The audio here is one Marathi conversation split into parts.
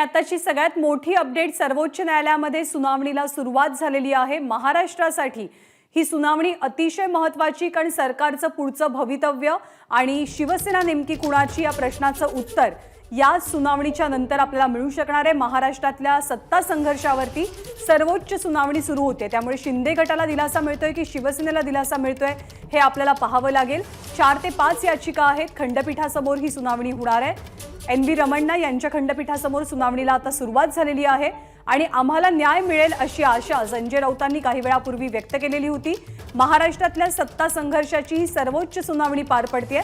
आताची सगळ्यात मोठी अपडेट, सर्वोच्च न्यायालयामध्ये सुनावणीला सुरुवात झालेली आहे। महाराष्ट्रासाठी ही सुनावणी अतिशय महत्त्वाची, कारण सरकारचं पुढचं भवितव्य आणि शिवसेना नेमकी कुणाची या प्रश्नाचं उत्तर या सुनावणीच्या नंतर आपल्याला मिळू शकणार आहे। महाराष्ट्रातल्या सत्ता संघर्षावरती सर्वोच्च सुनावणी सुरू होते, त्यामुळे शिंदे गटाला दिलासा मिळतोय की शिवसेनेला दिलासा मिळतोय हे आपल्याला पाहावं लागेल। 4 ते 5 याचिका आहेत, खंडपीठासमोर ही सुनावणी होणार आहे। एन.व्ही. रमण्णा यांच्या खंडपीठासमोर सुनावणीला आता सुरुवात झालेली आहे आणि आम्हाला न्याय मिळेल अशी आशा संजय राऊतांनी काही वेळापूर्वी व्यक्त केलेली होती। महाराष्ट्रातल्या सत्ता संघर्षाची ही सर्वोच्च सुनावणी पार पडते।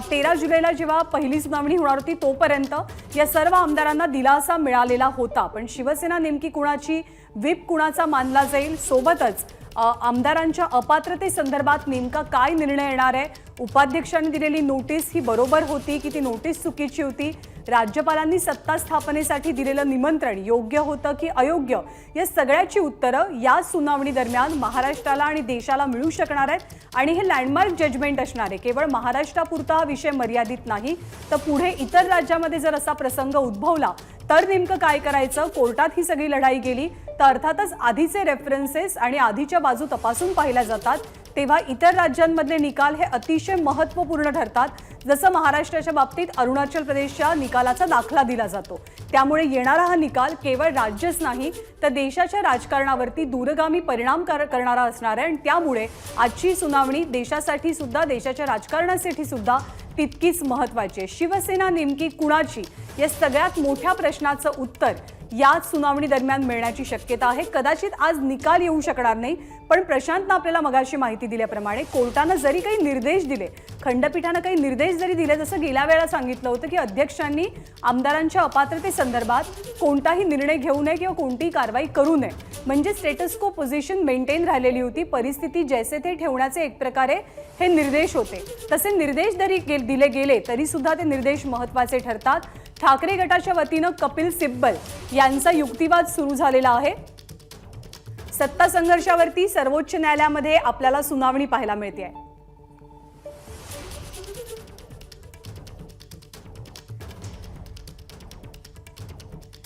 13 जुलैला जेव्हा पहिली सुनावणी होणार होती तोपर्यंत या सर्व आमदारांना दिलासा मिळालेला होता, पण शिवसेना नेमकी कुणाची, व्हीप कुणाचा मानला जाईल, सोबतच आमदारांच्या अपात्रतेसंदर्भात नेमका काय निर्णय येणार आहे, उपाध्यक्षांनी दिलेली नोटीस ही बरोबर होती की ती नोटीस चुकीची होती, राज्यपालांनी सत्ता स्थापनेसाठी दिलेलं निमंत्रण योग्य होतं की अयोग्य, या सगळ्याची उत्तरं या सुनावणी दरम्यान महाराष्ट्राला आणि देशाला मिळू शकणार आहेत। आणि हे लँडमार्क जजमेंट असणार आहे। केवळ महाराष्ट्रापुरता हा विषय मर्यादित नाही, तर पुढे इतर राज्यामध्ये जर असा प्रसंग उद्भवला तर नेमकं काय करायचं, कोर्टात ही सगळी लढाई गेली तर अर्थातच आधीचे रेफरन्सेस आणि आधीच्या बाजू तपासून पाहिल्या जातात, तेव्हा इतर राज्यांमधले निकाल हे अतिशय महत्त्वपूर्ण ठरतात। जसं महाराष्ट्राच्या बाबतीत अरुणाचल प्रदेशच्या निकालाचा दाखला दिला जातो, त्यामुळे येणारा हा निकाल केवळ राज्यच नाही तर देशाच्या राजकारणावरती दूरगामी परिणाम करणारा असणार आहे। आणि त्यामुळे आजची सुनावणी देशासाठी सुद्धा, देशाच्या राजकारणासाठी सुद्धा तितकीच महत्त्वाची आहे। शिवसेना नेमकी कुणाची या सगळ्यात मोठ्या प्रश्नाचं उत्तर या सुनावणी दरम्यान मिळण्याची शक्यता आहे। कदाचित आज निकाल येऊ शकणार नाही, पण प्रशांतने आपल्याला मगाशी माहिती दिल्याप्रमाणे कोर्टाने जरी काही निर्देश दिले, खंडपीठाने काही निर्देश जरी दिले, जसं गेल्या वेळेला सांगितलं होतं की अध्यक्षांनी आमदारांच्या अपात्रतेसंदर्भात कोणताही निर्णय घेऊ नये किंवा कोणतीही कारवाई करू नये, म्हणजे स्टेटस को पोझिशन मेंटेन राहिलेली होती, परिस्थिती जैसे थे ठेवण्याचे एक प्रकारे हे निर्देश होते। तसे निर्देश जरी दिले गेले तरी सुद्धा ते निर्देश महत्त्वाचे ठरतात। ठाकरे गटाच्या वतीनं कपिल सिब्बल यांचा युक्तिवाद सुरू झालेला आहे। सत्ता संघर्षावरती सर्वोच्च न्यायालयामध्ये आपल्याला सुनावणी पाहायला मिळते आहे।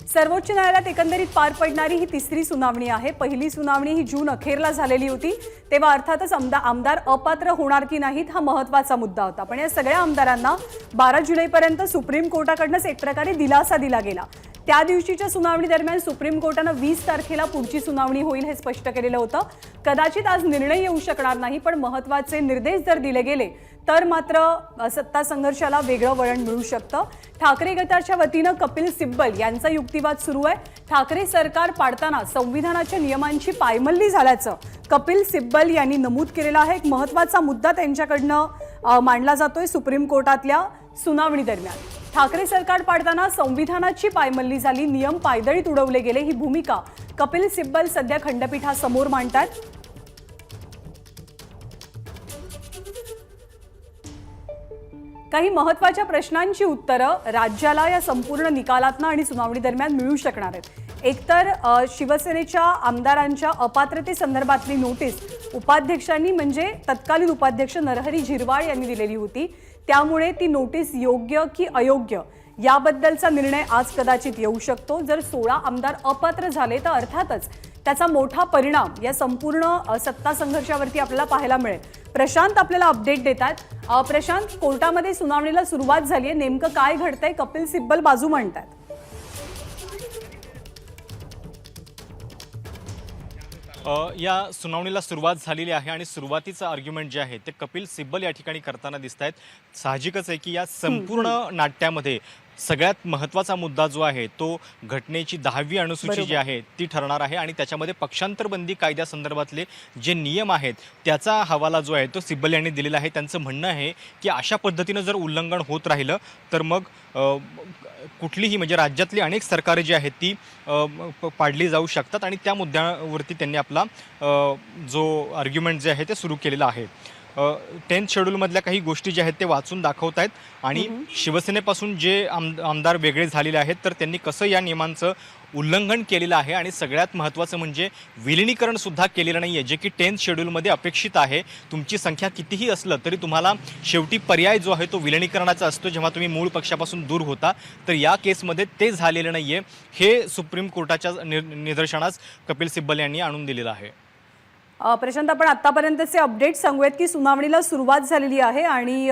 सर्वोच्च न्यायालयात एकंदरीत पार पडणारी ही तिसरी सुनावणी आहे। पहिली सुनावणी ही जून अखेरला झालेली होती, तेव्हा अर्थातच आमदार अपात्र होणार की नाहीत हा महत्त्वाचा मुद्दा होता, पण या सगळ्या आमदारांना 12 जुलैपर्यंत सुप्रीम कोर्टाकडून एक प्रकारे दिलासा दिला गेला। त्या दिवशीच्या सुनावणी दरम्यान सुप्रीम कोर्टाने 20 तारखेला पुढची सुनावणी होईल हे स्पष्ट केलेलं होतं। कदाचित आज निर्णय येऊ शकणार नाही, पण महत्त्वाचे निर्देश जर दिले गेले तर मात्र सत्ता संघर्षाला वेगळं वळण मिळू शकतं। ठाकरे गटाच्या वतीनं कपिल सिब्बल यांचा युक्तिवाद सुरू आहे। ठाकरे सरकार पाडताना संविधानाच्या नियमांची पायमल्ली झाल्याचं कपिल सिब्बल यांनी नमूद केलेलं आहे। एक महत्त्वाचा मुद्दा त्यांच्याकडनं मांडला जातोय सुप्रीम कोर्टातल्या सुनावणी दरम्यान। ठाकरे सरकार पाडताना संविधानाची पायमल्ली झाली, नियम पायदळीत उडवले गेले, ही भूमिका कपिल सिब्बल सध्या खंडपीठासमोर मांडतात। काही महत्त्वाच्या प्रश्नांची उत्तरं राज्याला या संपूर्ण निकालातनं आणि सुनावणी दरम्यान मिळू शकणार आहेत। एकतर शिवसेनेच्या आमदारांच्या अपात्रतेसंदर्भातली नोटीस उपाध्यक्षांनी, म्हणजे तत्कालीन उपाध्यक्ष नरहरी झिरवाळ यांनी दिलेली होती, त्यामुळे ती नोटीस योग्य की अयोग्य याबद्दलचा निर्णय आज कदाचित येऊ शकतो। जर 16 आमदार अपात्र झाले तर अर्थातच त्याचा मोठा परिणाम या संपूर्ण सत्ता संघर्षावरती आपल्याला पाहायला मिळेल। प्रशांत आपल्याला अपडेट देतात। प्रशांत, कोर्टामध्ये सुनावणीला सुरुवात झाली आहे, नेमकं काय घडतंय? कपिल सिब्बल बाजू मांडतात। या सुनावणीला सुरुवात झालेली आहे आणि सुरुवातीचं आर्ग्युमेंट जे आहे ते कपिल सिब्बल या ठिकाणी करताना दिसत आहेत। साहजिकच आहे की या संपूर्ण नाट्यामध्ये सगळ्यात महत्त्वाचा मुद्दा जो आहे तो घटनेची 10वी अनुसूची जी आहे ती ठरणार आहे आणि त्याच्यामध्ये पक्षांतरबंदी कायद्यासंदर्भातले जे नियम आहेत त्याचा हवाला जो आहे तो सिब्बल यांनी दिलेला आहे। त्यांचं म्हणणं आहे की अशा पद्धतीनं जर उल्लंघन होत राहिलं तर मग कुठलीही, म्हणजे राज्यातली अनेक सरकारे जी आहेत ती पाडली जाऊ शकतात आणि त्या मुद्द्यावरती त्यांनी आपला जो आर्ग्युमेंट जे आहे ते सुरू केलेला आहे। 10th शेड्यूलमधल्या काही गोष्टी ज्या आहेत ते वाचून दाखवत आहेत आणि शिवसेनेपासून जे आमदार वेगळे झालेले आहेत तर त्यांनी कसं या नियमांचं उल्लंघन केलेलं आहे आणि सगळ्यात महत्त्वाचं म्हणजे विलिनीकरण सुद्धा केलेलं नाही आहे, जे की 10th शेड्यूलमध्ये अपेक्षित आहे. तुमची संख्या कितीही असलं तरी तुम्हाला शेवटी पर्याय जो आहे तो विलिनीकरणाचा असतो जेव्हा तुम्ही मूळ पक्षापासून दूर होता. तर या केसमध्ये ते झालेलं नाही आहे, हे सुप्रीम कोर्टाच्या निदर्शनास कपिल सिब्बल यांनी आणून दिलेलं आहे. प्रशांत, आपण आतापर्यंतचे अपडेट सांगूयात की सुनावणीला सुरुवात झालेली आहे आणि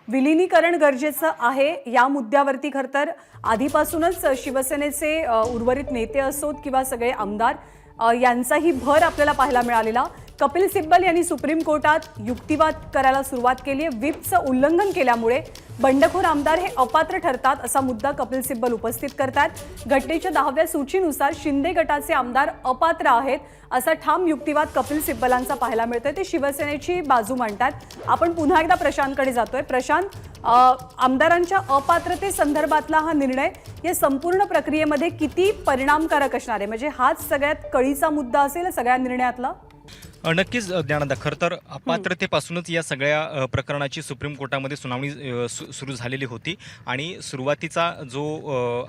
विलिनीकरण गरजेचं आहे या मुद्द्यावरती खरं तर आधीपासूनच शिवसेनेचे उर्वरित नेते असोत किंवा सगळे आमदार यांचाही भर आपल्याला पाहायला मिळालेला. कपिल सिब्बल यांनी सुप्रीम कोर्टात युक्तिवाद करायला सुरुवात केली आहे. व्हिपचं उल्लंघन केल्यामुळे बंडखोर आमदार हे अपात्र ठरतात असा मुद्दा कपिल सिब्बल उपस्थित करतात. घटनेच्या 10व्या सूचीनुसार शिंदे गटाचे आमदार अपात्र आहेत असा ठाम युक्तिवाद कपिल सिब्बलांचा पाहायला मिळतोय. ते शिवसेनेची बाजू मांडतात. आपण पुन्हा एकदा प्रशांतकडे जातोय. प्रशांत, आमदारांच्या अपात्रतेसंदर्भातला हा निर्णय या संपूर्ण प्रक्रियेमध्ये किती परिणामकारक असणार आहे? म्हणजे हाच सगळ्यात कळीचा मुद्दा असेल सगळ्या निर्णयातला? नक्कीच ज्ञानदा. खरं तर अपात्रतेपासूनच या सगळ्या प्रकरणाची सुप्रीम कोर्टामध्ये सुनावणी सुरू झालेली होती आणि सुरुवातीचा जो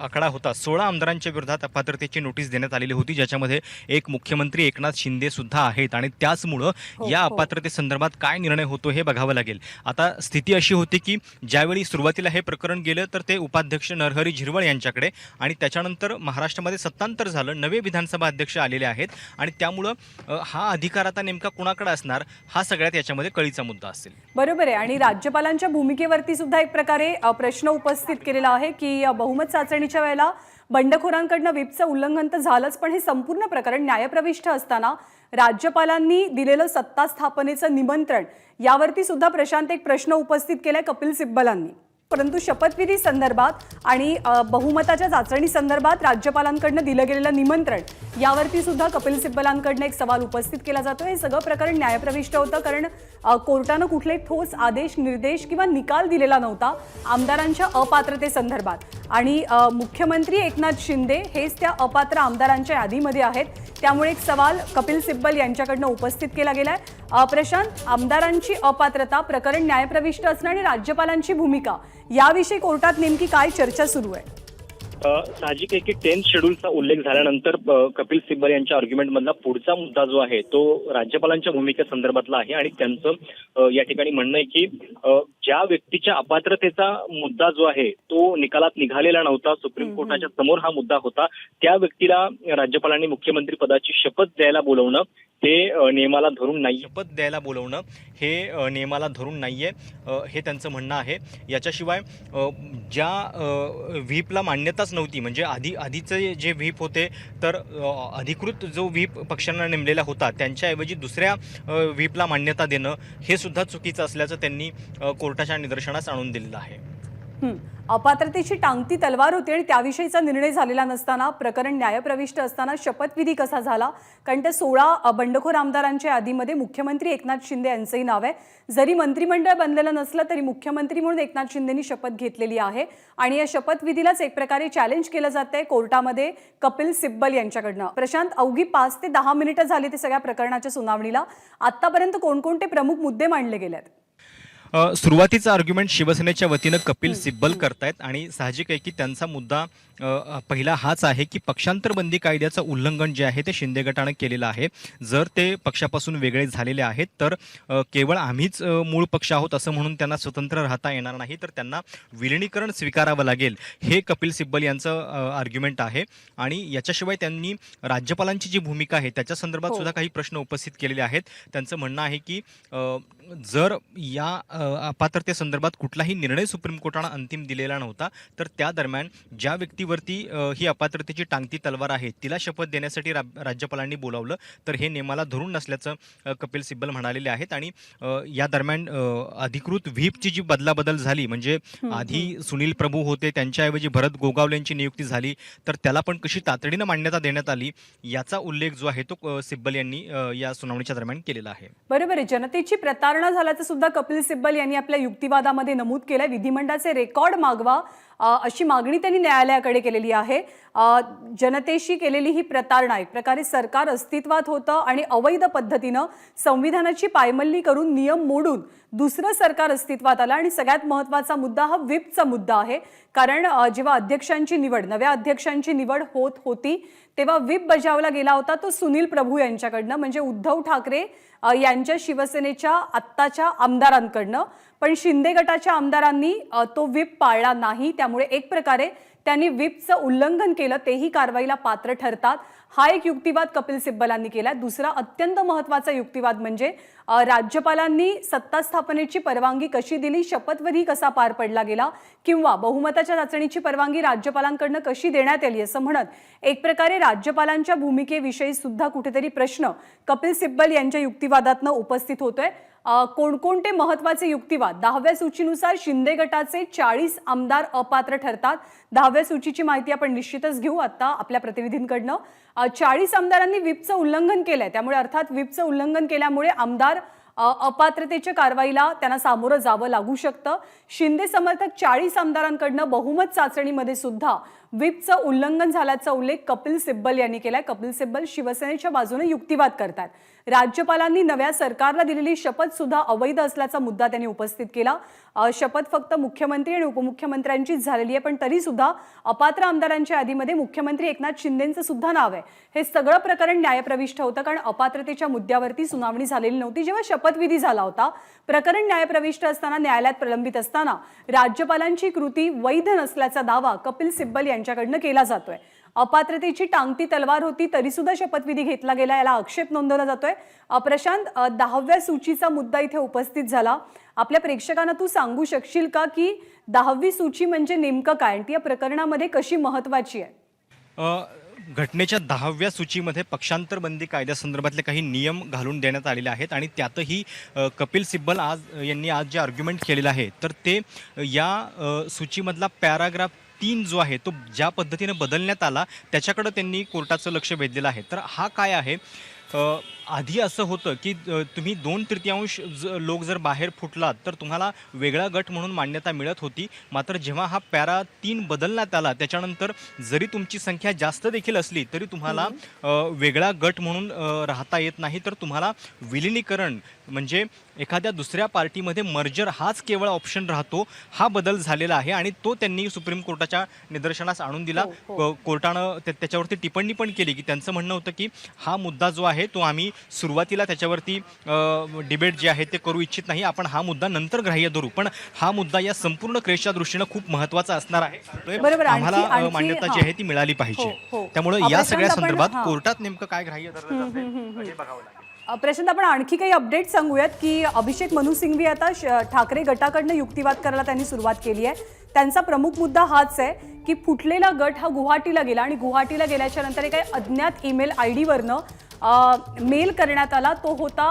आकडा होता 16 आमदारांच्या विरोधात अपात्रतेची नोटीस देण्यात आलेली होती, ज्याच्यामध्ये एक मुख्यमंत्री एकनाथ शिंदे सुद्धा आहेत आणि त्याचमुळं या अपात्रतेसंदर्भात काय निर्णय होतो हे बघावं लागेल. आता स्थिती अशी होती की ज्यावेळी सुरुवातीला हे प्रकरण गेलं तर ते उपाध्यक्ष नरहरी झिरवळ यांच्याकडे आणि त्याच्यानंतर महाराष्ट्रामध्ये सत्तांतर झालं, नवे विधानसभा अध्यक्ष आलेले आहेत आणि त्यामुळं हा अधिकार आता नेमका कुणाकडे असणार हा सगळ्यात याच्यामध्ये कळीचा मुद्दा असेल. बरोबर आहे. आणि राज्यपालांच्या भूमिकेवरती सुद्धा एक प्रकारे प्रश्न उपस्थित केलेला आहे की बहुमत चाचणीच्या वेळेला बंडखोरांकडनं व्हिपचं उल्लंघन तर झालंच, पण हे संपूर्ण प्रकरण न्यायप्रविष्ट असताना राज्यपालांनी दिलेलं सत्ता स्थापनेचं निमंत्रण यावरती सुद्धा प्रशांत एक प्रश्न उपस्थित केलाय कपिल सिब्बलांनी. परंतु शपथविधी संदर्भात आणि बहुमताच्या चाचणी संदर्भात राज्यपालांकडनं दिलं गेलेलं निमंत्रण यावरती सुद्धा कपिल सिब्बलांकडनं एक सवाल उपस्थित केला जातो. हे सगळं प्रकरण न्यायप्रविष्ट होतं कारण कोर्टानं कुठले ठोस आदेश, निर्देश किंवा निकाल दिलेला नव्हता आमदारांच्या अपात्रतेसंदर्भात आणि मुख्यमंत्री एकनाथ शिंदे हेच त्या अपात्र आमदारांच्या यादीमध्ये आहेत. त्यामुळे एक सवाल कपिल सिब्बल यांच्याकडनं उपस्थित केला गेलाय. प्रशांत, आमदारांची अपात्रता, प्रकरण न्यायप्रविष्ट असणं आणि राज्यपालांची भूमिका याविषयी कोर्टात नेमकी काय चर्चा सुरू आहे? साहजिक आहे की 10th शेड्यूलचा उल्लेख झाल्यानंतर कपिल सिब्बल यांच्या आर्ग्युमेंटमधला पुढचा मुद्दा जो आहे तो राज्यपालांच्या भूमिकेसंदर्भातला आहे आणि त्यांचं या ठिकाणी म्हणणं आहे की ज्या व्यक्तीच्या अपात्रतेचा मुद्दा जो आहे तो निकालात निघालेला नव्हता, सुप्रीम कोर्टाच्या समोर हा मुद्दा होता, त्या व्यक्तीला राज्यपालांनी मुख्यमंत्री पदाची शपथ द्यायला बोलवणं हे नियमाला धरून नाही. शपथ द्यायला बोलवणं हे नियमाला धरून नाहीये हे त्यांचं म्हणणं आहे. याच्याशिवाय ज्या व्हीपला मान्यताच नव्हती, म्हणजे आधीचे जे व्हीप होते तर अधिकृत जो व्हीप पक्षांना नेमलेला होता त्यांच्याऐवजी दुसऱ्या व्हीपला मान्यता देणं हे सुद्धा चुकीचं असल्याचं त्यांनी कोर्टाच्या निदर्शनास आणून दिलेलं आहे. अपात्रतेची टांगती तलवार होती आणि त्याविषयीचा निर्णय झालेला नसताना, प्रकरण न्यायप्रविष्ट असताना शपथविधी कसा झाला? कारण त्या 16 बंडखोर आमदारांच्या यादीमध्ये मुख्यमंत्री एकनाथ शिंदे यांचंही नाव आहे. जरी मंत्रिमंडळ बनलेलं नसलं तरी मुख्यमंत्री म्हणून एकनाथ शिंदेंनी शपथ घेतलेली आहे आणि या शपथविधीलाच एक प्रकारे चॅलेंज केलं जातंय कोर्टामध्ये कपिल सिब्बल यांच्याकडनं. प्रशांत, अवघी 5 ते 10 मिनिटं झाली ते सगळ्या प्रकरणाच्या सुनावणीला. आतापर्यंत कोणकोणते प्रमुख मुद्दे मांडले गेलेत? सुरुवातीचा आर्ग्युमेंट शिवसेनेच्या वतीनं कपिल सिब्बल करतायत आणि साहजिक आहे की त्यांचा मुद्दा पहिला हाच आहे की पक्षांतर बंदी कायद्याचं उल्लंघन जे आहे ते शिंदे गटानं केलेलं आहे. जर ते पक्षापासून वेगळे झालेले आहेत तर केवळ आम्हीच मूळ पक्ष आहोत असं म्हणून त्यांना स्वतंत्र राहता येणार नाही, तर त्यांना विलिनीकरण स्वीकारावं लागेल, हे कपिल सिब्बल यांचं आर्ग्युमेंट आहे. आणि याच्याशिवाय त्यांनी राज्यपालांची जी भूमिका आहे त्याच्या संदर्भात सुद्धा काही प्रश्न उपस्थित केलेले आहेत. त्यांचं म्हणणं आहे की जर या अपात्रतेसंदर्भात कुठलाही निर्णय सुप्रीम कोर्टानं अंतिम दिलेला नव्हता तर त्या दरम्यान ज्या व्यक्तीवरती ही अपात्रतेची टांगती तलवार आहे तिला शपथ देण्यासाठी राज्यपालांनी बोलावलं तर हे नियमाला धरून नसल्याचं कपिल सिब्बल म्हणालेले आहेत. आणि या दरम्यान अधिकृत व्हीपची जी बदलाबदल झाली, म्हणजे आधी सुनील प्रभू होते त्यांच्याऐवजी भरत गोगावले यांची नियुक्ती झाली, तर त्याला पण कशी तातडीनं मान्यता देण्यात आली याचा उल्लेख जो आहे तो सिब्बल यांनी या सुनावणीच्या दरम्यान केलेला आहे. बरोबर आहे. जनतेची प्रतारणा झाल्याचं सुद्धा कपिल सिब्बल यांनी आपल्या युक्तिवादामध्ये नमूद केलंय. विधिमंडळाचे रेकॉर्ड मागवा अशी मागणी त्यांनी न्यायालयाकडे केलेली आहे. जनतेशी केलेली ही प्रतारणा, एक प्रकारे सरकार अस्तित्वात होतं आणि अवैध पद्धतीनं संविधानाची पायमल्ली करून नियम मोडून दुसरं सरकार अस्तित्वात आलं. आणि सगळ्यात महत्त्वाचा मुद्दा हा व्हिपचा मुद्दा आहे. कारण जेव्हा नव्या अध्यक्षांची निवड होत होती तेव्हा व्हिप बजावला गेला होता तो सुनील प्रभू यांच्याकडनं, म्हणजे उद्धव ठाकरे यांच्या शिवसेनेच्या आत्ताच्या आमदारांकडनं. पण शिंदे गटाच्या आमदारांनी तो व्हिप पाळला नाही, त्यामुळे एक प्रकारे त्यांनी व्हिपचं उल्लंघन केलं, तेही कारवाईला पात्र ठरतात. हा एक युक्तिवाद कपिल सिब्बलांनी केला. दुसरा अत्यंत महत्त्वाचा युक्तिवाद म्हणजे राज्यपालांनी सत्ता स्थापनेची परवानगी कशी दिली, शपथविधी कसा पार पडला गेला, किंवा बहुमताच्या चाचणीची परवानगी राज्यपालांकडनं कशी देण्यात आली, असं म्हणत एक प्रकारे राज्यपालांच्या भूमिकेविषयी सुद्धा कुठेतरी प्रश्न कपिल सिब्बल यांच्या युक्तिवादातनं उपस्थित होतोय. कोणकोणते महत्त्वाचे युक्तिवाद? 10व्या सूचीनुसार शिंदे गटाचे 40 आमदार अपात्र ठरतात. 10व्या सूचीची माहिती आपण निश्चितच घेऊ आता आपल्या प्रतिनिधींकडनं. 40 आमदारांनी व्हिपचं उल्लंघन केलंय, त्यामुळे अर्थात व्हिपचं उल्लंघन केल्यामुळे आमदार अपात्रतेच्या कारवाईला त्यांना सामोरं जावं लागू शकतं. शिंदे समर्थक 40 आमदारांकडनं बहुमत चाचणीमध्ये सुद्धा व्हिपचं उल्लंघन झाल्याचा उल्लेख कपिल सिब्बल यांनी केलाय. कपिल सिब्बल शिवसेनेच्या बाजूने युक्तिवाद करतात. राज्यपालांनी नव्या सरकारला दिलेली शपथ सुद्धा अवैध असल्याचा मुद्दा त्यांनी उपस्थित केला. शपथ फक्त मुख्यमंत्री आणि उपमुख्यमंत्र्यांचीच झालेली आहे, पण तरी सुद्धा अपात्र आमदारांच्या यादीमध्ये मुख्यमंत्री एकनाथ शिंदेंचं सुद्धा नाव आहे. हे सगळं प्रकरण न्यायप्रविष्ट होतं, कारण अपात्रतेच्या मुद्द्यावरती सुनावणी झालेली नव्हती. जेव्हा शपथविधी झाला होता, प्रकरण न्यायप्रविष्ट असताना, न्यायालयात प्रलंबित असताना राज्यपालांची कृती वैध नसल्याचा दावा कपिल सिब्बल यांच्याकडनं केला जातोय. अपात्रतेची टांगती तलवार होती तरी सुद्धा शपथविधी घेतला गेला, याला आक्षेप नोंदवला जातोय. प्रशांत, 10व्या सूचीचा मुद्दा इथे उपस्थित झाला. आपल्या प्रेक्षकांना तू सांगू शकशील का की 10वी सूची म्हणजे नेमकं काय आणि ती या प्रकरणामध्ये कशी महत्त्वाची आहे? घटनेच्या 10व्या सूचीमध्ये पक्षांतर बंदी कायद्यासंदर्भातले काही नियम घालून देण्यात आलेले आहेत आणि त्यातही कपिल सिब्बल यांनी आज जे आर्ग्युमेंट केलेलं आहे तर ते या सूचीमधला पॅराग्राफ 3 जो आहे तो ज्या पद्धतीने बदलण्यात आला त्याच्याकडे त्यांनी कोर्टाचं लक्ष वेधलेलं आहे. तर हा काय आहे, आधी असं होतं की तुम्ही 2/3 लोक जर बाहेर फुटलात तर तुम्हाला वेगळा गट म्हणून मान्यता मिळत होती. मात्र जेव्हा हा पॅरा 3 बदलण्यात आला त्याच्यानंतर जरी तुमची संख्या जास्त देखील असली तरी तुम्हाला वेगळा गट म्हणून राहता येत नाही, तर तुम्हाला विलिनीकरण म्हणजे एखाद्या दुसऱ्या पार्टीमध्ये मर्जर हाच केवळ ऑप्शन राहतो. हा बदल झालेला आहे आणि तो त्यांनी सुप्रीम कोर्टाच्या निदर्शनास आणून दिला. कोर्टानं त्याच्यावरती टिप्पणी पण केली की त्यांचं म्हणणं होतं की हा मुद्दा जो आहे तो आम्ही सुरुवातीला त्याच्यावरती डिबेट जे आहे ते करू इच्छित नाही, आपण हा मुद्दा नंतर ग्राह्य धरू, पण हा मुद्दा या संपूर्ण क्रेसच्या दृष्टीनं खूप महत्त्वाचा असणार आहे. आम्हाला मान्यता जी आहे ती मिळाली पाहिजे. त्यामुळे या सगळ्या संदर्भात कोर्टात नेमकं काय ग्राह्य धरलं जातं हे बघावं लागेल. प्रशांत, आपण आणखी काही अपडेट सांगूयात की अभिषेक मनु सिंघवी आता ठाकरे गटाकडनं युक्तिवाद करायला त्यांनी सुरुवात केली आहे. त्यांचा प्रमुख मुद्दा हाच आहे की फुटलेला गट हा गुवाहाटीला गेला आणि गुवाहाटीला गेल्याच्या नंतर काही अज्ञात ईमेल ID वरनं मेल करण्यात आला. तो होता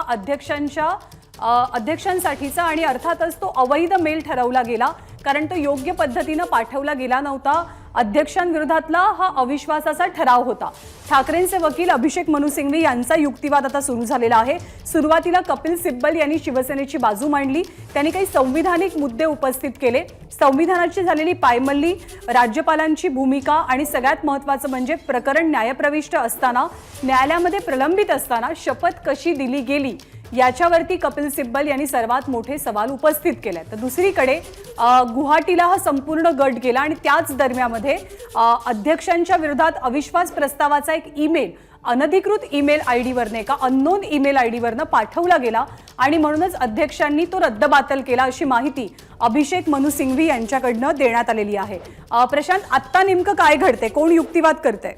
अध्यक्षांसाठीचा आणि अर्थातच तो अवैध मेल ठरवला गेला, कारण तो योग्य पद्धतीनं पाठवला गेला नव्हता. अध्यक्षांविरोधातला हा अविश्वासाचा ठराव होता. ठाकरेंचे वकील अभिषेक मनु सिंघवी यांचा युक्तिवाद आता सुरू झालेला आहे. सुरुवातीला कपिल सिब्बल यांनी शिवसेनेची बाजू मांडली. त्यांनी काही संविधानिक मुद्दे उपस्थित केले. संविधानाची झालेली पायमल्ली, राज्यपालांची भूमिका आणि सगळ्यात महत्त्वाचं म्हणजे प्रकरण न्यायप्रविष्ट असताना, न्यायालयामध्ये प्रलंबित असताना शपथ कशी दिली गेली याच्यावरती कपिल सिब्बल यांनी सर्वात मोठे सवाल उपस्थित केले. तर दुसरीकडे गुवाहाटीला हा संपूर्ण गट गेला आणि त्याच दरम्यानमध्ये अध्यक्षांच्या विरोधात अविश्वास प्रस्तावाचा एक ईमेल अनधिकृत ईमेल ID वरने, एका अननोन ईमेल ID वरनं पाठवला गेला आणि म्हणूनच अध्यक्षांनी तो रद्दबातल केला, अशी माहिती अभिषेक मनु सिंघवी यांच्याकडनं देण्यात आलेली आहे. प्रशांत, आत्ता नेमकं काय घडतंय, कोण युक्तिवाद करतंय?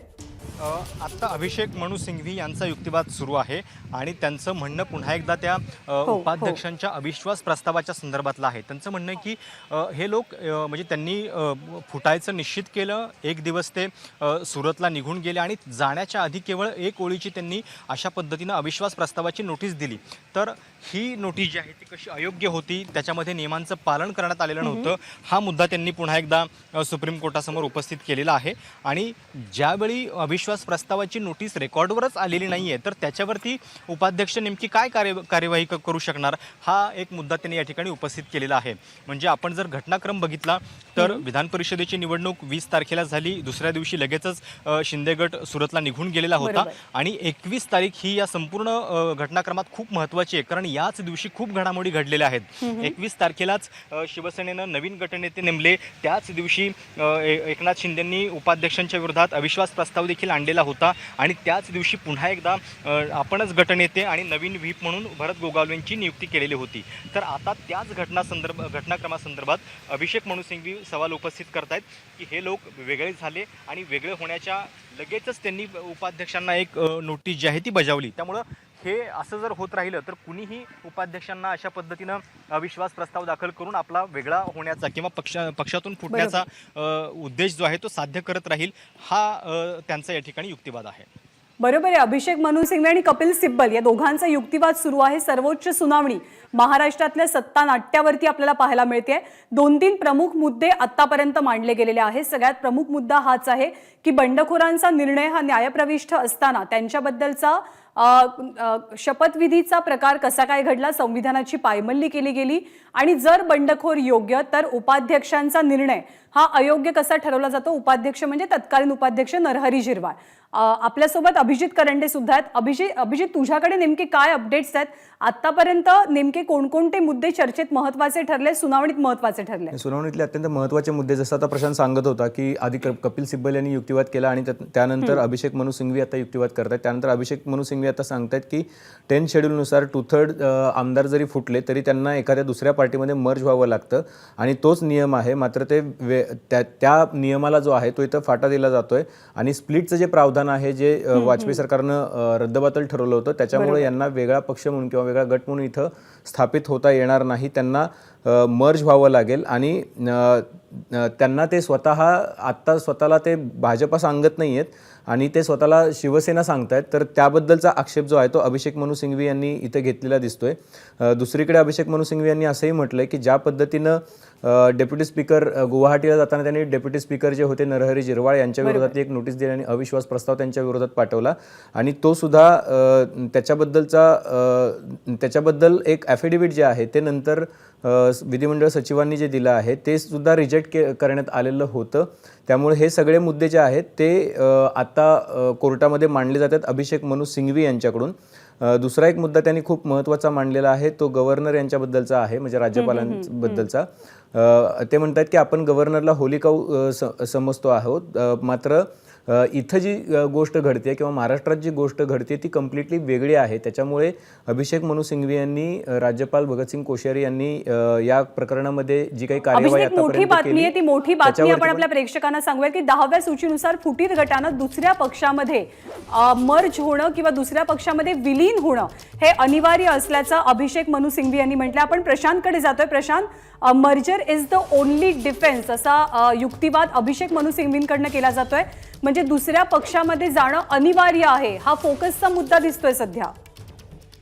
आत्ता अभिषेक मनु सिंघवी यांचा युक्तिवाद सुरू आहे आणि त्यांचं म्हणणं पुन्हा एकदा त्या उपाध्यक्षांच्या अविश्वास प्रस्तावाच्या संदर्भातलं आहे. त्यांचं म्हणणं आहे की हे लोक म्हणजे त्यांनी फुटायचं निश्चित केलं. एक दिवस ते सुरतला निघून गेले आणि जाण्याच्या आधी केवळ एक ओळीची त्यांनी अशा पद्धतीनं अविश्वास प्रस्तावाची नोटीस दिली. तर ही नोटीस जी आहे ती कशी अयोग्य होती, त्याच्यामध्ये नियमांचं पालन करण्यात आलेलं नव्हतं, हा मुद्दा त्यांनी पुन्हा एकदा सुप्रीम कोर्टासमोर उपस्थित केलेला आहे. आणि ज्यावेळी अविश्वास अविश्वास प्रस्तावाची नोटीस रेकॉर्डवरच आलेली नाही आहे, तर त्याच्यावरती उपाध्यक्ष नेमकी काय कार्यवाही करू शकणार, हा एक मुद्दा त्यांनी या ठिकाणी उपस्थित केलेला आहे. म्हणजे आपण जर घटनाक्रम बघितला तर विधान परिषदेची निवडणूक 20 तारखेला झाली, दुसऱ्या दिवशी लगेचच शिंदे गट सुरतला निघून गेलेला होता आणि 21 तारीख ही या संपूर्ण घटनाक्रमात खूप महत्त्वाची आहे, कारण याच दिवशी खूप घडामोडी घडलेल्या आहेत. 21 तारखेलाच शिवसेनेनं नवीन गटनेते नेमले, त्याच दिवशी एकनाथ शिंदेंनी उपाध्यक्षांच्या विरोधात अविश्वास प्रस्ताव देखील आणलेला होता आणि त्याच दिवशी पुन्हा एकदा आपणच गटनेते आणि नवीन व्हीप म्हणून भरत गोगावलेंची नियुक्ती केलेली होती. तर आता त्याच घटनाक्रमासंदर्भात अभिषेक मनु सिंघवी सवाल उपस्थित करतायत की हे लोक वेगळे झाले आणि वेगळे होण्याच्या लगेचच त्यांनी उपाध्यक्षांना एक नोटीस जी आहे ती बजावली. त्यामुळं हे असं जर होत राहिलं तर कुणीही उपाध्यक्षांना अशा पद्धतीनं अविश्वास प्रस्ताव दाखल करून आपला वेगळा होण्याचा किंवा पक्षातून फुटण्याचा उद्देश जो आहे तो साध्य करत राहील, हा त्यांचा या ठिकाणी युक्तिवाद आहे. बरोबर आहे. अभिषेक मनु सिंघवी आणि कपिल सिब्बल या दोघांचा युक्तिवाद सुरू आहे. सर्वोच्च सुनावणी महाराष्ट्रातल्या सत्ता नाट्यावरती आपल्याला पाहायला मिळते. 2-3 प्रमुख मुद्दे आतापर्यंत मांडले गेलेले आहेत. सगळ्यात प्रमुख मुद्दा हाच आहे की बंडखोरांचा निर्णय हा न्यायप्रविष्ठ असताना त्यांच्याबद्दलचा शपथविधीचा प्रकार कसा काय घडला, संविधानाची पायमल्ली केली गेली आणि जर बंडखोर योग्य तर उपाध्यक्षांचा निर्णय हा अयोग्य कसा ठरवला जातो. उपाध्यक्ष म्हणजे तत्कालीन उपाध्यक्ष नरहरी झिरवाळ. आपल्यासोबत अभिजित करंडे सुद्धा आहेत. अभिजित, तुझ्याकडे नेमके काय अपडेट्स आहेत? आतापर्यंत नेमके कोणकोणते मुद्दे चर्चेत महत्त्वाचे ठरले, सुनावणीत महत्त्वाचे ठरले? सुनावणीतले अत्यंत महत्त्वाचे मुद्दे, जसं आता प्रशांत सांगत होता की आधी कपिल सिब्बल यांनी युक्तिवाद केला आणि त्यानंतर अभिषेक मनु सिंघवी आता युक्तिवाद करतात. त्यानंतर अभिषेक मनु सिंघवी आता सांगतायत की 10 शेड्यूलनुसार 2/3 आमदार जरी फुटले तरी त्यांना एखाद्या दुसऱ्या पार्टीमध्ये मर्ज व्हावं लागतं आणि तोच नियम आहे. मात्र त्या नियमाला जो आहे तो इथं फाटा दिला जातोय आणि स्प्लिटचं जे प्रावधान आहे, जे वाजपेयी सरकारनं रद्दबातल ठरवलं होतं, त्याच्यामुळे यांना वेगळा पक्ष म्हणून किंवा वेगळा गट म्हणून इथं स्थापित होता येणार नाही. त्यांना मर्ज व्हावं लागेल आणि त्यांना ते स्वतःला ते भाजपा सांगत नाही आहेत आणि ते स्वतःला शिवसेना सांगतायत. तर त्याबद्दलचा आक्षेप जो आहे तो अभिषेक मनु सिंघवी यांनी इथे घेतलेला दिसतोय. दुसरीकडे अभिषेक मनु सिंघवी यांनी असंही म्हटलंय की ज्या पद्धतीनं डेप्युटी स्पीकर गुवाहाटीला जाताना त्यांनी डेप्युटी स्पीकर जे होते नरहरी झिरवाळ यांच्या विरोधात एक नोटीस दिली आणि अविश्वास प्रस्ताव त्यांच्या विरोधात पाठवला आणि तो सुद्धा त्याच्याबद्दल एक ॲफिडेव्हिट जे आहे ते नंतर विधिमंडळ सचिवांनी जे दिलं आहे ते सुद्धा रिजेक्ट करण्यात आलेलं होतं. त्यामुळे हे सगळे मुद्दे जे आहेत ते आता कोर्टामध्ये मांडले जातात अभिषेक मनु सिंघवी यांच्याकडून. दुसरा एक मुद्दा त्यांनी खूप महत्त्वाचा मांडलेला आहे, तो गव्हर्नर यांच्याबद्दलचा आहे, म्हणजे राज्यपालांबद्दलचा. ते म्हणतात की आपण गव्हर्नरला होली काऊ समजतो आहोत, मात्र इथं जी गोष्ट घडते किंवा महाराष्ट्रात जी गोष्ट घडते ती कम्प्लिटली वेगळी आहे. त्याच्यामुळे अभिषेक मनु सिंघवी यांनी राज्यपाल भगतसिंग कोश्यारी यांनी या प्रकरणामध्ये जी काही कार्यवाही मोठी बातमी आहे, ती मोठी बातमी आपण आपल्या प्रेक्षकांना सांगूया की 10व्या सूचीनुसार फुटीर गटानं दुसऱ्या पक्षामध्ये मर्ज होणं किंवा दुसऱ्या पक्षामध्ये विलीन होणं हे अनिवार्य असल्याचं अभिषेक मनु सिंघवी यांनी म्हटलं. आपण प्रशांतकडे जातोय. Prashant, merger is the only defence असा युक्तिवाद अभिषेक मनु सिंघवींकडनं केला जातोय. म्हणजे दुसऱ्या पक्षामध्ये जाणं अनिवार्य आहे, हा फोकसचा मुद्दा दिसतोय सध्या.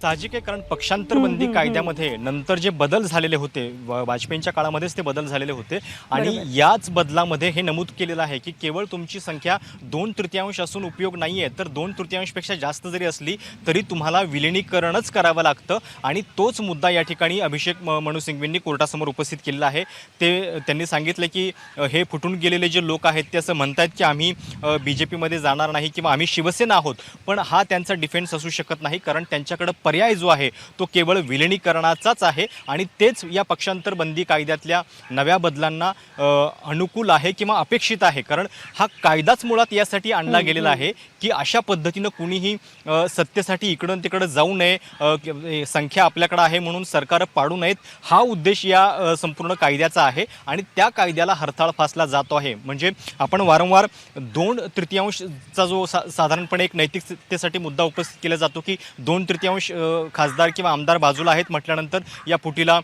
साहजिक आहे, कारण पक्षांतर बंदी कायद्यामध्ये नंतर जे बदल झालेले होते, वाजपेयींच्या काळामध्येच ते बदल झालेले होते आणि याच बदलामध्ये हे नमूद केलेलं आहे की केवळ तुमची संख्या 2/3 असून उपयोग नाही आहे, तर 2/3 पेक्षा जास्त जरी असली तरी तुम्हाला विलिनीकरणच करावं लागतं. आणि तोच मुद्दा या ठिकाणी अभिषेक मनु सिंघवींनी कोर्टासमोर उपस्थित केलेला आहे. त्यांनी सांगितलं की हे फुटून गेलेले जे लोक आहेत ते असं म्हणतात की आम्ही BJPमध्ये जाणार नाही किंवा आम्ही शिवसेना आहोत, पण हा त्यांचा डिफेन्स असू शकत नाही, कारण त्यांच्याकडे पर्याय जो आहे तो केवळ विलिनीकरणाचाच आहे आणि तेच या पक्षांतर बंदी कायद्यातल्या नव्या बदलांना अनुकूल आहे किंवा अपेक्षित आहे. कारण हा कायदाच मुळात यासाठी आणला गेलेला आहे की अशा पद्धतीनं कुणीही सत्तेसाठी इकडून तिकडं जाऊ नये, संख्या आपल्याकडे आहे म्हणून सरकार पाडू नयेत, हा उद्देश या संपूर्ण कायद्याचा आहे आणि त्या कायद्याला हरताळ फासला जातो आहे. म्हणजे आपण वारंवार 2/3चा जो साधारणपणे एक नैतिकतेसाठी मुद्दा उपस्थित केला जातो की 2/3 खासदार किंवा आमदार बाजूला आहेत म्हटल्यानंतर या फुटीला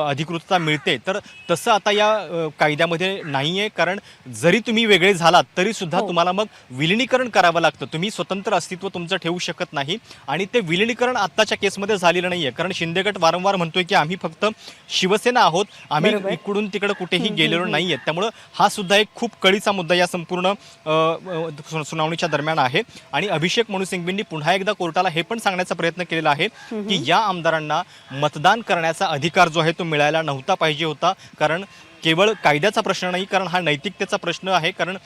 अधिकृतता मिळते, तर तसं आता या कायद्यामध्ये नाही आहे. कारण जरी तुम्ही वेगळे झालात तरी सुद्धा तुम्हाला मग विलिनीकरण करावं लागतं. तुम्ही स्वतंत्र अस्तित्व तुमचं ठेवू शकत नाही आणि ते विलिनीकरण आत्ताच्या केसमध्ये झालेलं नाही आहे. कारण शिंदे गट वारंवार म्हणतोय की आम्ही फक्त शिवसेना आहोत, आम्ही इकडून तिकडे कुठेही गेलेलो नाही आहेत. त्यामुळं हा सुद्धा एक खूप कळीचा मुद्दा या संपूर्ण सुनावणीच्या दरम्यान आहे. आणि अभिषेक मनु सिंघवींनी पुन्हा एकदा कोर्टाला हे पण सांगण्याचा प्रयत्न केलेला आहे की या आमदारांना मतदान करण्याचा अधिकार जो आहे तो मिळायला नव्हता पाहिजे होता. कारण केवळ कायद्याचा प्रश्न नाही, कारण हा नैतिकतेचा प्रश्न आहे. कारण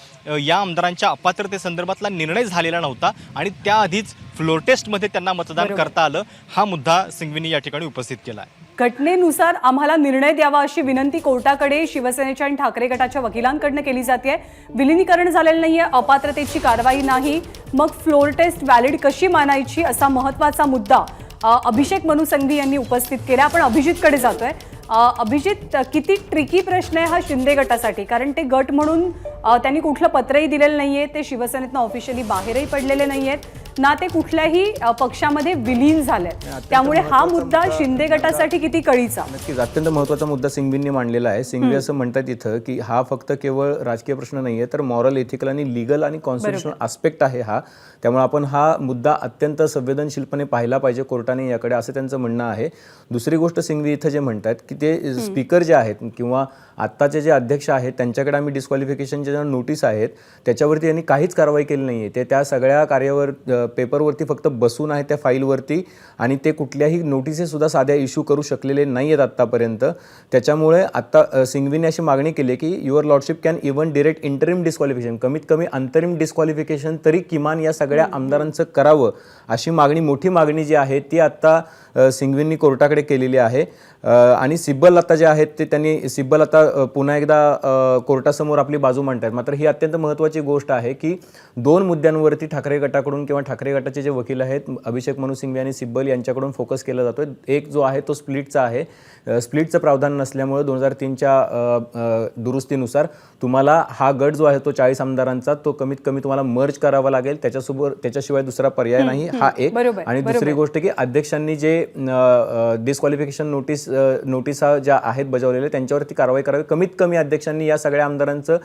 या आमदारांच्या अपात्रतेसंदर्भातला निर्णय झालेला नव्हता आणि त्याआधीच फ्लोर टेस्टमध्ये त्यांना मतदान करता आलं. हा मुद्दा सिंघवींनी या ठिकाणी उपस्थित केला आहे. घटनेनुसार आम्हाला निर्णय द्यावा अशी विनंती कोर्टाकडे शिवसेनेच्या आणि ठाकरे गटाच्या वकिलांकडून केली जाते. विलिनीकरण झालेलं नाहीये, अपात्रतेची कारवाई नाही, मग फ्लोर टेस्ट व्हॅलिड कशी मानायची असा महत्त्वाचा मुद्दा अभिषेक मनु सिंघवी यांनी उपस्थित केला. आपण अभिजितकडे जातोय. अभिजित, किती ट्रिकी प्रश्न आहे हा शिंदे गटासाठी, कारण ते गट म्हणून त्यांनी कुठलं पत्रही दिलेलं नाहीये, ते शिवसेनेतनं ऑफिशियली बाहेरही पडलेले नाहीयेत ना, ते कुठल्याही पक्षामध्ये विलीन झालेत. त्यामुळे हा मुद्दा शिंदे गटासाठी किती कळीचा. नक्कीच अत्यंत महत्त्वाचा मुद्दा सिंघवींनी मांडलेला आहे. सिंघवी असं म्हणतात इथं की हा फक्त केवळ राजकीय प्रश्न नाहीये, तर मॉरल, एथिकल आणि लीगल आणि कॉन्स्टिट्युशनल आस्पेक्ट आहे हा. त्यामुळे आपण हा मुद्दा अत्यंत संवेदनशीलपणे पाहिला पाहिजे कोर्टाने याकडे, असं त्यांचं म्हणणं आहे. दुसरी गोष्ट सिंघवी इथं जे म्हणतात की ते स्पीकर जे आहेत किंवा आत्ताचे जे अध्यक्ष आहेत त्यांच्याकडे आम्ही डिस्क्वालिफिकेशनच्या ज्या नोटीस आहेत त्याच्यावरती यांनी काहीच कारवाई केली नाही आहे. ते त्या सगळ्या कार्यावर पेपरवरती फक्त बसून आहेत त्या फाईलवरती आणि ते कुठल्याही नोटिसेसुद्धा साध्या इश्यू करू शकलेले नाही आहेत आत्तापर्यंत. त्याच्यामुळे आत्ता सिंघवीने अशी मागणी केली की your lordship can even direct interim disqualification, कमीत कमी अंतरिम डिस्क्वालिफिकेशन तरी किमान या सगळ्या आमदारांचं करावं, अशी मागणी, मोठी मागणी जी आहे ती आत्ता सिंघवींनी कोर्टाकडे केलेली आहे. आणि सिब्बल आता जे आहेत ते त्यांनी सिब्बल आता पुन्हा एकदा कोर्टासमोर आपली बाजू मांडत आहेत. मात्र ही अत्यंत महत्त्वाची गोष्ट आहे की दोन मुद्द्यांवरती ठाकरे गटाकडून किंवा ठाकरे गटाचे जे वकील आहेत अभिषेक मनु सिंघवी आणि सिब्बल यांच्याकडून फोकस केला जातोय. एक जो आहे तो स्प्लिटचा आहे. स्प्लिटचं प्रावधान नसल्यामुळे 2003च्या दुरुस्तीनुसार तुम्हाला हा गट जो आहे तो 40 आमदारांचा तो कमीत कमी तुम्हाला मर्ज करावा लागेल, त्याच्याशिवाय दुसरा पर्याय नाही. हा एक. आणि दुसरी गोष्ट की अध्यक्षांनी जे डिस्क्वालिफिकेशन नोटीस ज्या आहेत बजावलेल्या त्यांच्यावरती कारवाई करावी. कमीत कमी अध्यक्षांनी या सगळ्या आमदारांचं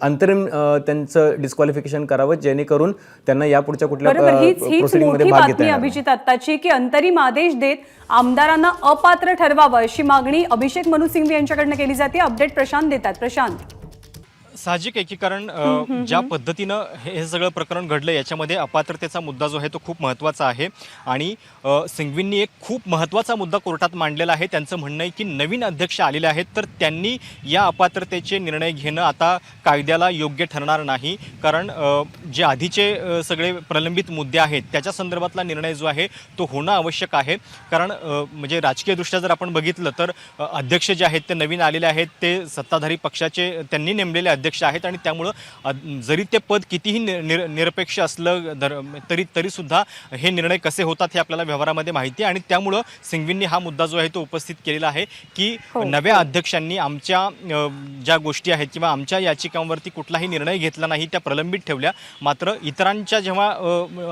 अंतरिम त्यांचं डिस्क्वालिफिकेशन करावं, जेणेकरून त्यांना यापुढच्या कुठल्या प्रोसिडिंगमध्ये भाग घेता येईल. अभिजित, आत्ताची की अंतरिम आदेश देत आमदारांना अपात्र ठरवावं अशी मागणी अभिषेक मनु सिंघवी यांच्याकडनं केली जाते. अपडेट प्रशांत देतात. प्रशांत, साहजिक आहे की कारण ज्या पद्धतीनं हे सगळं प्रकरण घडलं याच्यामध्ये अपात्रतेचा मुद्दा जो आहे तो खूप महत्त्वाचा आहे. आणि सिंघवींनी एक खूप महत्त्वाचा मुद्दा कोर्टात मांडलेला आहे. त्यांचं म्हणणं आहे की नवीन अध्यक्ष आलेले आहेत तर त्यांनी या अपात्रतेचे निर्णय घेणं आता कायद्याला योग्य ठरणार नाही. कारण जे आधीचे सगळे प्रलंबित मुद्दे आहेत त्याच्या संदर्भातला निर्णय जो आहे तो होणं आवश्यक आहे. कारण म्हणजे राजकीयदृष्ट्या जर आपण बघितलं तर अध्यक्ष जे आहेत ते नवीन आलेले आहेत, ते सत्ताधारी पक्षाचे त्यांनी नेमलेले अध्यक्ष आहेत आणि त्यामुळं जरी ते पद कितीही निरपेक्ष असलं तरी सुद्धा हे निर्णय कसे होतात हे आपल्याला व्यवहारामध्ये माहिती आहे. आणि त्यामुळं सिंघवींनी हा मुद्दा जो आहे तो उपस्थित केलेला आहे की नव्या अध्यक्षांनी आमच्या ज्या गोष्टी आहेत किंवा आमच्या याचिकांवरती कुठलाही निर्णय घेतला नाही, त्या प्रलंबित ठेवल्या. मात्र इतरांच्या जेव्हा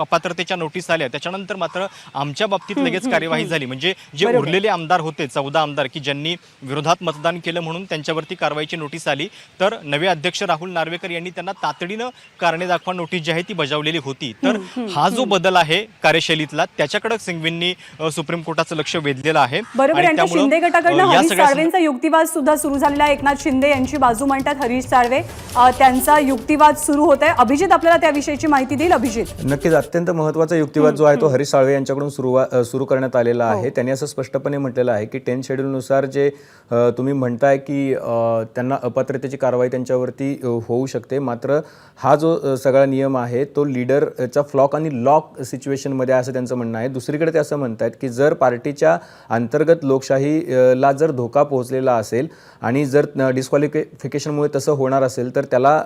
अपात्रतेच्या नोटीस आल्या त्याच्यानंतर मात्र आमच्या बाबतीत लगेच कार्यवाही झाली. म्हणजे जे उरलेले आमदार होते 14 आमदार की ज्यांनी विरोधात मतदान केलं म्हणून त्यांच्यावरती कारवाईची नोटीस आली, तर नवे अध्यक्ष राहुल नार्वेकर यांनी त्यांना तातडीनं कारणे दाखवा नोटीस जी आहे ती बजावलेली होती. तर हा जो बदल आहे कार्यशैलीतला त्याच्याकडे सिंघवींनी सुप्रीम कोर्टाचं लक्ष वेधलेलं आहे. बरोबर. शिंदे गटाकडनं हरीश साळवेंचा युक्तिवाद सुद्धा सुरू झालेला आहे. एकनाथ शिंदे यांची बाजू मांडतात हरीश साळवे, त्यांचा युक्तिवाद सुरू होत आहे. अभिजित आपल्याला त्याविषयीची माहिती देईल. अभिजित, नक्कीच अत्यंत महत्त्वाचा युक्तिवाद जो आहे तो हरीश साळवे यांच्याकडून सुरू करण्यात आलेला आहे. त्यांनी असं स्पष्टपणे म्हटलेलं आहे की 10 शेड्यूलनुसार जे तुम्ही म्हणताय की त्यांना अपात्रतेची कारवाई त्यांच्यावरती होऊ शकते, मात्र हा जो सगळा नियम आहे तो लीडरचा फ्लॉक आणि लॉक सिच्युएशनमध्ये असं त्यांचं म्हणणं आहे. दुसरीकडे ते असं म्हणतात की जर पार्टीच्या अंतर्गत लोकशाहीला जर धोका पोहोचलेला असेल आणि जर डिस्क्वालिफिकेशनमुळे तसं होणार असेल तर त्याला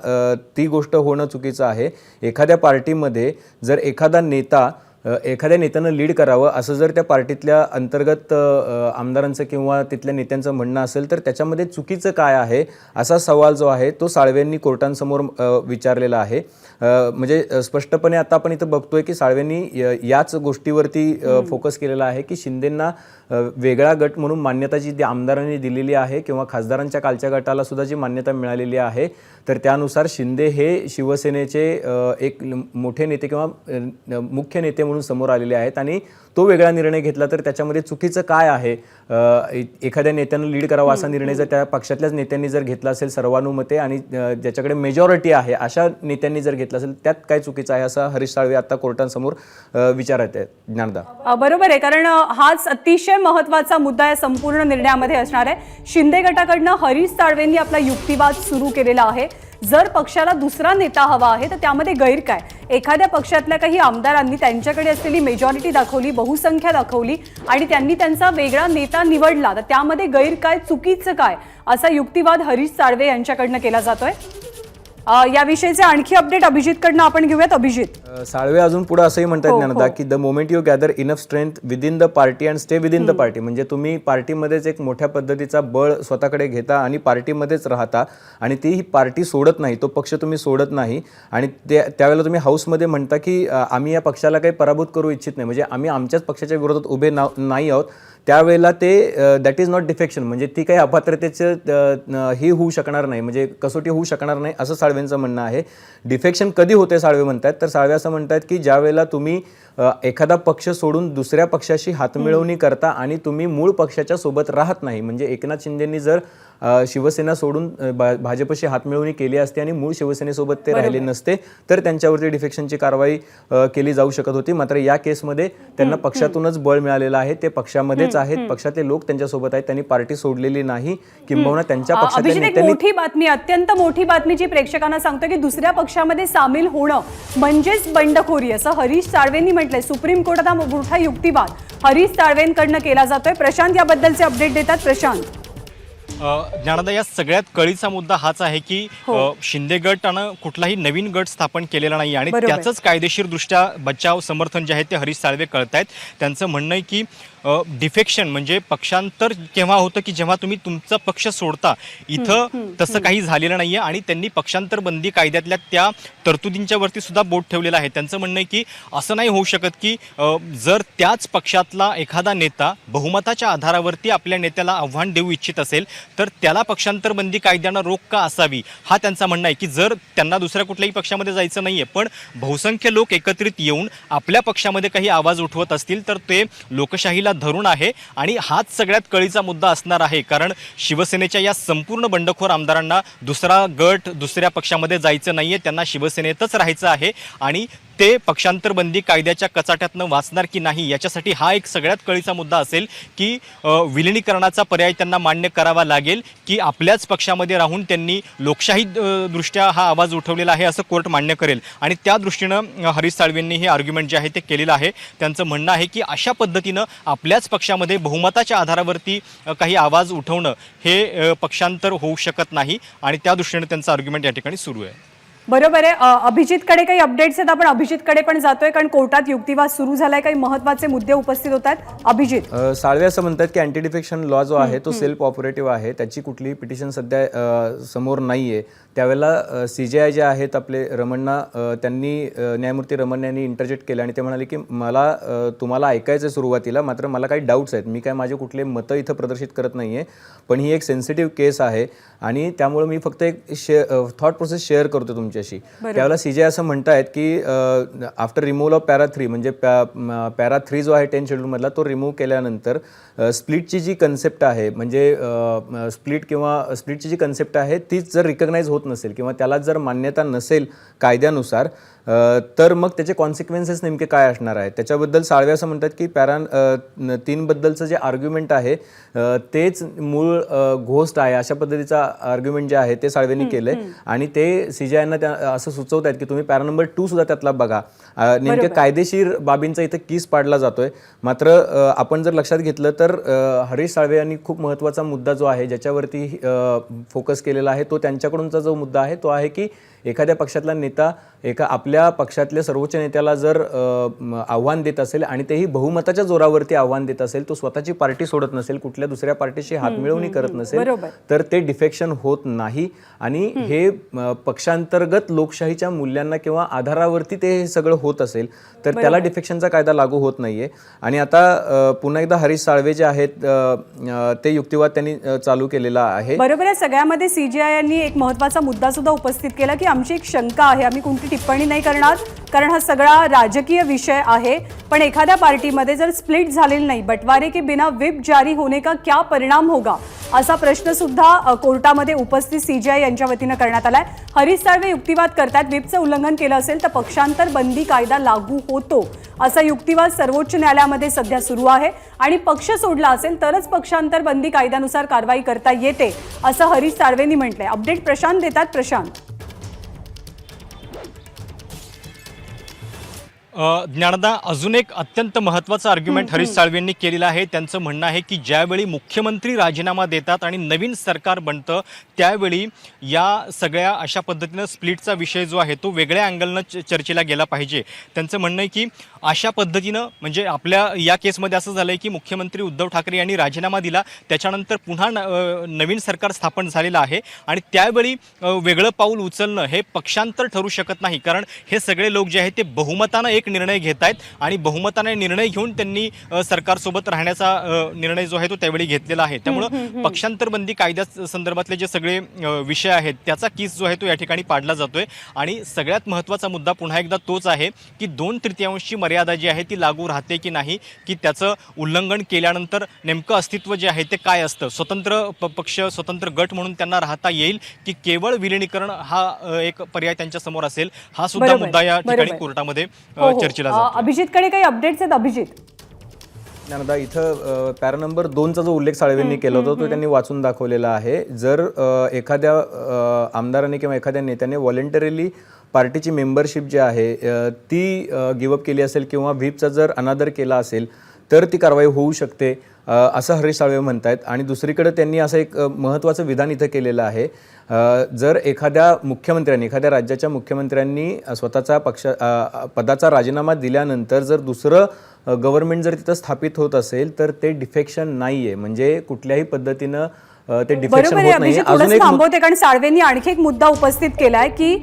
ती गोष्ट होणं चुकीचं आहे. एखाद्या पार्टीमध्ये जर एखादा नेता एखाद्या नेत्यानं लीड करावं असं जर त्या पार्टीतल्या अंतर्गत आमदारांचं किंवा तिथल्या नेत्यांचं म्हणणं असेल तर त्याच्यामध्ये चुकीचं काय आहे असा सवाल जो आहे तो साळवेंनी कोर्टांसमोर विचारलेला आहे. म्हणजे स्पष्टपणे आता आपण इथं बघतोय की साळवेंनी याच गोष्टीवरती फोकस केलेला आहे की शिंदेंना वेगळा गट म्हणून मान्यता जी आमदारांनी दिलेली आहे किंवा खासदारांच्या कालच्या गटाला सुद्धा जी मान्यता मिळालेली आहे तर त्यानुसार शिंदे हे शिवसेनेचे एक मोठे नेते किंवा मुख्य नेते म्हणून समोर आलेले आहेत आणि तो वेगळा निर्णय घेतला तर त्याच्यामध्ये चुकीचं काय आहे. एखाद्या नेत्यानं लीड करावा असा निर्णय जर त्या पक्षातल्याच नेत्यांनी जर घेतला असेल सर्वानुमते आणि ज्याच्याकडे मेजॉरिटी आहे अशा नेत्यांनी जर घेतला असेल त्यात काय चुकीचं आहे असं हरीश साळवे आता कोर्टांसमोर विचारत आहेत. ज्ञानदा, बरोबर आहे, कारण हाच अतिशय महत्त्वाचा मुद्दा या संपूर्ण निर्णयामध्ये असणार आहे. शिंदे गटाकडनं हरीश साळवेंनी आपला युक्तिवाद सुरू केलेला आहे. जर पक्षाला दुसरा नेता हवा आहे तर त्यामध्ये गैर काय. एखाद्या पक्षातल्या काही आमदारांनी त्यांच्याकडे असलेली मेजॉरिटी दाखवली, बहुसंख्या दाखवली आणि त्यांनी त्यांचा वेगळा नेता निवडला तर त्यामध्ये गैर काय, चुकीचं काय असा युक्तिवाद हरीश साळवे यांच्याकडनं केला जातोय. याविषयीचे आणखी अपडेट अभिजितकडनं आपण घेऊयात. अभिजित, साळवे अजून पुढे असंही म्हणतात ज्ञानदा की the moment you gather enough strength within the party and stay within the party, म्हणजे तुम्ही पार्टीमध्येच एक मोठ्या पद्धतीचा बळ स्वतःकडे घेता आणि पार्टीमध्येच राहता आणि ती ही पार्टी सोडत नाही, तो पक्ष तुम्ही सोडत नाही आणि त्यावेळेला तुम्ही हाऊसमध्ये म्हणता की आम्ही या पक्षाला काही पराभूत करू इच्छित नाही, म्हणजे आम्ही आमच्याच पक्षाच्या विरोधात उभे नाही आहोत. त्यावेळेला ते दॅट इज नॉट डिफेक्शन, म्हणजे ती काही अपात्रतेचं ही होऊ शकणार नाही, म्हणजे कसोटी होऊ शकणार नाही असं साळवेंचं म्हणणं आहे. डिफेक्शन कधी होते साळवे म्हणतात तर साळवे असं म्हणतात की ज्या वेळेला तुम्ही एखादा पक्ष सोडून दुसऱ्या पक्षाशी हातमिळवणी करता आणि तुम्ही मूळ पक्षाच्या सोबत राहत नाही. म्हणजे एकनाथ शिंदेंनी जर शिवसेना सोडून भाजपशी हातमिळवणी केली असती आणि मूळ शिवसेनेसोबत ते राहिले नसते तर त्यांच्यावरती डिफेक्शनची कारवाई केली जाऊ शकत होती. मात्र या केसमध्ये त्यांना पक्षातूनच बळ मिळालेलं आहे, ते पक्षामध्येच आहेत, पक्षातले लोक त्यांच्यासोबत आहेत, त्यांनी पार्टी सोडलेली नाही, किंबहुना त्यांच्या पक्षातल्या नेत्यांनी. मोठी बातमी, अत्यंत मोठी बातमी जी प्रेक्षकांना सांगतो की दुसऱ्या पक्षामध्ये सामील होणं म्हणजेच बंडखोरी असं हरीश साळवेंनी म्हटलंय. सुप्रीम कोर्टात हा मोठा युक्तिवाद हरीश साळवेंकडनं केला जातोय. प्रशांत याबद्दलचे अपडेट देतात. प्रशांत, ज्ञानदा, या सगळ्यात कळीचा मुद्दा हाच आहे की शिंदे गटानं कुठलाही नवीन गट स्थापन केलेला नाही आणि त्याचंच कायदेशीरदृष्ट्या बचाव समर्थन जे आहे ते हरीश साळवे करतायत. त्यांचं म्हणणं आहे की डिफेक्शन म्हणजे पक्षांतर केव्हा होतं की जेव्हा तुम्ही तुमचा पक्ष सोडता. इथं तसं काही झालेलं नाहीये आणि त्यांनी पक्षांतर बंदी कायद्यातल्या त्या तरतुदींच्या वरती सुद्धा बोट ठेवलेलं आहे. त्यांचं म्हणणं आहे की असं नाही होऊ शकत की जर त्याच पक्षातला एखादा नेता बहुमताच्या आधारावरती आपल्या नेत्याला आव्हान देऊ इच्छित असेल तर त्याला पक्षांतर बंदी कायद्यानं रोख का असावी, हा त्यांचा म्हणणं आहे. की जर त्यांना दुसऱ्या कुठल्याही पक्षामध्ये जायचं नाहीये पण बहुसंख्य लोक एकत्रित येऊन आपल्या पक्षामध्ये काही आवाज उठवत असतील तर ते लोकशाहीला धरून आहे आणि हाच सगळ्यात कळीचा मुद्दा असणार आहे. कारण शिवसेनेच्या या संपूर्ण बंडखोर आमदारांना दुसरा गट दुसऱ्या पक्षामध्ये जायचं नाहीये, त्यांना शिवसेनेतच राहायचं आहे आणि ते पक्षांतर बंदी कायद्याच्या कचाट्यातनं वाचणार की नाही याच्यासाठी हा एक सगळ्यात कळीचा मुद्दा असेल की विलिनीकरणाचा पर्याय त्यांना मान्य करावा लागेल की आपल्याच पक्षामध्ये राहून त्यांनी लोकशाही दृष्ट्या हा आवाज उठवलेला आहे असं कोर्ट मान्य करेल. आणि त्या दृष्टीनं हरीश साळवेंनी हे आर्ग्युमेंट जे आहे ते केलेलं आहे. त्यांचं म्हणणं आहे की अशा पद्धतीनं आपल्याच पक्षामध्ये बहुमताच्या आधारावरती काही आवाज उठवणं हे पक्षांतर होऊ शकत नाही आणि त्या दृष्टीने त्यांचं आर्ग्युमेंट या ठिकाणी सुरू आहे. बरोबर आहे. अभिजितकडे काही अपडेट्स आहेत, आपण अभिजितकडे पण जातोय कारण कोर्टात युक्तिवाद सुरू झालाय, काही महत्त्वाचे मुद्दे उपस्थित होत आहेत. अभिजित, साळवे असं म्हणतात की अँटी डिफेक्शन लॉ जो आहे तो सेल्फ ऑपरेटिव्ह आहे, त्याची कुठलीही पिटिशन सध्या समोर नाहीये. त्यावेळेला CJI जे आहेत आपले रमण्णा, त्यांनी न्यायमूर्ती रमण यांनी इंटरजेक्ट केलं आणि ते म्हणाले की मला तुम्हाला ऐकायचं आहे सुरुवातीला, मात्र मला काही डाऊट्स आहेत, मी काय माझे कुठले मतं इथं प्रदर्शित करत नाहीये, पण ही एक सेन्सिटिव्ह केस आहे आणि त्यामुळे मी फक्त एक थॉट प्रोसेस शेअर करतो तुमच्याशी. त्यावेळेला CJI असं म्हणतायत की आफ्टर रिमूव्हल ऑफ पॅरा 3 म्हणजे पॅरा 3 जो आहे 10 शेड्यूलमधला तो रिमूव्ह केल्यानंतर स्प्लिटची जी कन्सेप्ट आहे म्हणजे स्प्लिटची जी कन्सेप्ट आहे तीच जर रिकग्नाइज होत नसेल किंवा त्याला जर मान्यता नसेल कायद्यानुसार तर मग त्याचे कॉन्सिक्वेन्सेस नेमके काय असणार आहे त्याच्याबद्दल साळवे असं म्हणतात की पॅरा 3 बद्दलचं जे आर्ग्युमेंट आहे तेच मूळ घोस्ट आहे, अशा पद्धतीचा आर्ग्युमेंट जे आहे ते साळवेंनी केलंय आणि ते CJIना असं सुचवत आहेत की तुम्ही पॅरा नंबर 2 सुद्धा त्यातला बघा. नेमके कायदेशीर बाबींचा इथं कीस पाडला जातोय. मात्र आपण जर लक्षात घेतलं तर हरीश साळवे यांनी खूप महत्त्वाचा मुद्दा जो आहे ज्याच्यावरती फोकस केलेला आहे तो त्यांच्याकडूनचा जो मुद्दा आहे तो आहे की एखाद्या पक्षातला नेता आपल्या पक्षातल्या सर्वोच्च नेत्याला जर आव्हान देत असेल आणि तेही बहुमताच्या जोरावरती आव्हान देत असेल, तो स्वतःची पार्टी सोडत नसेल, कुठल्या दुसऱ्या पार्टीशी हातमिळवणी करत नसेल, तर ते डिफेक्शन होत नाही आणि हे पक्षांतर्गत लोकशाहीच्या मूल्यांना किंवा आधारावरती ते सगळं होत असेल तर त्याला डिफेक्शनचा कायदा लागू होत नाहीये. आणि आता पुन्हा एकदा हरीश साळवे जे आहेत ते युक्तिवाद त्यांनी चालू केलेला आहे. बरोबर आहे. सगळ्यामध्ये सीजेआय यांनी एक महत्त्वाचा मुद्दा सुद्धा उपस्थित केला की आमची एक शंका आहे, आम्ही कोणती टिप्पणी नाही करणार कारण हा सगळा राजकीय विषय आहे, पण एखाद्या पार्टीमध्ये जर स्प्लिट झालेली नाही, बंटवारे के बिना व्हिप जारी होने का क्या परिणाम होगा असा प्रश्न सुद्धा कोर्टामध्ये उपस्थित सीजेआय यांच्या वतीनं करण्यात आलाय. हरीश साळवे युक्तिवाद करतात, व्हिपचं उल्लंघन केलं असेल तर पक्षांतर बंदी कायदा लागू होतो असा युक्तिवाद सर्वोच्च न्यायालयामध्ये सध्या सुरू आहे आणि पक्ष सोडला असेल तरच पक्षांतर बंदी कायद्यानुसार कारवाई करता येते असं हरीश साळवेंनी म्हटलंय. अपडेट प्रशांत देतात. प्रशांत. ज्ञानदा, अजून एक अत्यंत महत्त्वाचं आर्ग्युमेंट हरीश साळवेंनी केलेलं आहे. त्यांचं म्हणणं आहे की ज्यावेळी मुख्यमंत्री राजीनामा देतात आणि नवीन सरकार बनतं त्यावेळी या सगळ्या अशा पद्धतीनं स्प्लिटचा विषय जो आहे तो वेगळ्या अँगलनं चर्चेला गेला पाहिजे. त्यांचं म्हणणं आहे की अशा पद्धतीनं म्हणजे आपल्या या केसमध्ये असं झालं आहे की मुख्यमंत्री उद्धव ठाकरे यांनी राजीनामा दिला, त्याच्यानंतर पुन्हा नवीन सरकार स्थापन झालेलं आहे आणि त्यावेळी वेगळं पाऊल उचलणं हे पक्षांतर ठरू शकत नाही, कारण हे सगळे लोक जे आहेत ते बहुमतानं एक निर्णय घेत आहेत आणि बहुमताने निर्णय घेऊन त्यांनी सरकारसोबत राहण्याचा निर्णय जो आहे तो त्यावेळी घेतलेला आहे. त्यामुळं पक्षांतरबंदी कायद्या संदर्भातले जे सगळे विषय आहेत त्याचा किस जो आहे तो या ठिकाणी पाडला जातोय आणि सगळ्यात महत्त्वाचा मुद्दा पुन्हा एकदा तोच आहे की 2/3 मर्यादा जी आहे ती लागू राहते की नाही, की त्याचं उल्लंघन केल्यानंतर नेमकं अस्तित्व जे आहे ते काय असतं, स्वतंत्र पक्ष स्वतंत्र गट म्हणून त्यांना राहता येईल की केवळ विलिनीकरण हा एक पर्याय त्यांच्या समोर असेल, हा सुद्धा मुद्दा या ठिकाणी कोर्टामध्ये चर्चेला जातो. अभिजितकडे काही अपडेट्स आहेत? अभिजित. ज्ञानदा, इथं पॅरा नंबर 2चा जो उल्लेख साळवेंनी केला होता तो त्यांनी वाचून दाखवलेला आहे. जर एखाद्या आमदाराने किंवा एखाद्या नेत्याने व्हॉलेंटरीली पार्टीची मेंबरशिप जी आहे ती गिवअप केली असेल किंवा व्हीपचा जर अनादर केला असेल तर ती कारवाई होऊ शकते असं हरीश साळवे म्हणतायत. आणि दुसरीकडे त्यांनी असं एक महत्त्वाचं विधान इथं केलेलं आहे. जर एखाद्या राज्याच्या मुख्यमंत्र्यांनी स्वतःचा पदाचा राजीनामा दिल्यानंतर जर दुसरं गव्हर्नमेंट जर तिथं स्थापित होत असेल तर ते डिफेक्शन नाहीये, म्हणजे कुठल्याही पद्धतीनं ते डिफेक्शन होत नाही. अजून एक थांबवते कारण साळवेंनी आणखी एक मुद्दा उपस्थित केलाय की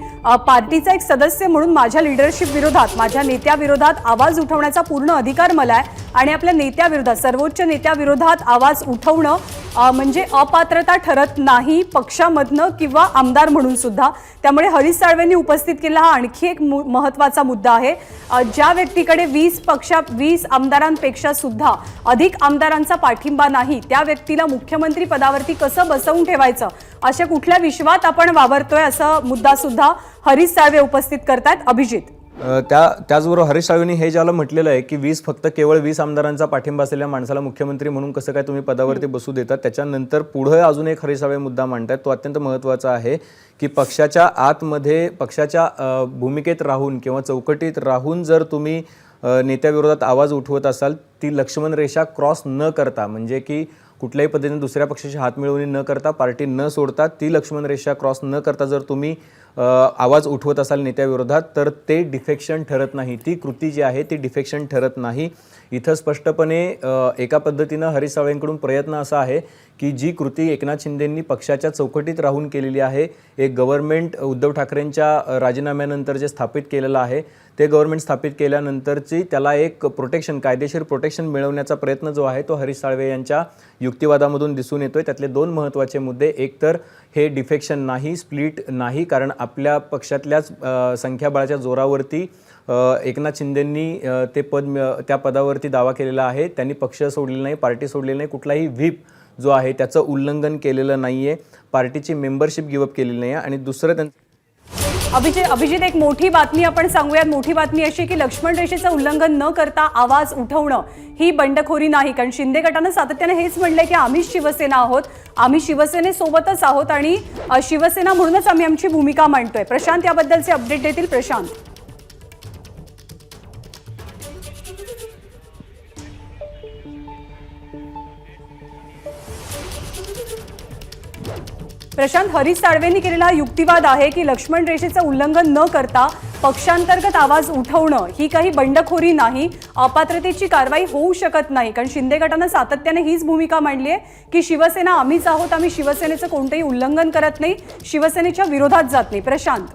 पार्टीचा एक सदस्य म्हणून माझ्या लिडरशिप विरोधात, माझ्या नेत्याविरोधात आवाज उठवण्याचा पूर्ण अधिकार मला आहे आणि आपल्या नेत्याविरोधात, सर्वोच्च नेत्याविरोधात आवाज उठवणं म्हणजे अपात्रता ठरत नाही पक्षामधनं किंवा आमदार म्हणून सुद्धा. त्यामुळे हरीश साळवेंनी उपस्थित केला हा आणखी एक महत्त्वाचा मुद्दा आहे. ज्या व्यक्तीकडे 20 आमदारांपेक्षा सुद्धा अधिक आमदारांचा पाठिंबा नाही त्या व्यक्तीला मुख्यमंत्री पदावरती कसं बसवून ठेवायचं, अशा कुठल्या विश्वात आपण वावरतोय असा मुद्दा सुद्धा हरीश साळवे उपस्थित करतायत. अभिजित. त्याचबरोबर हरीश साळवेंनी हे ज्याला म्हटलेलं आहे की केवळ 20 आमदारांचा पाठिंबा असलेल्या माणसाला मुख्यमंत्री म्हणून कसं काय तुम्ही पदावरती बसू देतात, त्याच्यानंतर पुढे अजून एक हरीश साळवे मुद्दा मांडतात, तो अत्यंत महत्त्वाचा आहे की पक्षाच्या आतमध्ये पक्षाच्या भूमिकेत राहून किंवा चौकटीत राहून जर तुम्ही नेत्याविरोधात आवाज उठवत असाल ती लक्ष्मण रेषा क्रॉस न करता, म्हणजे की कुठल्याही पद्धतीने दुसऱ्या पक्षाची हातमिळवणी न करता, पार्टी न सोडता, ती लक्ष्मण रेषा क्रॉस न करता जर तुम्ही आवाज उठवत असाल नेत्याविरोधात तर ते डिफेक्शन ठरत नाही, ती कृती जी आहे ती डिफेक्शन ठरत नाही. इथं स्पष्टपणे एका पद्धतीनं हरीश साळवेंकडून प्रयत्न असा आहे की जी कृती एकनाथ शिंदेंनी पक्षाच्या चौकटीत राहून केलेली आहे, एक गव्हर्नमेंट उद्धव ठाकरेंच्या राजीनाम्यानंतर जे स्थापित केलेलं आहे ते गव्हर्नमेंट स्थापित केल्यानंतरची त्याला एक कायदेशीर प्रोटेक्शन मिळवण्याचा प्रयत्न जो आहे तो हरीश साळवे यांच्या युक्तिवादामधून दिसून येतोय. त्यातले 2 महत्त्वाचे मुद्दे, एक तर हे डिफेक्शन नाही, स्प्लिट नाही, कारण आपल्या पक्षातल्याच संख्याबळाच्या जोरावरती एकनाथ शिंदेंनी त्या पदावरती दावा केलेला आहे. त्यांनी पक्ष सोडलेला नाही, पार्टी सोडलेली नाही, कुठलाही व्हीप जो आहे त्याचं उल्लंघन केलेलं नाहीये, पार्टीची मेंबरशिप गिवअप केलेली नाही. आणि दुसरं त्यांचं अभिजित एक मोठी बातमी आपण सांगूयात. मोठी बातमी अशी की लक्ष्मण रेषेचं उल्लंघन न करता आवाज उठवणं ही बंडखोरी नाही, कारण शिंदे गटानं सातत्याने हेच म्हणलंय की आम्ही शिवसेना आहोत, आम्ही शिवसेनेसोबतच आहोत आणि शिवसेना म्हणूनच आम्ही आमची भूमिका मांडतोय. प्रशांत याबद्दलचे अपडेट देतील. प्रशांत. प्रशांत, हरीश साळवेंनी केलेला युक्तिवाद आहे की लक्ष्मण रेषेचं उल्लंघन न करता पक्षांतर्गत आवाज उठवणं ही काही बंडखोरी नाही, अपात्रतेची कारवाई होऊ शकत नाही. कारण शिंदे गटानं सातत्याने हीच भूमिका मांडली आहे की शिवसेना आम्हीच आहोत, आम्ही शिवसेनेचं कोणतंही उल्लंघन करत नाही, शिवसेनेच्या विरोधात जात नाही. प्रशांत,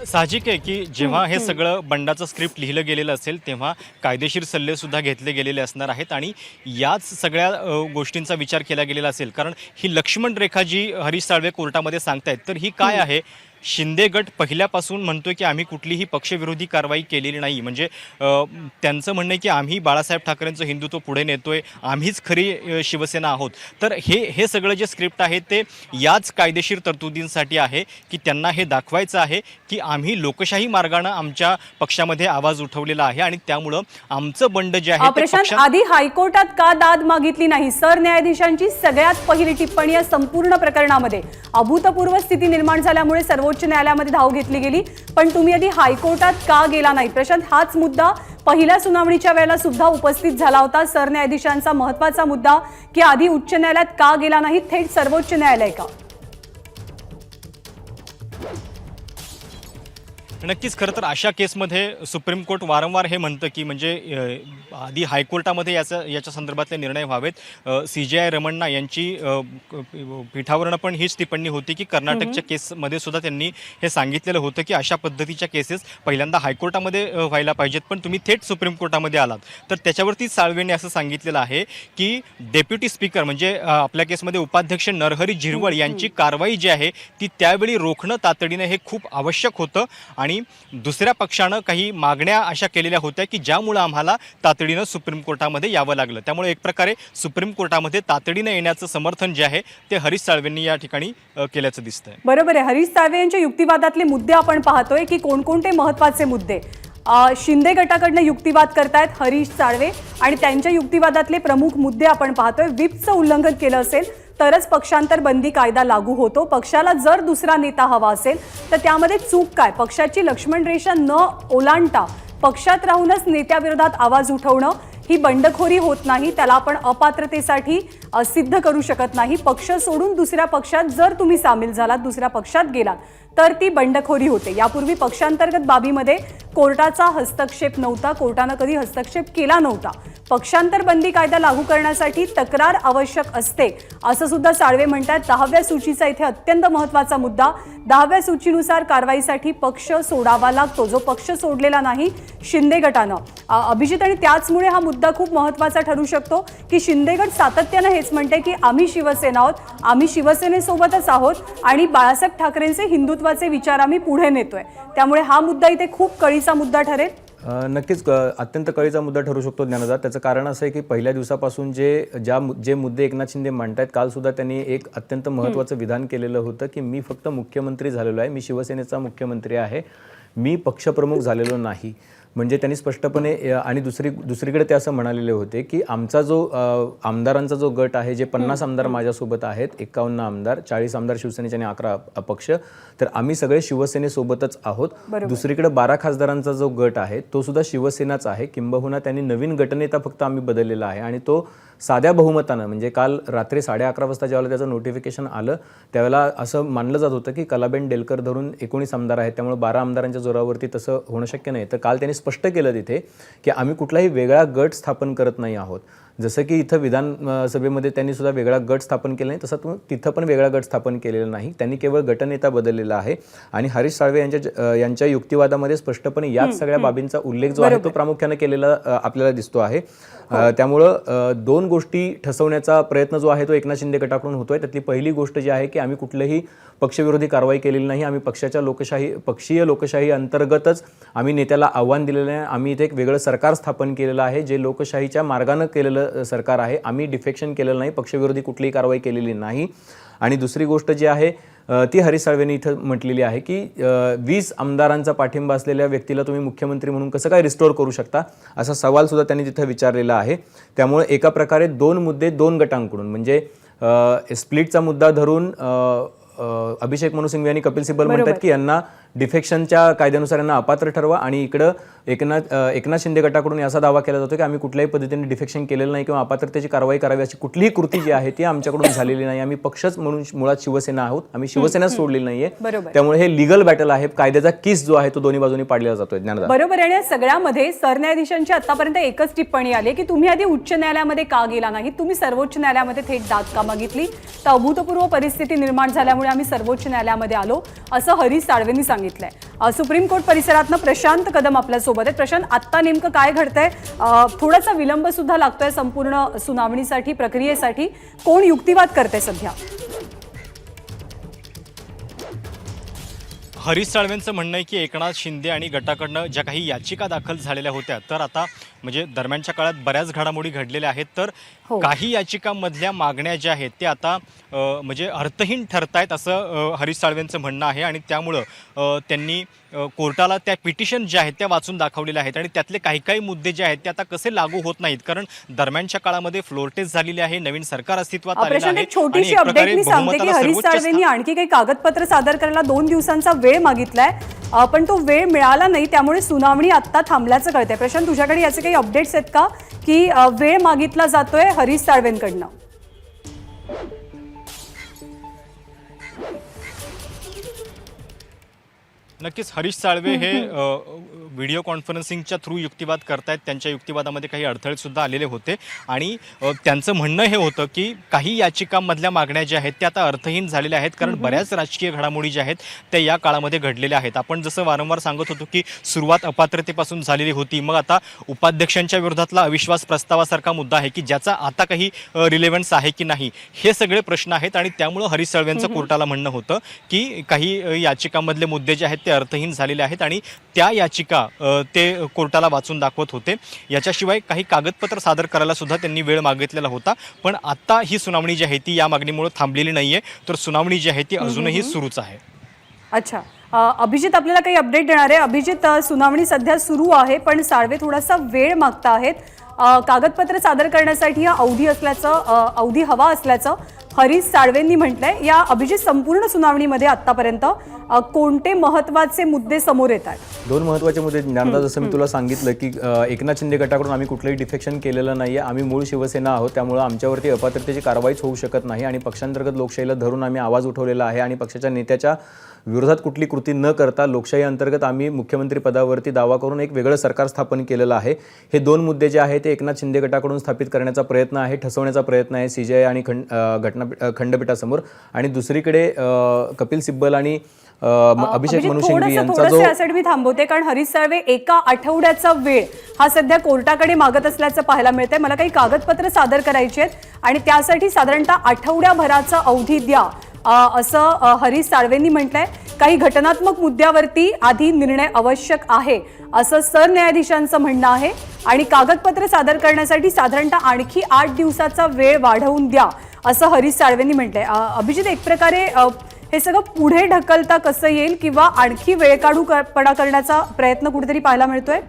साहजिक आहे की जेव्हा हे सगळं बंडाचं स्क्रिप्ट लिहिलं गेलेलं असेल तेव्हा कायदेशीर सल्ले सुद्धा घेतले गेलेले असणार आहेत आणि याच सगळ्या गोष्टींचा विचार केला गेलेला असेल. कारण ही लक्ष्मण रेखा जी हरीश साळवे कोर्टामध्ये सांगतायत तर ही काय आहे? शिंदे गट पहिल्यापासून म्हणतोय की आम्ही कुठलीही पक्षविरोधी कारवाई केलेली नाही. म्हणजे त्यांचं म्हणणं आहे की आम्ही बाळासाहेब ठाकरेंचं हिंदुत्व पुढे नेतोय, आम्हीच खरी शिवसेना आहोत. तर हे सगळं जे स्क्रिप्ट आहे ते याच कायदेशीर तरतुदींसाठी आहे की त्यांना हे दाखवायचं आहे की आम्ही लोकशाही मार्गाने आमच्या पक्षामध्ये आवाज उठवलेला आहे आणि त्यामुळं आमचं बंड जे आहे ते प्रशांत, आधी हायकोर्टात का दाद मागितली नाही? सरन्यायाधीशांची सगळ्यात पहिली टिप्पणी या संपूर्ण प्रकरणामध्ये अभूतपूर्व स्थिती निर्माण झाल्यामुळे सर्वोच्च न्यायालयामध्ये धाव घेतली गेली, पण तुम्ही आधी हायकोर्टात का गेला नाही? प्रशांत, हाच मुद्दा पहिल्या सुनावणीच्या वेळेला सुद्धा उपस्थित झाला होता, सरन्यायाधीशांचा महत्त्वाचा मुद्दा की आधी उच्च न्यायालयात का गेला नाही, थेट सर्वोच्च न्यायालय का? नक्कीच. खरं तर अशा केसमध्ये सुप्रीम कोर्ट वारंवार हे म्हणतं की म्हणजे आधी हायकोर्टामध्ये याच्या संदर्भातले निर्णय व्हावेत. CJI रमण्णा यांची पीठावरनं पण हीच टिप्पणी होती की कर्नाटकच्या केसमध्ये सुद्धा त्यांनी हे सांगितलेलं होतं की अशा पद्धतीच्या केसेस पहिल्यांदा हायकोर्टामध्ये व्हायला पाहिजेत, पण तुम्ही थेट सुप्रीम कोर्टामध्ये आलात. तर त्याच्यावरती साळवेंनी असं सांगितलेलं आहे की डेप्युटी स्पीकर म्हणजे आपल्या केसमध्ये उपाध्यक्ष नरहरी झिरवळ यांची कारवाई जी आहे ती त्यावेळी रोखणं तातडीनं हे खूप आवश्यक होतं आणि दुसऱ्या पक्षानं काही मागण्या अशा केलेल्या होत्या की ज्यामुळे आम्हाला तातडीनं सुप्रीम कोर्टामध्ये यावं लागलं. त्यामुळे एक प्रकारे सुप्रीम कोर्टामध्ये तातडीनं येण्याचं समर्थन जे आहे ते हरीश साळवेंनी या ठिकाणी केल्याचं दिसतंय. बरोबर आहे. हरीश साळवे यांच्या युक्तिवादातले मुद्दे आपण पाहतोय की कोणकोणते महत्त्वाचे मुद्दे शिंदे गटाकडनं युक्तिवाद करतायत हरीश साळवे आणि त्यांच्या युक्तिवादातले प्रमुख मुद्दे आपण पाहतोय. व्हिपचं उल्लंघन केलं असेल तरच पक्षांतर बंदी कायदा लागू होतो. पक्षाला जर दुसरा नेता हवा असेल तर त्यामध्ये चूक काय? पक्षाची लक्ष्मण रेषा न ओलांडता पक्षात राहूनच नेत्याविरोधात आवाज उठवणं ही बंडखोरी होत नाही, त्याला आपण अपात्रतेसाठी सिद्ध करू शकत नाही. पक्ष सोडून दुसऱ्या पक्षात जर तुम्ही सामील झालात, दुसऱ्या पक्षात गेलात तर ती बंडखोरी होते. यापूर्वी पक्षांतर्गत बाबीमध्ये कोर्टाचा हस्तक्षेप नव्हता, कोर्टानं कधी हस्तक्षेप केला नव्हता. पक्षांतर बंदी कायदा लागू करण्यासाठी तक्रार आवश्यक असते असं सुद्धा साळवे म्हणतात. 10व्या सूचीचा इथे अत्यंत महत्त्वाचा मुद्दा, 10व्या सूचीनुसार कारवाईसाठी पक्ष सोडावा लागतो, जो पक्ष सोडलेला नाही शिंदे गटानं. अभिजित, आणि त्याचमुळे हा मुद्दा खूप महत्त्वाचा ठरू शकतो की शिंदे गट सातत्यानं हेच म्हणते की आम्ही शिवसेना आहोत, आम्ही शिवसेनेसोबतच आहोत आणि बाळासाहेब ठाकरेंचे हिंदुत्वाचे विचार आम्ही पुढे नेतोय. त्यामुळे हा मुद्दा इथे खूप कळीचा मुद्दा ठरेल. नक्कीच अत्यंत कळीचा मुद्दा ठरू शकतो ज्ञानदा. त्याचं कारण असं आहे की पहिल्या दिवसापासून जे मुद्दे एकनाथ शिंदे मांडतायत, काल सुद्धा त्यांनी एक अत्यंत महत्त्वाचं विधान केलेलं होतं की मी फक्त मुख्यमंत्री झालेलो आहे, मी शिवसेनेचा मुख्यमंत्री आहे, मी पक्षप्रमुख झालेलो नाही. म्हणजे त्यांनी स्पष्टपणे आणि दुसरीकडे ते असं म्हणालेले होते की आमचा जो आमदारांचा जो गट आहे, जे 50 आमदार माझ्यासोबत आहेत, 51 आमदार, 40 आमदार शिवसेनेचे आणि 11 अपक्ष, तर आम्ही सगळे शिवसेनेसोबतच आहोत. दुसरीकडे 12 खासदारांचा जो गट आहे तो सुद्धा शिवसेनाच आहे. किंबहुना त्यांनी नवीन गटनेता फक्त आम्ही बदललेला आहे आणि तो साध्या बहुमतानं, म्हणजे काल रात्री 11:30 वाजता ज्यावेळेला त्याचं नोटिफिकेशन आलं त्यावेळेला असं मानलं जात होतं की कलाबेन डेलकर धरून 19 आमदार आहेत, त्यामुळे 12 आमदारांच्या जोरावरती तसं होणं शक्य नाही. तर काल त्यांनी स्पष्ट केलं तिथे की आम्ही कुठलाही वेगळा गट स्थापन करत नाही आहोत. जसं की इथं विधानसभेमध्ये त्यांनी सुद्धा वेगळा गट स्थापन केला नाही, तसं तिथं पण वेगळा गट स्थापन केलेला नाही. त्यांनी केवळ गटनेता बदललेला आहे. आणि हरीश साळवे यांच्या युक्तिवादामध्ये स्पष्टपणे याच सगळ्या बाबींचा उल्लेख जो आहे तो प्रामुख्याने केलेला आपल्याला दिसतो आहे. त्यामुळं दोन गोष्टी ठसवण्याचा प्रयत्न जो आहे तो एकनाथ शिंदे गटाकडून होतोय. त्यातली पहिली गोष्ट जी आहे की आम्ही कुठलीही पक्षविरोधी कारवाई केलेली नाही, आम्ही पक्षीय लोकशाही अंतर्गतच आम्ही नेत्याला आव्हान दिलेलं आहे. आम्ही इथे एक वेगळं सरकार स्थापन केलेलं आहे, जे लोकशाहीच्या मार्गानं केलेलं सरकार आहे. आम्ही डिफेक्शन केलेलं नाही, पक्षविरोधी कुठलीही कारवाई केलेली नाही. आणि दुसरी गोष्ट जी आहे ती हरीश साळवेंनी इथं म्हटलेली आहे की 20 आमदारांचा पाठिंबा असलेल्या व्यक्तीला तुम्ही मुख्यमंत्री म्हणून कसं काय रिस्टोअर करू शकता, असा सवाल सुद्धा त्यांनी तिथं विचारलेला आहे. त्यामुळे एका प्रकारे दोन मुद्दे दोन गटांकडून, म्हणजे स्प्लिटचा मुद्दा धरून अभिषेक मनु सिंघवी आणि कपिल सिब्बल म्हणतात की यांना डिफेक्शनच्या कायद्यानुसार यांना अपात्र ठरवा आणि इकडं एकनाथ शिंदे गटाकडून असा दावा केला जातो की आम्ही कुठल्याही पद्धतीने डिफेक्शन केलेलं नाही किंवा अपात्रतेची कारवाई करावी अशी कुठलीही कृती जी आहे ती आमच्याकडून झालेली नाही. आम्ही पक्षच म्हणून मुळात शिवसेना आहोत, आम्ही शिवसेना सोडलेली नाहीये. बरोबर. त्यामुळे हे लीगल बॅटल आहे, कायद्याचा किस जो आहे तो दोन्ही बाजूनी पाडलेला जातोय. ज्ञानदा, बरोबर. आणि या सगळ्यामध्ये सरन्यायाधीशांची आतापर्यंत एकच टिप्पणी आली की तुम्ही आधी उच्च न्यायालयामध्ये का गेला नाही, तुम्ही सर्वोच्च न्यायालयामध्ये थेट दाद का मागितली, तर अभूतपूर्व परिस्थिती निर्माण झाल्यामुळे आम्ही सर्वोच्च न्यायालयामध्ये आलो असं हरीश साळवेंनी सांगितलंय. सुप्रीम कोर्ट परिसरातनं प्रशांत कदम आपल्या सोबत आहेत. प्रशांत, आता नेमकं काय घडतंय? थोडासा विलंब सुद्धा लागतोय संपूर्ण सुनावणीसाठी, प्रक्रियेसाठी. कोण युक्तिवाद करते सध्या? हरीश साळवेंचं म्हणणं आहे की एकनाथ शिंदे आणि गटाकडनं ज्या काही याचिका दाखल झालेल्या होत्या तर आता म्हणजे दरम्यानच्या काळात बऱ्याच घडामोडी घडलेल्या आहेत, तर काही याचिकांमधल्या मागण्या ज्या आहेत त्या आता म्हणजे अर्थहीन ठरतायत असं हरीश साळवेंचं म्हणणं आहे. आणि त्यामुळं त्यांनी कोर्टाला त्या पिटिशन ज्या आहेत त्या वाचून दाखवलेल्या आहेत आणि त्यातले काही काही मुद्दे जे आहेत ते आता कसे लागू होत नाहीत, कारण दरम्यानच्या काळामध्ये फ्लोर टेस्ट झालेली आहे, नवीन सरकार अस्तित्वात आलेलं आहे. एक छोटीशी अपडेट मी सांगते की हरीश साळवेंनी आणखी काही कागदपत्र सादर करायला 2 दिवसांचा वेळ मागितलाय, पण तो वेळ मिळाला नाही, त्यामुळे सुनावणी आता थांबल्याचं कळतंय. प्रशांत, तुझ्याकडे याचे काही अपडेट्स आहेत का की वेळ मागितला जातोय हरीश साळवेंकडनं? नक्कीच हरीश साळवे हे व्हिडिओ कॉन्फरन्सिंगच्या थ्रू युक्तिवाद करतायत. त्यांच्या युक्तिवादामध्ये काही अडथळे सुद्धा आलेले होते आणि त्यांचं म्हणणं हे होतं की काही याचिकांमधल्या मागण्या ज्या आहेत त्या आता अर्थहीन झालेल्या आहेत, कारण बऱ्याच राजकीय घडामोडी ज्या आहेत त्या या काळामध्ये घडलेल्या आहेत. आपण जसं वारंवार सांगत होतो की सुरुवात अपात्रतेपासून झालेली होती, मग आता उपाध्यक्षांच्या विरोधातला अविश्वास प्रस्तावासारखा मुद्दा आहे की ज्याचा आता काही रिलेव्हन्स आहे की नाही, हे सगळे प्रश्न आहेत. आणि त्यामुळं हरीश साळवेंचं कोर्टाला म्हणणं होतं की काही याचिकांमधले मुद्दे जे आहेत ते अर्थहीन झालेले आहेत आणि त्या याचिका ते कोर्टाला वाचून दाखवत होते. याच्याशिवाय काही कागदपत्र सादर करायला सुद्धा त्यांनी वेळ मागितलेला होता, पण आता ही सुनावणी जी आहे ती या मागणीमुळे थांबलेली नाहीये, तर सुनावणी जी आहे ती अजूनही सुरूच आहे. अच्छा, अभिजित आपल्याला काही अपडेट देणार आहे? अभिजित, सुनावणी सध्या सुरू आहे पण साळवे थोडासा वेळ मागता आहेत. कागदपत्र सादर करण्यासाठी हा अवधी हवा असल्याचं हरीश साळवेंनी म्हटलंय. या अभिजित, संपूर्ण सुनावणीमध्ये आतापर्यंत कोणते महत्त्वाचे मुद्दे समोर येत आहेत? 2 महत्त्वाचे मुद्दे. ज्ञानदा, जसं मी तुला सांगितलं की एकनाथ शिंदे गटाकडून आम्ही कुठलंही डिफेक्शन केलेलं नाहीये, आम्ही मूळ शिवसेना आहोत, त्यामुळे आमच्यावरती अपात्रतेची कारवाईच होऊ शकत नाही आणि पक्षांतर्गत लोकशाहीला धरून आम्ही आवाज उठवलेला आहे आणि पक्षाच्या नेत्याच्या विरोधात कुठली कृती न करता लोकशाही अंतर्गत आम्ही मुख्यमंत्री पदावरती दावा करून एक वेगळं सरकार स्थापन केलेलं आहे. हे 2 मुद्दे जे आहेत ते एकनाथ शिंदे गटाकडून स्थापित करण्याचा प्रयत्न आहे, ठसवण्याचा प्रयत्न आहे CJI आणि खंडपीठासमोर. आणि दुसरीकडे कपिल सिब्बल आणि अभिषेक मनु सिंघवी यांचा जो यासाठी मी थांबवते, कारण हरीश साळवे एका आठवड्याचा वेळ हा सध्या कोर्टाकडे मागत असल्याचं पाहायला मिळतंय. मला काही कागदपत्र सादर करायची आहेत आणि त्यासाठी साधारणतः आठवड्याभराचा अवधी द्या असं हरीश साळवेंनी म्हटलंय. काही घटनात्मक मुद्द्यावरती आधी निर्णय आवश्यक आहे असं सरन्यायाधीशांचं म्हणणं आहे आणि कागदपत्र सादर करण्यासाठी साधारणतः आणखी 8 दिवसाचा वेळ वाढवून द्या असं हरीश साळवेंनी म्हटलंय. अभिजित, एक प्रकारे हे सगळं पुढे ढकलता कसं येईल किंवा आणखी वेळकाढूपणा करण्याचा प्रयत्न कुठेतरी पाहायला मिळतोय?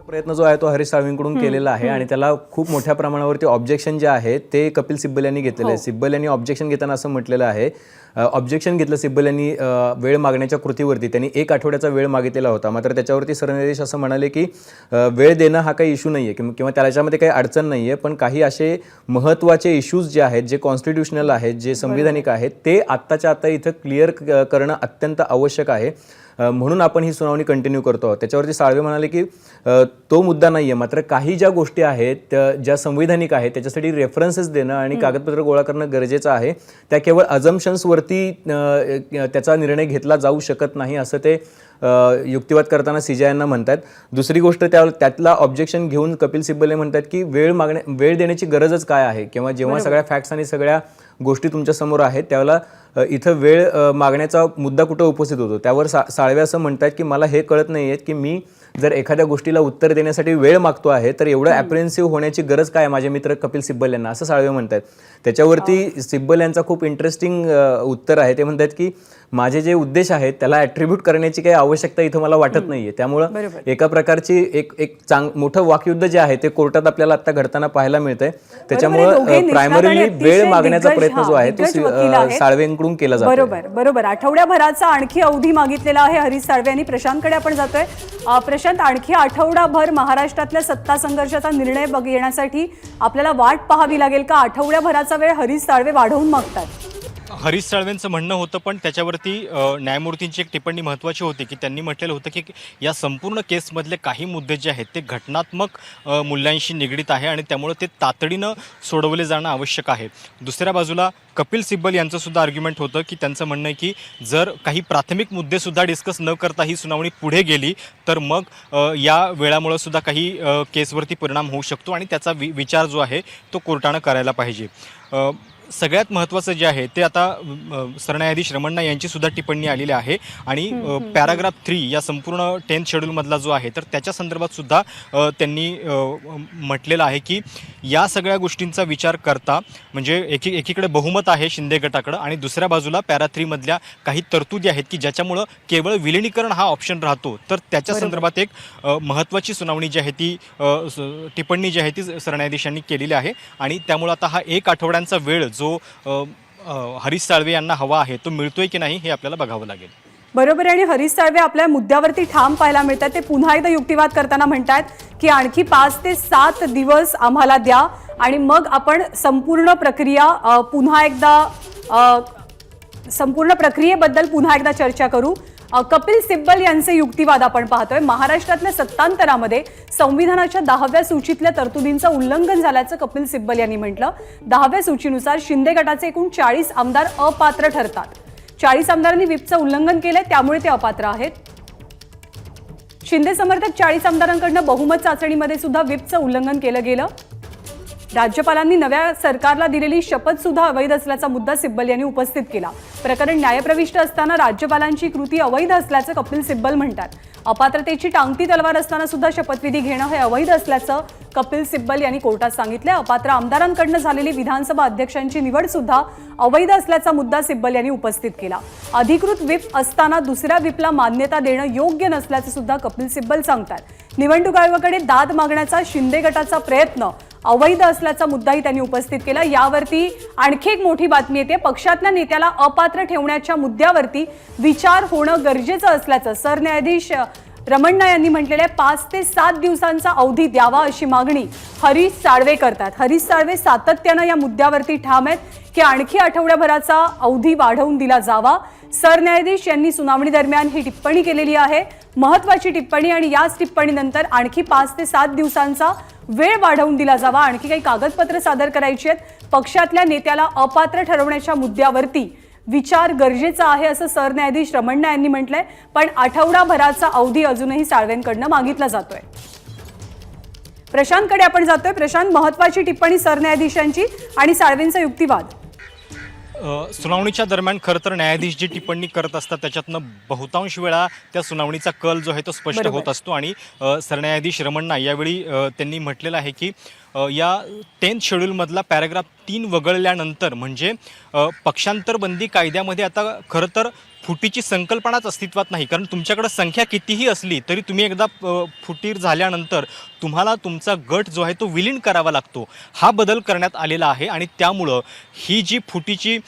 प्रयत्न जो आहे तो हरीश साळवेंकडून केलेला आहे आणि त्याला खूप मोठ्या प्रमाणावरती ऑब्जेक्शन जे आहे ते कपिल सिब्बल यांनी घेतलेलं आहे. सिब्बल यांनी ऑब्जेक्शन घेताना असं म्हटलेलं आहे, ऑब्जेक्शन घेतलं सिब्बल यांनी वेळ मागण्याच्या कृतीवरती. त्यांनी 1 आठवड्याचा वेळ मागितलेला होता, मात्र त्याच्यावरती सरन्यायाधीश असं म्हणाले की वेळ देणं हा काही इश्यू नाही आहे किंवा त्याच्यामध्ये काही अडचण नाही आहे, पण काही असे महत्त्वाचे इश्यूज जे आहेत, जे कॉन्स्टिट्युशनल आहेत, जे संविधानिक आहेत, ते आत्ताच्या आता इथं क्लिअर करणं अत्यंत आवश्यक आहे, म्हणून आपण ही सुनावणी कंटिन्यू करतो आहोत. त्याच्यावरती साळवे म्हणाले की तो मुद्दा नाही आहे, मात्र काही ज्या गोष्टी आहेत ज्या संविधानिक आहेत त्याच्यासाठी रेफरन्सेस देणं आणि कागदपत्र गोळा करणं गरजेचं आहे. त्या केवळ अजम्पशन्सवरती त्याचा निर्णय घेतला जाऊ शकत नाही असं ते युक्तिवाद करताना CJIंना म्हणतात. दुसरी गोष्ट त्यातला ऑब्जेक्शन घेऊन कपिल सिब्बल म्हणतात की वेळ देण्याची गरजच काय आहे, किंवा जेव्हा सगळ्या फॅक्ट्स आणि सगळ्या गोष्टी तुमच्या समोर आहेत त्यावेळेला इथं वेळ मागण्याचा मुद्दा कुठं उपस्थित होतो. त्यावर साळवे असं म्हणतात की मला हे कळत नाही आहे की मी जर एखाद्या गोष्टीला उत्तर देण्यासाठी वेळ मागतो आहे तर एवढं ॲप्रिहेन्सिव्ह होण्याची गरज काय माझे मित्र कपिल सिब्बल यांना, असं साळवे म्हणतात. त्याच्यावरती सिब्बल यांचा खूप इंटरेस्टिंग उत्तर आहे. ते म्हणतात की माझे जे उद्देश आहेत त्याला ॲट्रिब्यूट करण्याची काही आवश्यकता इथं मला वाटत नाहीये. त्यामुळं बरोबर. एका प्रकारची एक मोठं वाकयुद्ध जे आहे ते कोर्टात आपल्याला आता घडताना पाहायला मिळतंय. दोघेही त्याच्यामुळं निष्णात प्रायमरीली आणि वेळ अतिशय मागण्याचा दिग्गज- प्रयत्न जो आहे दिग्गज वकील तो आहेत. साळवेंकडून केला जातो. बरोबर. आठवड्याभराचा आणखी अवधी मागितलेला आहे हरीश साळवे यांनी. प्रशांतकडे आपण जातोय. प्रशांत, आणखी आठवडाभर महाराष्ट्रातल्या सत्ता संघर्षाचा निर्णय येण्यासाठी आपल्याला वाट पाहावी लागेल का? आठवड्याभराचा वेळ हरीश साळवे वाढवून मागतात. हरीश साळवेंचं म्हणणं होतं, पण त्याच्यावरती न्यायमूर्तींची एक टिप्पणी महत्त्वाची होती की त्यांनी म्हटलेलं होतं की या संपूर्ण केसमधले काही मुद्दे जे आहेत ते घटनात्मक मूल्यांशी निगडीत आहे आणि त्यामुळे ते तातडीनं सोडवले जाणं आवश्यक आहे. दुसऱ्या बाजूला कपिल सिब्बल यांचं सुद्धा आर्ग्युमेंट होतं की त्यांचं म्हणणं आहे की जर काही प्राथमिक मुद्देसुद्धा डिस्कस न करता ही सुनावणी पुढे गेली तर मग या वेळामुळं सुद्धा काही केसवरती परिणाम होऊ शकतो आणि त्याचा विचार जो आहे तो कोर्टानं करायला पाहिजे. सगळ्यात महत्त्वाचं जे आहे ते आता सरन्यायाधीश रमण्णा यांची सुद्धा टिप्पणी आलेली आहे आणि पॅराग्राफ 3 या संपूर्ण 10th शेड्यूलमधला जो आहे तर त्याच्या संदर्भात सुद्धा त्यांनी म्हटलेलं आहे की या सगळ्या गोष्टींचा विचार करता म्हणजे एकीकडे बहुमत आहे शिंदे गटाकडं आणि दुसऱ्या बाजूला पॅरा 3 मधल्या काही तरतुदी आहेत की ज्याच्यामुळं केवळ विलिनीकरण हा ऑप्शन राहतो. तर त्याच्या संदर्भात एक महत्त्वाची सुनावणी जी आहे ती टिप्पणी जी आहे ती सरन्यायाधीशांनी केलेली आहे आणि त्यामुळं आता हा 1 आठवड्यांचा वेळ जो हरीश साळवे यांना हवा आहे तो मिळतोय की नाही हे आपल्याला बघावं लागेल. बरोबर आहे. आणि हरीश साळवे आपल्या मुद्द्यावरती ठाम पाहायला मिळतात. ते पुन्हा एकदा युक्तिवाद करताना म्हणतात की आणखी 5 ते 7 दिवस आम्हाला द्या आणि मग आपण संपूर्ण प्रक्रियेबद्दल पुन्हा एकदा चर्चा करू. कपिल सिब्बल यांचे युक्तिवाद आपण पाहतोय. महाराष्ट्रातल्या सत्तांतरामध्ये संविधानाच्या 10व्या सूचीतल्या तरतुदींचं उल्लंघन झाल्याचं कपिल सिब्बल यांनी म्हटलं. 10व्या सूचीनुसार शिंदे गटाचे एकूण 40 आमदार अपात्र ठरतात. 40 आमदारांनी व्हिपचं उल्लंघन केलंय त्यामुळे ते अपात्र आहेत. शिंदे समर्थक 40 आमदारांकडनं बहुमत चाचणीमध्ये सुद्धा व्हिपचं उल्लंघन केलं गेलं. राज्यपालांनी नव्या सरकारला दिलेली शपथ सुद्धा अवैध असल्याचा मुद्दा सिब्बल यांनी उपस्थित केला. प्रकरण न्यायप्रविष्ट असताना राज्यपालांची कृती अवैध असल्याचं कपिल सिब्बल म्हणतात. अपात्रतेची टांगती तलवार असताना सुद्धा शपथविधी घेणं हे अवैध असल्याचं कपिल सिब्बल यांनी कोर्टात सांगितलं. अपात्र आमदारांकडनं झालेली विधानसभा अध्यक्षांची निवड सुद्धा अवैध असल्याचा मुद्दा सिब्बल यांनी उपस्थित केला. अधिकृत व्हिप असताना दुसऱ्या व्हिपला मान्यता देणं योग्य नसल्याचं सुद्धा कपिल सिब्बल सांगतात. निवडणूक आयोगाकडे दाद मागण्याचा शिंदे गटाचा प्रयत्न अवैध असल्याचा मुद्दाही त्यांनी उपस्थित केला. यावरती आणखी एक मोठी बातमी येते. पक्षातल्या नेत्याला अपात्र ठेवण्याच्या मुद्द्यावरती विचार होणं गरजेचं असल्याचं सरन्यायाधीश रमण्णा यांनी म्हटलेलं आहे. 5 ते 7 दिवसांचा अवधी द्यावा अशी मागणी हरीश साळवे करतात. हरीश साळवे सातत्यानं या मुद्द्यावरती ठाम आहेत की आणखी आठवड्याभराचा अवधी वाढवून दिला जावा. सरन्यायाधीश यांनी सुनावणी दरम्यान ही टिप्पणी केलेली आहे, महत्त्वाची टिप्पणी, आणि याच टिप्पणीनंतर आणखी 5 ते 7 दिवसांचा वेळ वाढवून दिला जावा. आणखी काही कागदपत्र सादर करायची आहेत. पक्षातल्या नेत्याला अपात्र ठरवण्याच्या मुद्द्यावरती विचार गरजेचा आहे असं सरन्यायाधीश रमण्णा यांनी म्हटलंय. पण आठवडाभराचा अवधी अजूनही साळवेंकडनं मागितला जातोय. प्रशांतकडे आपण जातोय. प्रशांत, महत्त्वाची टिप्पणी सरन्यायाधीशांची आणि साळवेंचा युक्तिवाद. सुनावणीच्या दरम्यान खरं तर न्यायाधीश जी टिप्पणी करत असतात त्याच्यातनं बहुतांश वेळा त्या सुनावणीचा कल जो आहे तो स्पष्ट होत असतो आणि सरन्यायाधीश रमण्णा यावेळी त्यांनी म्हटलेलं आहे की या 10th शेड्यूलमधला पॅराग्राफ 3 वगळल्यानंतर म्हणजे पक्षांतरबंदी कायद्यामध्ये आता खरं तर फुटीची संकल्पनाच अस्तित्वात नाही. कारण तुमच्याकडे संख्या कितीही असली तरी तुम्ही एकदा फुटीर झाल्यानंतर तुम्हाला तुमचा गट जो आहे तो विलीन करावा लागतो. हा बदल करण्यात आलेला आहे आणि त्यामुळं ही जी फुटीची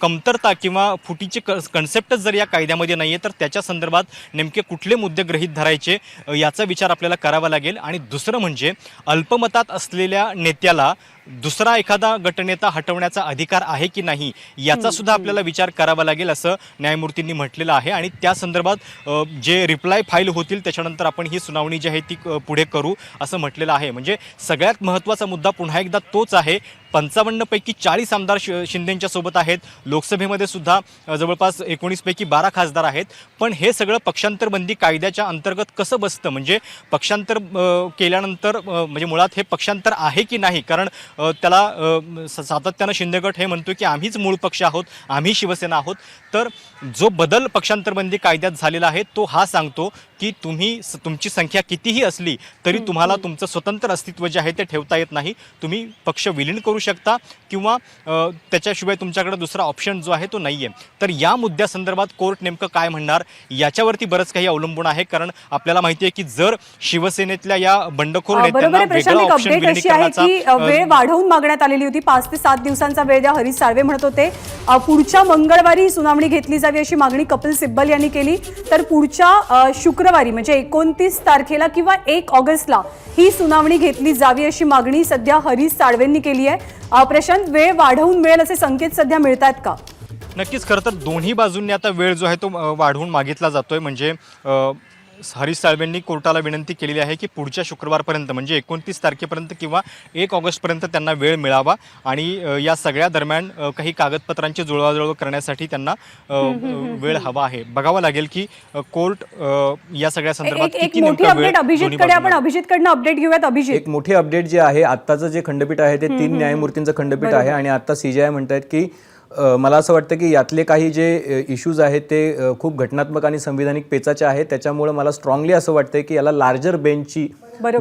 कमतरता किंवा फुटीची कन्सेप्टच जर या कायद्यामध्ये नाही आहे तर त्याच्या संदर्भात नेमके कुठले मुद्दे गृहीत धरायचे याचा विचार आपल्याला करावा लागेल. आणि दुसरं म्हणजे अल्पमतात असलेल्या नेत्याला दुसरा एखादा गटनेता हटवण्याचा अधिकार आहे की नाही याचा सुद्धा आपल्याला विचार करावा लागेल असं न्यायमूर्तींनी म्हटलेलं आहे. आणि त्या संदर्भात जे रिप्लाय फाईल होतील त्याच्यानंतर आपण ही सुनावणी जी आहे ती पुढे करू असं म्हटलेलं आहे. म्हणजे सगळ्यात महत्त्वाचा मुद्दा पुन्हा एकदा तोच आहे. 55 पैकी 40 आमदार शिंदेंच्या सोबत आहेत. लोकसभेमध्ये सुद्धा जवळपास 19 पैकी 12 खासदार आहेत. पण हे सगळं पक्षांतरबंदी कायद्याच्या अंतर्गत कसं बसतं, म्हणजे पक्षांतर केल्यानंतर म्हणजे मुळात हे पक्षांतर आहे की नाही. कारण त्याला सातत्यानं शिंदे गट हे म्हणतो की आम्हीच मूळ पक्ष आहोत, आम्ही शिवसेना आहोत. तर जो बदल पक्षांतरबंदी कायद्यात झालेला आहे तो हा सांगतो की तुमची संख्या कितीही असली तरी तुम्हाला तुमचं स्वतंत्र अस्तित्व जे आहे ते ठेवता येत नाही. तुम्ही पक्ष विलीन करू शकता किंवा त्याच्याशिवाय तुमच्याकडे दुसरा ऑप्शन जो आहे तो नाही आहे. तर या मुद्द्यासंदर्भात कोर्ट नेमकं काय म्हणणार याच्यावरती बरंच काही अवलंबून आहे. कारण आपल्याला माहिती आहे की जर शिवसेनेतल्या या बंडखोर बरोबर नेत्यांना आहे प्रशांत, वेगळं एक ऑप्शन अपडेट अशी आहे की विलीनीकरणाचा वेळ वाढवून मागण्यात आलेली होती. 5 ते 7 दिवसांचा वेळ द्या, हरीश साळवे म्हणत होते. पुढच्या मंगळवारी सुनावणी घेतली जावी अशी मागणी कपिल सिब्बल यांनी केली. तर पुढच्या शुक्रवारी म्हणजे 29 तारखेला किंवा 1 ऑगस्टला ही सुनावणी घेतली जावी अशी मागणी सध्या हरीश साळवेंनी केली आहे. प्रशांत, वेळ वाढवून मिळेल असे संकेत सध्या मिळत आहेत का? नक्कीच. खरं तर दोन्ही बाजूंनी आता वेळ जो आहे तो वाढवून मागितला जातोय. म्हणजे हरीश साळवेंनी कोर्टाला विनंती केलेली आहे की पुढच्या शुक्रवारपर्यंत म्हणजे 29 तारखेपर्यंत किंवा 1 ऑगस्टपर्यंत त्यांना वेळ मिळावा आणि या सगळ्या दरम्यान काही कागदपत्रांची जुळवाजुळव करण्यासाठी त्यांना वेळ हवा आहे. बघावं लागेल की कोर्ट या सगळ्या संदर्भात एक किती मोठी नेमका अपडेट वेळ अभिजितकडे, आपण अभिजितकडनं अपडेट घेऊयात. अभिजित, एक मोठी अपडेट जे आहे, आत्ताचं जे खंडपीठ आहे ते 3 न्यायमूर्तींचं खंडपीठ आहे आणि आता CJI म्हणतायत की मला असं वाटतं की यातले काही जे इश्यूज आहेत ते खूप घटनात्मक आणि संविधानिक पेचाचे आहेत. त्याच्यामुळे मला स्ट्रॉंगली असं वाटतंय की याला लार्जर बेंचची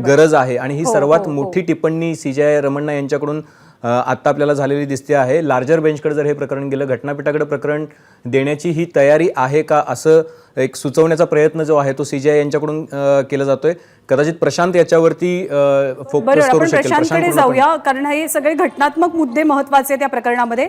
गरज आहे आणि ही सर्वात मोठी टिप्पणी CJI रमण्णा यांच्याकडून आत्ता आपल्याला झालेली दिसते आहे. लार्जर बेंचकडे जर हे प्रकरण गेलं, घटनापीठाकडे प्रकरण देण्याची ही तयारी आहे का असं एक सुचवण्याचा प्रयत्न जो आहे तो CJI यांच्याकडून केला जातोय. कदाचित प्रशांत याच्यावरती फोकस करू शकेल. प्रशांतकडे जाऊया कारण हे सगळे घटनात्मक मुद्दे महत्वाचे त्या प्रकरणामध्ये.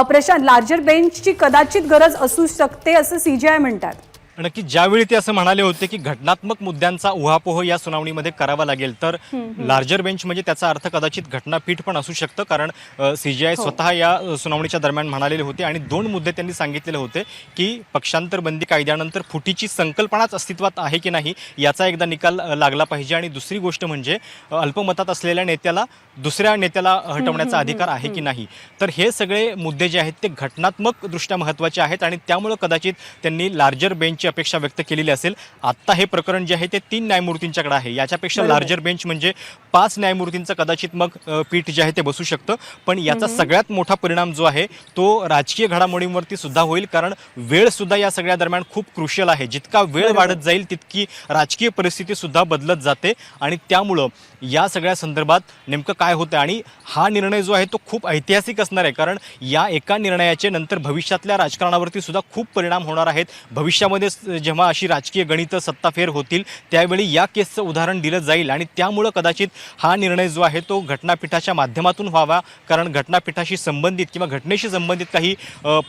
प्रशांत, लार्जर बेंचची कदाचित गरज असू शकते असं CJI म्हणतात. नक्की ज्यावेळी ते असं म्हणाले होते की घटनात्मक मुद्द्यांचा उहापोह या सुनावणीमध्ये करावा लागेल, तर लार्जर बेंच म्हणजे त्याचा अर्थ कदाचित घटनापीठ पण असू शकतं. कारण CJI स्वतः या सुनावणीच्या दरम्यान म्हणालेले होते आणि 2 मुद्दे त्यांनी सांगितलेले होते की पक्षांतर बंदी कायद्यानंतर फुटीची संकल्पनाच अस्तित्वात आहे की नाही याचा एकदा निकाल लागला पाहिजे आणि दुसरी गोष्ट म्हणजे अल्पमतात असलेल्या नेत्याला दुसऱ्या नेत्याला हटवण्याचा अधिकार आहे की नाही. तर हे सगळे मुद्दे जे आहेत ते घटनात्मक दृष्ट्या महत्त्वाचे आहेत आणि त्यामुळे कदाचित त्यांनी लार्जर बेंच अपेक्षा व्यक्त केलेली असेल. आता हे प्रकरण जे आहे ते 3 न्यायमूर्तींच्याकडे आहे. याच्यापेक्षा लार्जर बेंच म्हणजे 5 न्यायमूर्तींचं कदाचित मग पीठ जे आहे ते बसू शकतं. पण याचा सगळ्यात मोठा परिणाम जो आहे तो राजकीय घडामोडींवरती सुद्धा होईल. कारण वेळ सुद्धा या सगळ्या दरम्यान खूप क्रुशियल आहे. जितका वेळ वाढत जाईल तितकी राजकीय परिस्थिती सुद्धा बदलत जाते आणि त्यामुळं या सगळ्या संदर्भात नेमकं काय होतं आणि हा निर्णय जो आहे तो खूप ऐतिहासिक असणार आहे. कारण या एका निर्णयाचे नंतर भविष्यातल्या राजकारणावरती सुद्धा खूप परिणाम होणार आहेत. भविष्यामध्ये जेव्हा अशी राजकीय गणितं सत्ताफेर होतील त्यावेळी या केसचं उदाहरण दिलं जाईल आणि त्यामुळं कदाचित हा निर्णय जो आहे तो घटनापीठाच्या माध्यमातून व्हावा. कारण घटनापीठाशी संबंधित किंवा घटनेशी संबंधित काही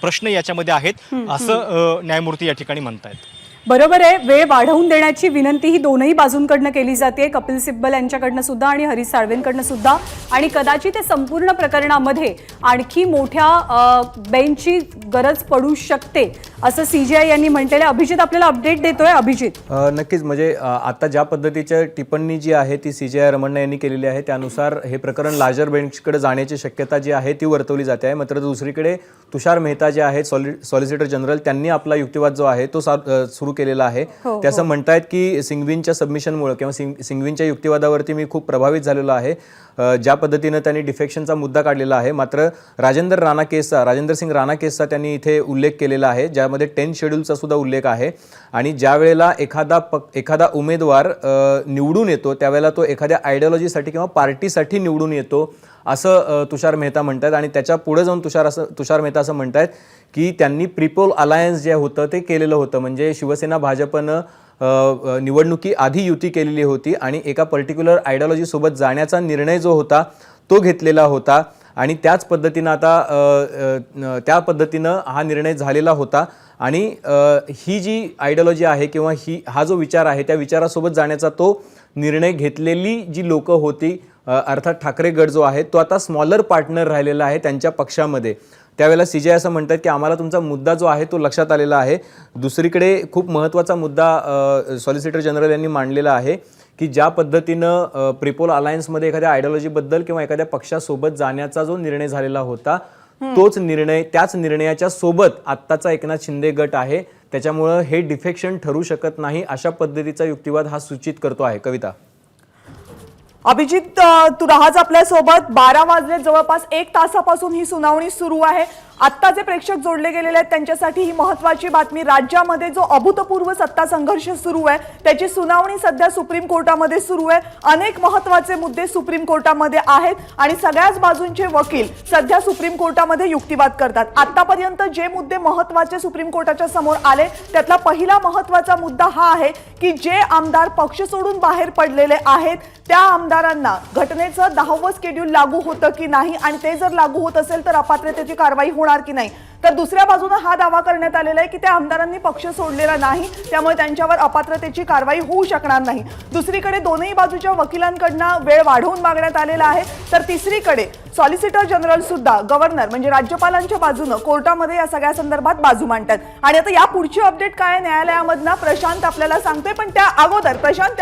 प्रश्न याच्यामध्ये आहेत असं न्यायमूर्ती या ठिकाणी म्हणतायत. बरोबर आहे. वेळ वाढवून देण्याची विनंती ही दोनही बाजूंकडनं केली जाते, कपिल सिब्बल यांच्याकडनं सुद्धा आणि हरीश साळवेंकडनं सुद्धा. आणि कदाचित संपूर्ण प्रकरणामध्ये आणखी मोठ्या बेंचची गरज पडू शकते असं CJI यांनी म्हटलेलं. अभिजित आपल्याला अपडेट देतोय. अभिजित, नक्कीच. म्हणजे आता ज्या पद्धतीच्या टिप्पणी जी आहे ती CJI रमण्णा यांनी केलेली आहे त्यानुसार हे प्रकरण लार्जर बेंचकडे जाण्याची शक्यता जी आहे ती वर्तवली जाते आहे. मात्र दुसरीकडे तुषार मेहता जे आहेत सॉलिसिटर जनरल त्यांनी आपला युक्तिवाद जो आहे तो सुरू केलेला आहे. ते असं म्हणतायत की सिंघवींच्या सबमिशनमुळे किंवा सिंघवींच्या युक्तिवादावरती मी खूप प्रभावित झालेलो आहे. ज्या पद्धतीनं त्यांनी डिफेक्शनचा मुद्दा काढलेला आहे. मात्र राजेंद्र सिंग राणा केसचा त्यांनी इथे उल्लेख केलेला आहे ज्यामध्ये 10 शेड्यूलचा सुद्धा उल्लेख आहे. आणि ज्या वेळेला एखादा उमेदवार निवडून येतो त्यावेळेला तो एखाद्या आयडिओलॉजीसाठी किंवा पार्टीसाठी निवडून येतो असं तुषार मेहता म्हणतात. आणि त्याच्या पुढे जाऊन तुषार मेहता असं म्हणतात की त्यांनी प्रीपोल अलायन्स जे होतं ते केलेलं होतं. म्हणजे शिवसेना भाजपनं निवडणुकी आधी युती केलेली होती आणि एका पर्टिक्युलर आयडिओलॉजी सोबत जाण्याचा निर्णय जो होता तो घेतलेला होता आणि त्याच पद्धतीनं हा निर्णय झालेला होता. आणि ही जी आयडिओलॉजी आहे किंवा हा जो विचार आहे त्या विचारासोबत जाण्याचा तो निर्णय घेतलेली जी लोक होती अर्थात ठाकरे गट जो आहे तो आता स्मॉलर पार्टनर राहिलेला आहे त्यांच्या पक्षामध्ये. त्यावेळेला CJI असं म्हणतात की आम्हाला तुमचा मुद्दा जो आहे तो लक्षात आलेला आहे. दुसरीकडे खूप महत्त्वाचा मुद्दा सॉलिसिटर जनरल यांनी मांडलेला आहे की ज्या पद्धतीनं प्रीपोल अलायन्समध्ये एखाद्या आयडिओलॉजीबद्दल किंवा एखाद्या पक्षासोबत जाण्याचा जो निर्णय झालेला होता त्याच निर्णयाच्या सोबत आत्ताचा एकनाथ शिंदे गट आहे. त्याच्यामुळं हे डिफेक्शन ठरू शकत नाही अशा पद्धतीचा युक्तिवाद हा सूचित करतो आहे. कविता, अभिजित, तू राहाच आपल्यासोबत. 12 वाजले, जवळपास 1 तासापासून ही सुनावणी सुरू आहे. आत्ता जे प्रेक्षक जोडले गेलेले आहेत त्यांच्यासाठी ही महत्त्वाची बातमी. राज्यामध्ये जो अभूतपूर्व सत्ता संघर्ष सुरू आहे त्याची सुनावणी सध्या सुप्रीम कोर्टामध्ये सुरू आहे. अनेक महत्त्वाचे मुद्दे सुप्रीम कोर्टामध्ये आहेत आणि सगळ्याच बाजूंचे वकील सध्या सुप्रीम कोर्टामध्ये युक्तिवाद करतात. आतापर्यंत जे मुद्दे महत्त्वाचे सुप्रीम कोर्टाच्या समोर आले त्यातला पहिला महत्त्वाचा मुद्दा हा आहे की जे आमदार पक्ष सोडून बाहेर पडलेले आहेत त्या आमदारांना घटनेचं 10वं शेड्यूल लागू होतं की नाही आणि ते जर लागू होत असेल तर अपात्रतेची कारवाई होणार की नाही. तर दुसऱ्या बाजूने हा दावा करण्यात आलेला आहे की त्या आमदारांनी पक्ष सोडलेला नाही त्यामुळे त्यांच्यावर अपात्रतेची कारवाई होऊ शकणार नाही. दुसरीकडे दोनही बाजूच्या वकिलांकडून वेळ वाढवून मागण्यात आलेला आहे. तर तिसरीकडे सॉलिसिटर जनरल सुद्धा गव्हर्नर म्हणजे राज्यपालांच्या बाजूने कोर्टामध्ये या सगळ्या संदर्भात बाजू मांडतात. आणि आता या पुढची अपडेट काय न्यायालयामधनं प्रशांत आपल्याला सांगतोय. पण त्या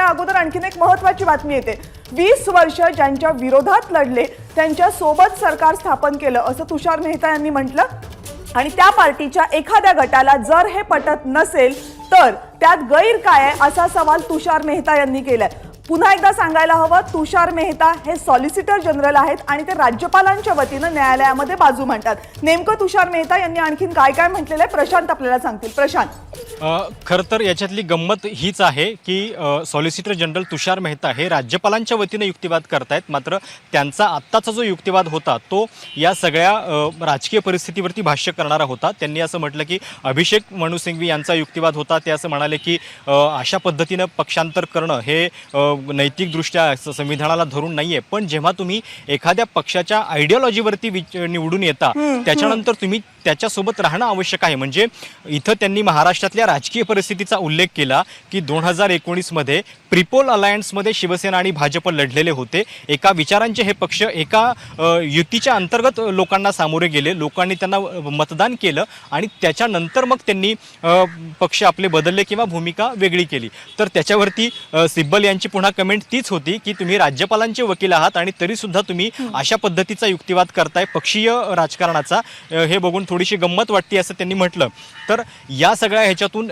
अगोदर आणखीन एक महत्त्वाची बातमी येते. 20 वर्ष ज्यांच्या विरोधात लढले त्यांच्या सोबत सरकार स्थापन केलं असं तुषार मेहता यांनी म्हटलं आणि त्या पार्टीच्या एखाद्या गटाला जर हे पटत नसेल तर त्यात गैर काय आहे असा सवाल तुषार मेहता यांनी केलाय. पुन्हा एकदा सांगायला हवं तुषार मेहता हे सॉलिसिटर जनरल आहेत आणि ते राज्यपालांच्या वतीनं न्यायालयामध्ये बाजू मांडतात. नेमकं तुषार मेहता यांनी आणखीन काय काय म्हटलेलं आहे प्रशांत आपल्याला सांगतील. प्रशांत, खरं तर याच्यातली गंमत हीच आहे की सॉलिसिटर जनरल तुषार मेहता हे राज्यपालांच्या वतीने युक्तिवाद करतायत. मात्र त्यांचा आत्ताचा जो युक्तिवाद होता तो या सगळ्या राजकीय परिस्थितीवरती भाष्य करणारा होता. त्यांनी असं म्हटलं की अभिषेक मनु सिंघवी यांचा युक्तिवाद होता. ते असं म्हणाले की अशा पद्धतीनं पक्षांतर करणं हे नैतिकदृष्ट्या संविधानाला धरून नाहीये. पण जेव्हा तुम्ही एखाद्या पक्षाच्या आयडिओलॉजीवरती निवडून येता त्याच्यानंतर तुम्ही त्याच्यासोबत राहणं आवश्यक आहे. म्हणजे इथं त्यांनी महाराष्ट्रातल्या राजकीय परिस्थितीचा उल्लेख केला की 2019 मध्ये प्रिपोल अलायन्समध्ये शिवसेना आणि भाजप लढलेले होते. एका विचारांचे हे पक्ष एका युतीच्या अंतर्गत लोकांना सामोरे गेले. लोकांनी त्यांना मतदान केलं आणि त्याच्यानंतर मग त्यांनी पक्ष आपले बदलले किंवा भूमिका वेगळी केली. तर त्याच्यावरती सिब्बल यांची पुन्हा कमेंट तीच होती की तुम्ही राज्यपालांचे वकील आहात आणि तरीसुद्धा तुम्ही अशा पद्धतीचा युक्तिवाद करताय पक्षीय राजकारणाचा. हे बघून थोडीशी गंमत वाटते असं त्यांनी म्हटलं. तर या सगळ्या ह्याच्यातून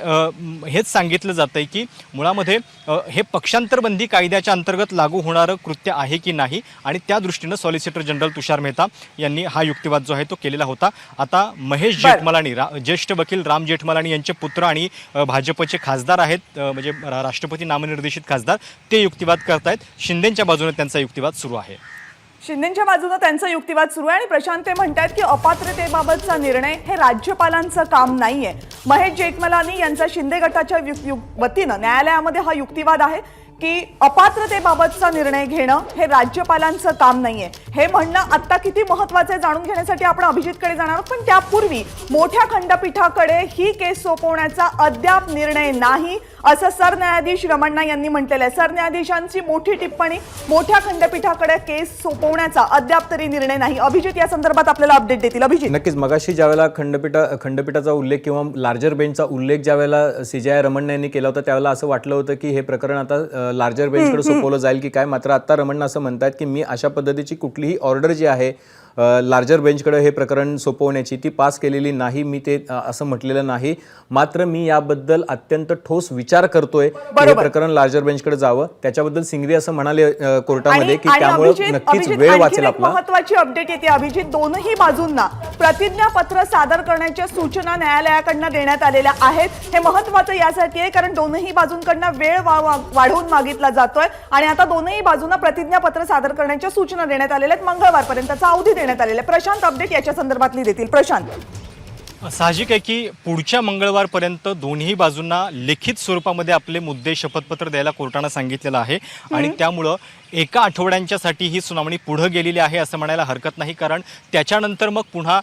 हेच सांगितलं जातंय की मुळामध्ये हे पक्षांतरबंदी कायद्याच्या अंतर्गत लागू होणारं कृत्य आहे की नाही आणि त्या दृष्टीनं सॉलिसिटर जनरल तुषार मेहता यांनी हा युक्तिवाद जो आहे तो केलेला होता. आता महेश जेठमलानी ज्येष्ठ वकील राम जेठमलानी यांचे पुत्र आणि भाजपचे खासदार आहेत म्हणजे राष्ट्रपती नामनिर्देशित खासदार ते युक्तिवाद करतायत. शिंदेच्या बाजूने त्यांचा युक्तिवाद सुरू आहे. शिंदेच्या बाजूने त्यांचा युक्तिवाद सुरू आहे आणि प्रशांत ते म्हणतात की अपात्रतेबाबतचा निर्णय हे राज्यपालांचं काम नाहीये. महेश जेठमलानी यांचा शिंदे गटाच्या वतीनं न्यायालयामध्ये हा युक्तिवाद आहे की अपात्रतेबाबतचा निर्णय घेणं हे राज्यपालांचं काम नाहीये. हे म्हणणं आत्ता किती महत्त्वाचं आहे जाणून घेण्यासाठी आपण अभिजितकडे जाणार आहोत. पण त्यापूर्वी मोठ्या खंडपीठाकडे ही केस सोपवण्याचा अद्याप निर्णय नाही असं सरन्यायाधीश रमण्णा यांनी म्हटलेलं आहे. सरन्यायाधीशांची मोठी टिप्पणी, मोठ्या खंडपीठाकडे केस सोपवण्याचा अद्याप तरी निर्णय नाही. अभिजित या संदर्भात आपल्याला अपडेट देतील. अभिजित, नक्कीच. मगाशी ज्यावेळेला खंडपीठाचा उल्लेख किंवा लार्जर बेंचचा उल्लेख ज्यावेळेला CJI रमण्णा यांनी केला होता त्यावेळेला असं वाटलं होतं की हे प्रकरण आता लार्जर बेंचकडे सोपवलं जाईल की काय. मात्र आता रमण्णा असं म्हणतात की मी अशा पद्धतीची कुठलीही ऑर्डर जी आहे लार्जर बेंचकडे हे प्रकरण सोपवण्याची ती पास केलेली नाही. मी ते असं म्हटलेलं नाही. मात्र मी याबद्दल अत्यंत ठोस विचार करतोय की हे प्रकरण लार्जर बेंचकडे जावं. त्याच्याबद्दल सिंघवी असं म्हणाले कोर्टामध्ये की त्यामुळे नक्कीच वेळ वाचेल आपला. महत्त्वाची अपडेट येते अभिजित. दोनही बाजूंना प्रतिज्ञापत्र सादर करण्याच्या सूचना न्यायालयाकडनं देण्यात आलेल्या आहेत. हे महत्त्वाचं यासाठी आहे कारण दोनही बाजूंकडनं वेळ वाढवून मागितला जातोय आणि आता दोनही बाजूंना प्रतिज्ञापत्र सादर करण्याच्या सूचना देण्यात आलेल्या आहेत. मंगळवारपर्यंतचा अवधी देण्यात आलेला. प्रशांत अपडेट याच्या संदर्भातली देतील. प्रशांत, साहजिक आहे की पुढच्या मंगळवारपर्यंत दोन्ही बाजूंना लिखित स्वरूपामध्ये आपले मुद्दे शपथपत्र द्यायला कोर्टानं सांगितलेलं आहे आणि त्यामुळं एका आठवड्यांच्यासाठी ही सुनावणी पुढे गेलेली आहे असं म्हणायला हरकत नाही. कारण त्याच्यानंतर मग पुन्हा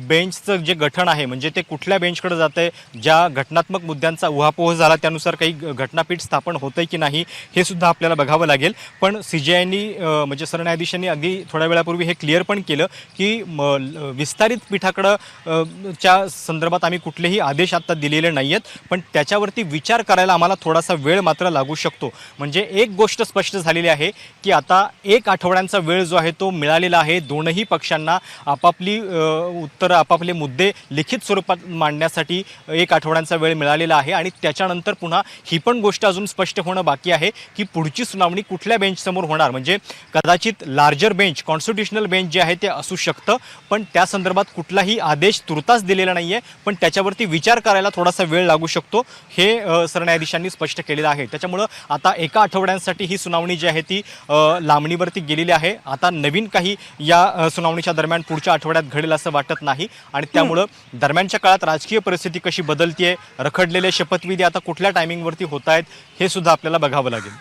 बेंचचं जे गठन आहे म्हणजे ते कुठल्या बेंचकडे जात आहे, ज्या घटनात्मक मुद्द्यांचा उहापोह झाला त्यानुसार काही घटनापीठ स्थापन होतंय की नाही हे सुद्धा आपल्याला बघावं लागेल. पण CJIनी म्हणजे सरन्यायाधीशांनी अगदी थोड्या वेळापूर्वी हे क्लिअर पण केलं की विस्तारित पीठाकडं च्या त्या संदर्भात आम्ही कुठलेही आदेश आता दिलेले नाही आहेत, पण त्याच्यावरती विचार करायला आम्हाला थोडासा वेळ मात्र लागू शकतो. म्हणजे एक गोष्ट स्पष्ट झालेली आहे की आता 1 आठवड्यांचा वेळ जो आहे तो मिळालेला आहे दोनही पक्षांना आपापली उत्तरं, आपापले मुद्दे लिखित स्वरूपात मांडण्यासाठी 1 आठवड्यांचा वेळ मिळालेला आहे. आणि त्याच्यानंतर पुन्हा ही पण गोष्ट अजून स्पष्ट होणं बाकी आहे की पुढची सुनावणी कुठल्या बेंचसमोर होणार. म्हणजे कदाचित लार्जर बेंच, कॉन्स्टिट्युशनल बेंच जे आहे ते असू शकतं, पण त्या संदर्भात कुठलाही आदेश तुर्तास दिलेला नाही आहे, पण त्याच्यावरती विचार करायला थोडासा वेळ लागू शकतो हे सरन्यायाधीशांनी स्पष्ट केलेलं आहे. त्याच्यामुळं आता 1 आठवड्यांसाठी ही सुनावणी जी आहे ती लांबणीवरती गेलेली आहे. आता नवीन काही या सुनावणीच्या दरम्यान पुढच्या आठवड्यात घडेल असं वाटत नाही आणि त्यामुळं दरम्यानच्या काळात राजकीय परिस्थिती कशी बदलतीये, रखडलेले शपथविधी आता कुठल्या टायमिंगवरती होत आहेत हे सुद्धा आपल्याला बघावं लागेल.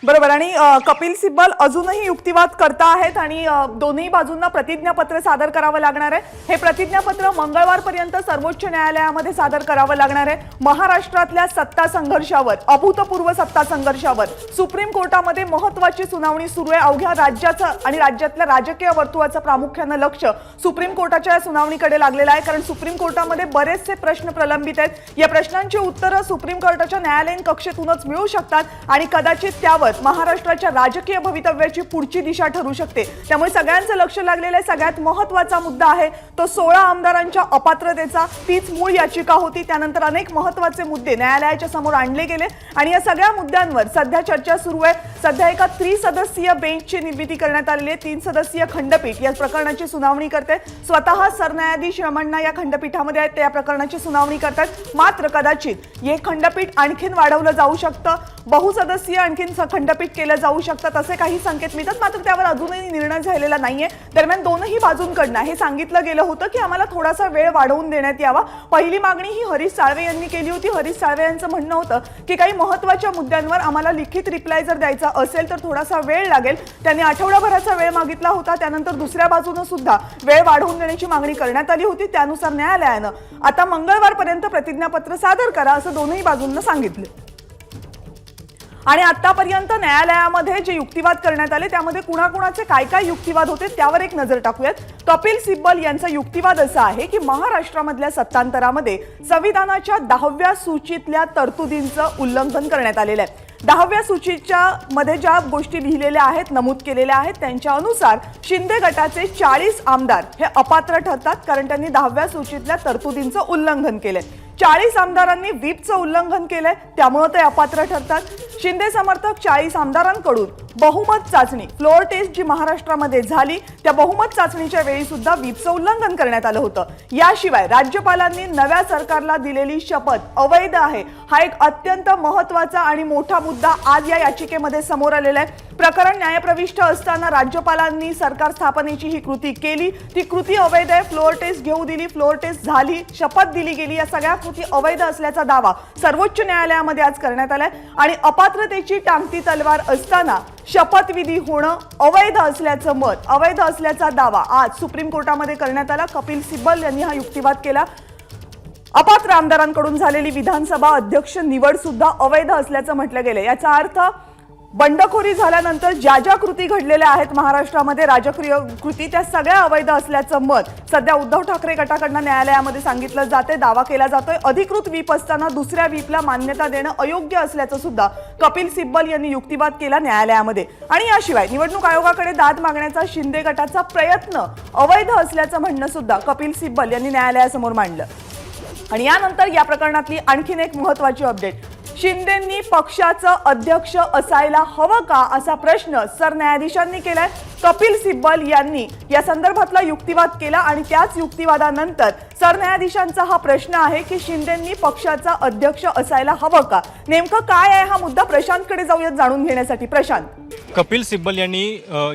बरोबर. आणि कपिल सिब्बल अजूनही युक्तिवाद करता आहेत आणि दोन्ही बाजूंना प्रतिज्ञापत्र सादर करावं लागणार आहे. हे प्रतिज्ञापत्र मंगळवारपर्यंत सर्वोच्च न्यायालयामध्ये सादर करावं लागणार आहे. महाराष्ट्रातल्या सत्ता संघर्षावर, अभूतपूर्व सत्ता संघर्षावर सुप्रीम कोर्टामध्ये महत्त्वाची सुनावणी सुरू आहे. अवघ्या राज्याचं आणि राज्यातल्या राजकीय वर्तुळाचं प्रामुख्यानं लक्ष सुप्रीम कोर्टाच्या या सुनावणीकडे लागलेलं आहे, कारण सुप्रीम कोर्टामध्ये बरेचसे प्रश्न प्रलंबित आहेत. या प्रश्नांची उत्तरं सुप्रीम कोर्टाच्या न्यायालयीन कक्षेतूनच मिळू शकतात आणि कदाचित त्यावर महाराष्ट्राच्या राजकीय भवितव्याची पुढची दिशा ठरू शकते. त्यामुळे सगळ्यांचं लक्ष लागलेलं आहे. सगळ्यात महत्त्वाचा मुद्दा आहे तो 16 आमदारांच्या अपात्रतेचा. तीच मूळ याचिका होती. त्यानंतर अनेक महत्त्वाचे मुद्दे न्यायालयाच्या समोर आणले गेले आणि या सगळ्या मुद्द्यांवर सध्या चर्चा सुरू आहे. सध्या एका त्रिसदस्यीय बेंचची निर्मिती करण्यात आलेली आहे. 3 सदस्यीय खंडपीठ या प्रकरणाची सुनावणी करते. स्वतः सरन्यायाधीश रमण्णा या खंडपीठामध्ये आहेत, ते या प्रकरणाची सुनावणी करतात. मात्र कदाचित हे खंडपीठ आणखीन वाढवलं जाऊ शकतं, बहुसदस्यीय आणखीन खंडपीठ केलं जाऊ शकतात असे काही संकेत मिळतात. मात्र त्यावर अजूनही निर्णय झालेला नाहीये. दरम्यान दोनही बाजूंकडनं हे सांगितलं गेलं होतं की आम्हाला थोडासा वेळ वाढवून देण्यात यावा. पहिली मागणी ही हरीश साळवे यांनी केली होती. हरीश साळवे यांचं म्हणणं होतं की काही महत्त्वाच्या मुद्द्यांवर आम्हाला लिखित रिप्लाय जर द्यायचा असेल तर थोडासा वेळ लागेल. त्यांनी आठवडाभराचा वेळ मागितला होता. त्यानंतर दुसऱ्या बाजूनं सुद्धा वेळ वाढवून देण्याची मागणी करण्यात आली होती. त्यानुसार न्यायालयानं आता मंगळवारपर्यंत प्रतिज्ञापत्र सादर करा असं दोनही बाजूंना सांगितलं. आणि आतापर्यंत न्यायालयामध्ये जे युक्तिवाद करण्यात आले त्यामध्ये कुणाकुणाचे काय काय युक्तिवाद होते त्यावर एक नजर टाकूयात. कपिल सिब्बल यांचा युक्तिवाद असा आहे की महाराष्ट्रामधल्या सत्तांतरामध्ये संविधानाच्या 10व्या सूचीतल्या तरतुदींचं उल्लंघन करण्यात आलेलं आहे. 10व्या सूचीच्या मध्ये ज्या गोष्टी लिहिलेल्या आहेत, नमूद केलेल्या आहेत, त्यांच्या अनुसार शिंदे गटाचे 40 आमदार हे अपात्र ठरतात कारण त्यांनी 10व्या सूचीतल्या तरतुदींचं उल्लंघन केलंय. 40 आमदारांनी व्हीपचं उल्लंघन केलंय, त्यामुळे ते अपात्र ठरतात. शिंदे समर्थक 40 आमदारांकडून बहुमत चाचणी, फ्लोअर टेस्ट जी महाराष्ट्रामध्ये झाली त्या बहुमत चाचणीच्या वेळी सुद्धा व्हीपचं उल्लंघन करण्यात आलं होतं. याशिवाय राज्यपालांनी नव्या सरकारला दिलेली शपथ अवैध आहे, हा एक अत्यंत महत्त्वाचा आणि मोठा मुद्दा आज या याचिकेमध्ये समोर आलेला आहे. प्रकरण न्यायप्रविष्ट असताना राज्यपालांनी सरकार स्थापनेची ही कृती केली, ती कृती अवैध आहे. फ्लोअर टेस्ट घेऊ दिली, फ्लोअर टेस्ट झाली, शपथ दिली गेली, या सगळ्या कृती अवैध असल्याचा दावा सर्वोच्च न्यायालयामध्ये आज करण्यात आलाय. आणि अपात्रतेची टांगती तलवार असताना शपथविधी होणं अवैध असल्याचं मत, अवैध असल्याचा दावा आज सुप्रीम कोर्टामध्ये करण्यात आला. कपिल सिब्बल यांनी हा युक्तिवाद केला. अपात्र आमदारांकडून झालेली विधानसभा अध्यक्ष निवड सुद्धा अवैध असल्याचं म्हटलं गेलं. याचा अर्थ बंडखोरी झाल्यानंतर ज्या ज्या कृती घडलेल्या आहेत महाराष्ट्रामध्ये, राजकीय कृती, त्या सगळ्या अवैध असल्याचं मत सध्या उद्धव ठाकरे गटाकडनं न्यायालयामध्ये सांगितलं जाते, दावा केला जातोय. अधिकृत व्हीप असताना दुसऱ्या व्हीपला मान्यता देणं अयोग्य असल्याचं सुद्धा कपिल सिब्बल यांनी युक्तिवाद केला न्यायालयामध्ये. आणि याशिवाय निवडणूक आयोगाकडे दाद मागण्याचा शिंदे गटाचा प्रयत्न अवैध असल्याचं म्हणणं सुद्धा कपिल सिब्बल यांनी न्यायालयासमोर मांडलं. आणि यानंतर या प्रकरणातली आणखीन एक महत्त्वाची अपडेट, शिंदेंनी पक्षाचं अध्यक्ष असायला हवं का असा प्रश्न सरन्यायाधीशांनी केलाय. कपिल सिब्बल यांनी या संदर्भातला युक्तिवाद केला आणि त्याच युक्तिवादानंतर सरन्यायाधीशांचा हा प्रश्न आहे की शिंदेंनी पक्षाचा अध्यक्ष असायला हवं का. नेमकं काय आहे हा मुद्दा, प्रशांतकडे जाऊयात जाणून घेण्यासाठी. प्रशांत, कपिल सिब्बल यांनी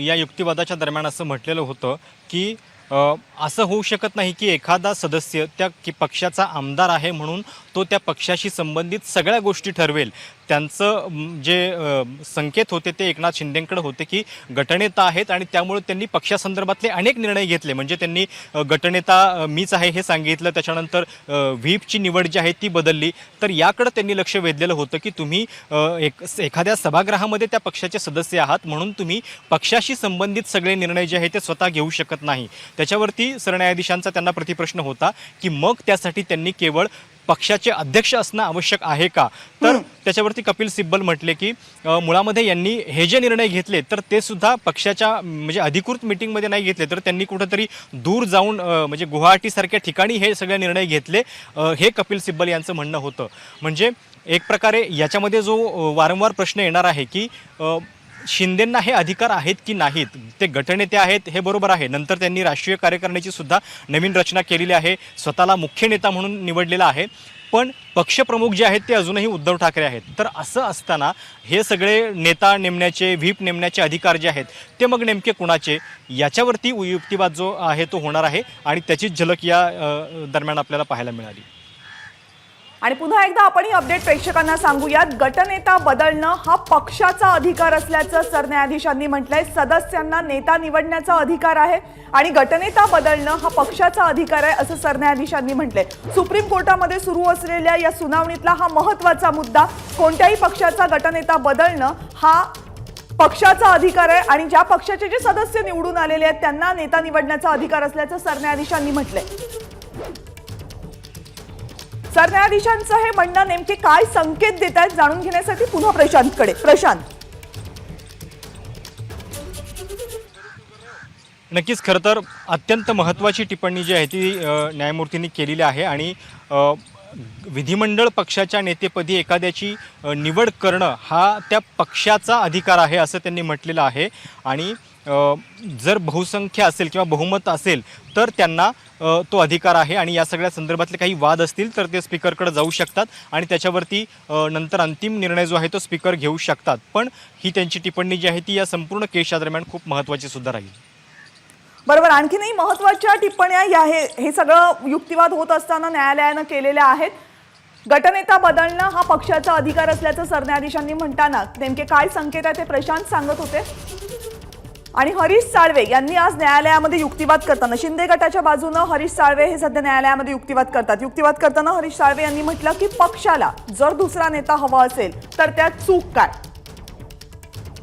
या युक्तिवादाच्या दरम्यान असं म्हटलेलं होतं की असं होऊ शकत नाही की एखादा सदस्य त्या पक्षाचा आमदार आहे म्हणून तो त्या पक्षाशी संबंधित सगळ्या गोष्टी ठरवेल. त्यांचं जे संकेत होते ते एकनाथ शिंदेंकडे होते की गटनेता आहेत आणि त्यामुळे त्यांनी पक्षासंदर्भातले अनेक निर्णय घेतले. म्हणजे त्यांनी गटनेता मीच आहे हे सांगितलं, त्याच्यानंतर व्हीपची निवड जी आहे ती बदलली. तर याकडे त्यांनी लक्ष वेधलेलं होतं की तुम्ही एखाद्या सभागृहामध्ये त्या पक्षाचे सदस्य आहात, म्हणून तुम्ही पक्षाशी संबंधित सगळे निर्णय जे आहेत ते स्वतः घेऊ शकत नाही. त्याच्यावरती सरन्यायाधीशांचा त्यांना प्रतिप्रश्न होता की मग त्यासाठी त्यांनी केवळ पक्षाचे अध्यक्ष असणं आवश्यक आहे का? तर त्याच्यावरती कपिल सिब्बल म्हटले की मुळामध्ये यांनी हे जे निर्णय घेतले तर ते सुद्धा पक्षाच्या म्हणजे अधिकृत मिटिंगमध्ये नाही घेतले, तर त्यांनी कुठंतरी दूर जाऊन म्हणजे गुवाहाटीसारख्या ठिकाणी हे सगळे निर्णय घेतले, हे कपिल सिब्बल यांचं म्हणणं होतं. म्हणजे एक प्रकारे याच्यामध्ये जो वारंवार प्रश्न येणार आहे की शिंदेंना हे अधिकार आहेत की नाहीत. ते गटनेते आहेत हे बरोबर आहे, नंतर त्यांनी राष्ट्रीय कार्यकारिणीची सुद्धा नवीन रचना केलेली आहे, स्वतःला मुख्य नेता म्हणून निवडलेला आहे, पण पक्षप्रमुख जे आहेत ते अजूनही उद्धव ठाकरे आहेत. तर असं असताना हे सगळे नेता नेमण्याचे, व्हीप नेमण्याचे अधिकार जे आहेत ते मग नेमके कुणाचे, याच्यावरती युक्तिवाद जो आहे तो होणार आहे आणि त्याचीच झलक या दरम्यान आपल्याला पाहायला मिळाली. आणि पुन्हा एकदा आपण ही अपडेट प्रेक्षकांना सांगूयात. गटनेता बदलणं हा पक्षाचा अधिकार असल्याचं सरन्यायाधीशांनी म्हटलंय. सदस्यांना नेता निवडण्याचा अधिकार आहे आणि गटनेता बदलणं हा पक्षाचा अधिकार आहे असं सरन्यायाधीशांनी म्हटलंय. सुप्रीम कोर्टामध्ये सुरू असलेल्या या सुनावणीतला हा महत्त्वाचा मुद्दा, कोणत्याही पक्षाचा गटनेता बदलणं हा पक्षाचा अधिकार आहे आणि ज्या पक्षाचे जे सदस्य निवडून आलेले आहेत त्यांना नेता निवडण्याचा अधिकार असल्याचं सरन्यायाधीशांनी म्हटलंय. सरन्यायाधीशांचं हे म्हणणं नेमके काय संकेत देत आहेत जाणून घेण्यासाठी पुन्हा प्रशांतकडे. प्रशांत, नक्कीच खरं तर अत्यंत महत्त्वाची टिप्पणी जी आहे ती न्यायमूर्तींनी केलेली आहे आणि विधिमंडळ पक्षाच्या नेतेपदी एखाद्याची निवड करणं हा त्या पक्षाचा अधिकार आहे असं त्यांनी म्हटलेलं आहे. आणि जर बहुसंख्य असेल किंवा बहुमत असेल तर त्यांना तो अधिकार आहे आणि या सगळ्या संदर्भातले काही वाद असतील तर ते स्पीकरकडे जाऊ शकतात आणि त्याच्यावरती नंतर अंतिम निर्णय जो आहे तो स्पीकर घेऊ शकतात. पण ही त्यांची टिप्पणी जी आहे ती या संपूर्ण केसच्या दरम्यान खूप महत्त्वाची सुद्धा राहील. बरोबर. आणखीनही महत्त्वाच्या टिप्पण्या या हे सगळं युक्तिवाद होत असताना न्यायालयानं केलेल्या आहेत. गटनेता बदलणं हा पक्षाचा अधिकार असल्याचं सरन्यायाधीशांनी म्हणताना नेमके काय संकेत आहे ते प्रशांत सांगत होते. आणि हरीश साळवे यांनी आज न्यायालयामध्ये युक्तिवाद करताना, शिंदे गटाच्या बाजूनं हरीश साळवे हे सध्या न्यायालयामध्ये युक्तिवाद करतात. युक्तिवाद करताना हरीश साळवे यांनी म्हटलं की पक्षाला जर दुसरा नेता हवा असेल तर त्यात चूक काय?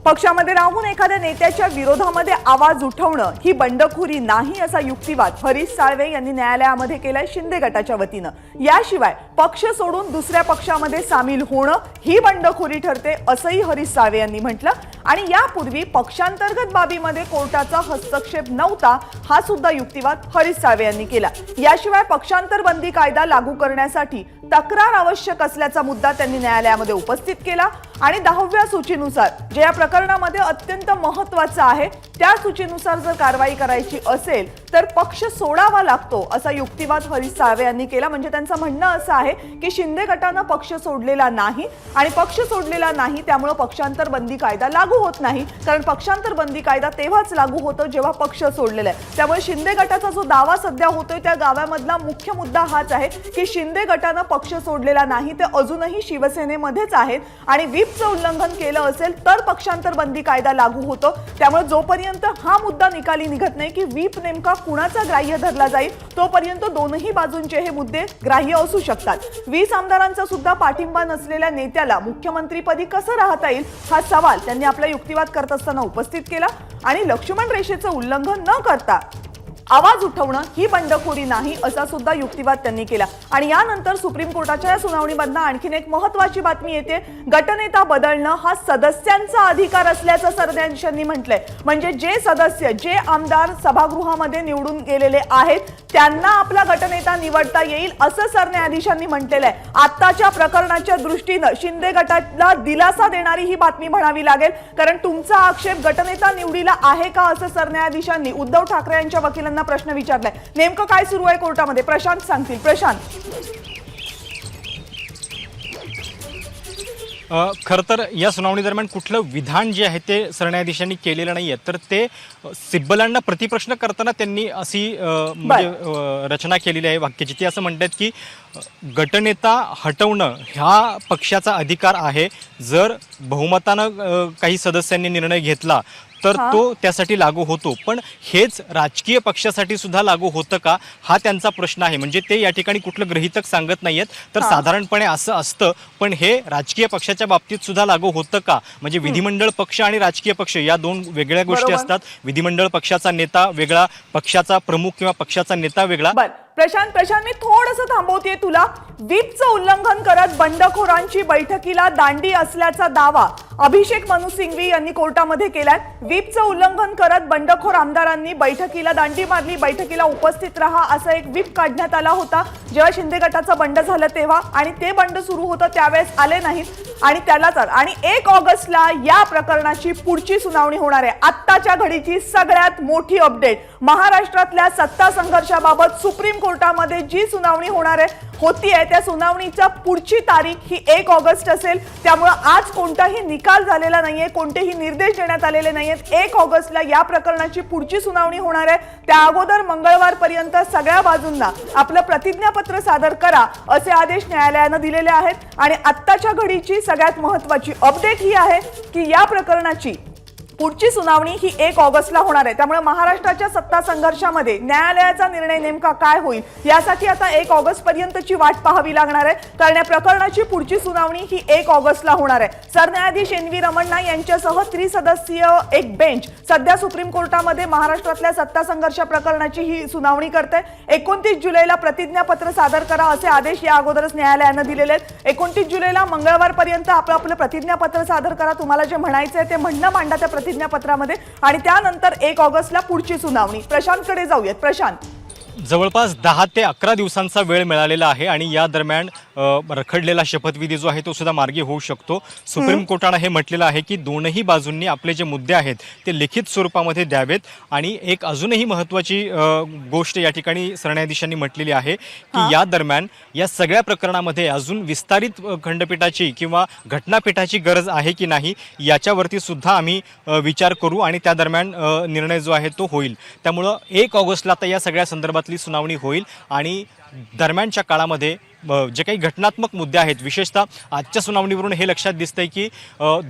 पक्षामध्ये राहून एखाद्या नेत्याच्या विरोधामध्ये आवाज उठवणं ही बंडखोरी नाही असा युक्तिवाद हरीश साळवे यांनी न्यायालयामध्ये केलाय शिंदे गटाच्या वतीनं. याशिवाय पक्ष सोडून दुसऱ्या पक्षामध्ये सामील होणं ही बंडखोरी ठरते असंही हरीश साळवे यांनी म्हटलं. आणि यापूर्वी पक्षांतर्गत बाबीमध्ये कोर्टाचा हस्तक्षेप नव्हता हा सुद्धा युक्तिवाद हरीश साळवे यांनी केला. याशिवाय पक्षांतर बंदी कायदा लागू करण्यासाठी तक्रार आवश्यक असल्याचा मुद्दा त्यांनी न्यायालयामध्ये उपस्थित केला. आणि 10व्या सूचीनुसार जे या प्रकरणामध्ये अत्यंत महत्त्वाचं आहे त्या सूचीनुसार जर कारवाई करायची असेल तर पक्ष सोडावा लागतो असा युक्तिवाद हरीश साळवे यांनी केला. म्हणजे त्यांचं म्हणणं असं आहे की शिंदे गटानं पक्ष सोडलेला नाही आणि पक्ष सोडलेला नाही त्यामुळे पक्षांतर बंदी कायदा लागू होत नाही, कारण पक्षांतर बंदी कायदा तेव्हाच लागू होतो जेव्हा पक्ष सोडलेला आहे. त्यामुळे शिंदे गटाचा जो दावा सध्या होतोय त्या दाव्यामधला मुख्य मुद्दा हाच आहे की शिंदे गटानं पक्ष सोडलेला नाही, ते अजूनही शिवसेनेमध्येच आहेत आणि व्हीपचं उल्लंघन केलं असेल तर पक्षांतर बंदी कायदा लागू होतो. त्यामुळे जोपर्यंत हा मुद्दा निकाली निघत नाही की व्हीप नेमका कुणाचा ग्राह्य धरला जाईल तोपर्यंत दोनही बाजूंचे हे मुद्दे ग्राह्य असू शकतात. 20 आमदारांचा सुद्धा पाठिंबा नसलेल्या नेत्याला मुख्यमंत्रीपदी कसं राहता येईल हा सवाल त्यांनी आपला युक्तिवाद करत असताना उपस्थित केला. आणि लक्ष्मण रेषेचं उल्लंघन न करता आवाज उठवणं ही बंडखोरी नाही असा सुद्धा युक्तिवाद त्यांनी केला. आणि यानंतर सुप्रीम कोर्टाच्या या सुनावणीमधून आणखीन एक महत्त्वाची बातमी येते. गटनेता बदलणं हा सदस्यांचा अधिकार असल्याचं सरन्यायाधीशांनी म्हटलंय. म्हणजे जे सदस्य, जे आमदार सभागृहामध्ये निवडून गेलेले आहेत त्यांना आपला गटनेता निवडता येईल असं सरन्यायाधीशांनी म्हटलेलं आहे. आत्ताच्या प्रकरणाच्या दृष्टीनं शिंदे गटाला दिलासा देणारी ही बातमी म्हणावी लागेल, कारण तुमचा आक्षेप गटनेता निवडीला आहे का असं सरन्यायाधीशांनी उद्धव ठाकरे यांच्या वकिलांना प्रश्न विचारलाय. नेमकं काय सुरू आहे कोर्टामध्ये प्रशांत सांगतील. प्रशांत, खरं तर या सुनावणी दरम्यान कुठलं विधान जे आहे ते सरन्यायाधीशांनी केलेलं नाही आहे, तर ते सिब्बलांना प्रतिप्रश्न करताना त्यांनी अशी म्हणजे रचना केलेली आहे वाक्याची. ती असं म्हणतात की गटनेता हटवणं हा पक्षाचा अधिकार आहे. जर बहुमतानं काही सदस्यांनी निर्णय घेतला तर तो त्यासाठी लागू होतो, पण हेच राजकीय पक्षासाठी सुद्धा लागू होतं का हा त्यांचा प्रश्न आहे. म्हणजे ते या ठिकाणी कुठलं गृहीतक सांगत नाहीयेत, तर साधारणपणे असं असतं, पण हे राजकीय पक्षाच्या बाबतीत सुद्धा लागू होतं का. म्हणजे विधिमंडळ पक्ष आणि राजकीय पक्ष या दोन वेगळ्या गोष्टी असतात. विधिमंडळ पक्षाचा नेता वेगळा, पक्षाचा प्रमुख किंवा पक्षाचा नेता वेगळा. प्रशांत मी थोडंसं थांबवतेय तुला. व्हीपचं उल्लंघन करत बंडखोरांची बैठकीला दांडी असल्याचा दावा अभिषेक मनु सिंघवी यांनी कोर्टामध्ये केलाय. व्हीपचं उल्लंघन करत बंडखोर आमदारांनी बैठकीला दांडी मारली, बैठकीला उपस्थित राहा असं एक व्हीप काढण्यात आला होता जेव्हा शिंदे गटाचं बंड झालं तेव्हा, आणि ते बंड सुरू होतं त्यावेळेस आले नाहीत आणि त्याला तर आणि 1 ऑगस्टला या प्रकरणाची पुढची सुनावणी होणार आहे. आत्ताच्या घडीची सगळ्यात मोठी अपडेट महाराष्ट्रातल्या सत्ता संघर्षाबाबत सुप्रीम कोर्टामध्ये जी सुनावणी होणार आहे होतीये त्या सुनावणीच्या पुढची तारीख ही 1 ऑगस्ट असेल. त्यामुळे आज कोणताही निकाल झालेला नाहीये, कोणतेही निर्देश देण्यात आलेले नाहीयेत. 1 ऑगस्टला या प्रकरणाची पुढची सुनावणी होणार आहे. त्या अगोदर मंगळवारपर्यंत सगळ्या बाजूंना आपलं प्रतिज्ञापत्र सादर करा असे आदेश न्यायालयानं दिलेले आहेत. आणि आत्ताच्या घडीची सगळ्यात महत्त्वाची अपडेट ही आहे की या प्रकरणाची पुढची सुनावणी ही 1 ऑगस्टला होणार आहे. त्यामुळे महाराष्ट्राच्या सत्ता संघर्षामध्ये न्यायालयाचा निर्णय नेमका काय होईल यासाठी आता 1 ऑगस्ट पर्यंतची वाट पाहावी लागणार आहे, कारण या प्रकरणाची पुढची सुनावणी ही 1 ऑगस्टला होणार आहे. सरन्यायाधीश NV रमण्णा यांच्यासह त्रिसदस्यीय एक बेंच सध्या सुप्रीम कोर्टामध्ये महाराष्ट्रातल्या सत्ता संघर्ष प्रकरणाची ही सुनावणी करते. 29 जुलैला प्रतिज्ञापत्र सादर करा असे आदेश या अगोदरच न्यायालयानं दिलेले आहेत. 29 जुलैला मंगळवारपर्यंत आपलं प्रतिज्ञापत्र सादर करा, तुम्हाला जे म्हणायचंय ते म्हणणं मांडा त्या प्रतिज्ञापत्रामध्ये, आणि त्यानंतर 1 ऑगस्टला पुढची सुनावणी. प्रशांतकडे जाऊयात. प्रशांत, जवळपास 10 ते 11 दिवसांचा वेळ मिळालेला आहे आणि या दरम्यान रखडलेला शपथविधी जो आहे तो सुद्धा मार्गी होऊ शकतो. सुप्रीम कोर्टानं हे म्हटलेलं आहे की दोनही बाजूंनी आपले जे मुद्दे आहेत ते लिखित स्वरूपामध्ये द्यावेत. आणि एक अजूनही महत्त्वाची गोष्ट या ठिकाणी सरन्यायाधीशांनी म्हटलेली आहे की या दरम्यान या सगळ्या प्रकरणामध्ये अजून विस्तारित खंडपीठाची किंवा घटनापीठाची गरज आहे की नाही याच्यावरती सुद्धा आम्ही विचार करू आणि त्या दरम्यान निर्णय जो आहे तो होईल. त्यामुळं 1 ऑगस्टला आता या सगळ्या संदर्भातली सुनावणी होईल आणि दरम्यानच्या काळामध्ये जे काही घटनात्मक मुद्दे आहेत, विशेषतः आजच्या सुनावणीवरून हे लक्षात दिसतंय की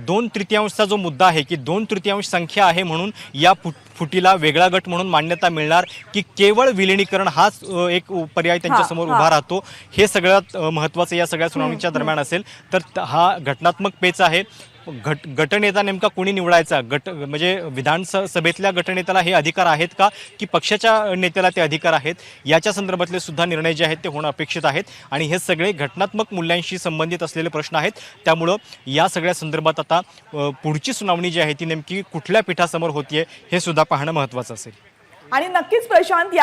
2/3 जो मुद्दा आहे की 2/3 संख्या आहे म्हणून या फुटीला वेगळा गट म्हणून मान्यता मिळणार की केवळ विलिनीकरण हाच एक पर्याय त्यांच्यासमोर उभा राहतो, हे सगळ्यात महत्त्वाचं या सगळ्या सुनावणीच्या दरम्यान असेल. तर हा घटनात्मक पेच आहे. गटनेता नेमका कोणी निवडायचा, म्हणजे विधानसभेतल्या गटनेत्याला हे अधिकार आहेत का की पक्षाच्या नेत्याला ते अधिकार आहेत, याच्या संदर्भातले सुद्धा निर्णय जे आहेत ते होणं अपेक्षित आहेत. आणि हे सगळे घटनात्मक मूल्यांशी संबंधित असलेले प्रश्न आहेत. त्यामुळं या सगळ्या संदर्भात आता पुढची सुनावणी जी आहे ती नेमकी कुठल्या पीठासमोर होतीये हे सुद्धा पाहणं महत्त्वाचं असेल. आणि नक्कीच प्रशांत,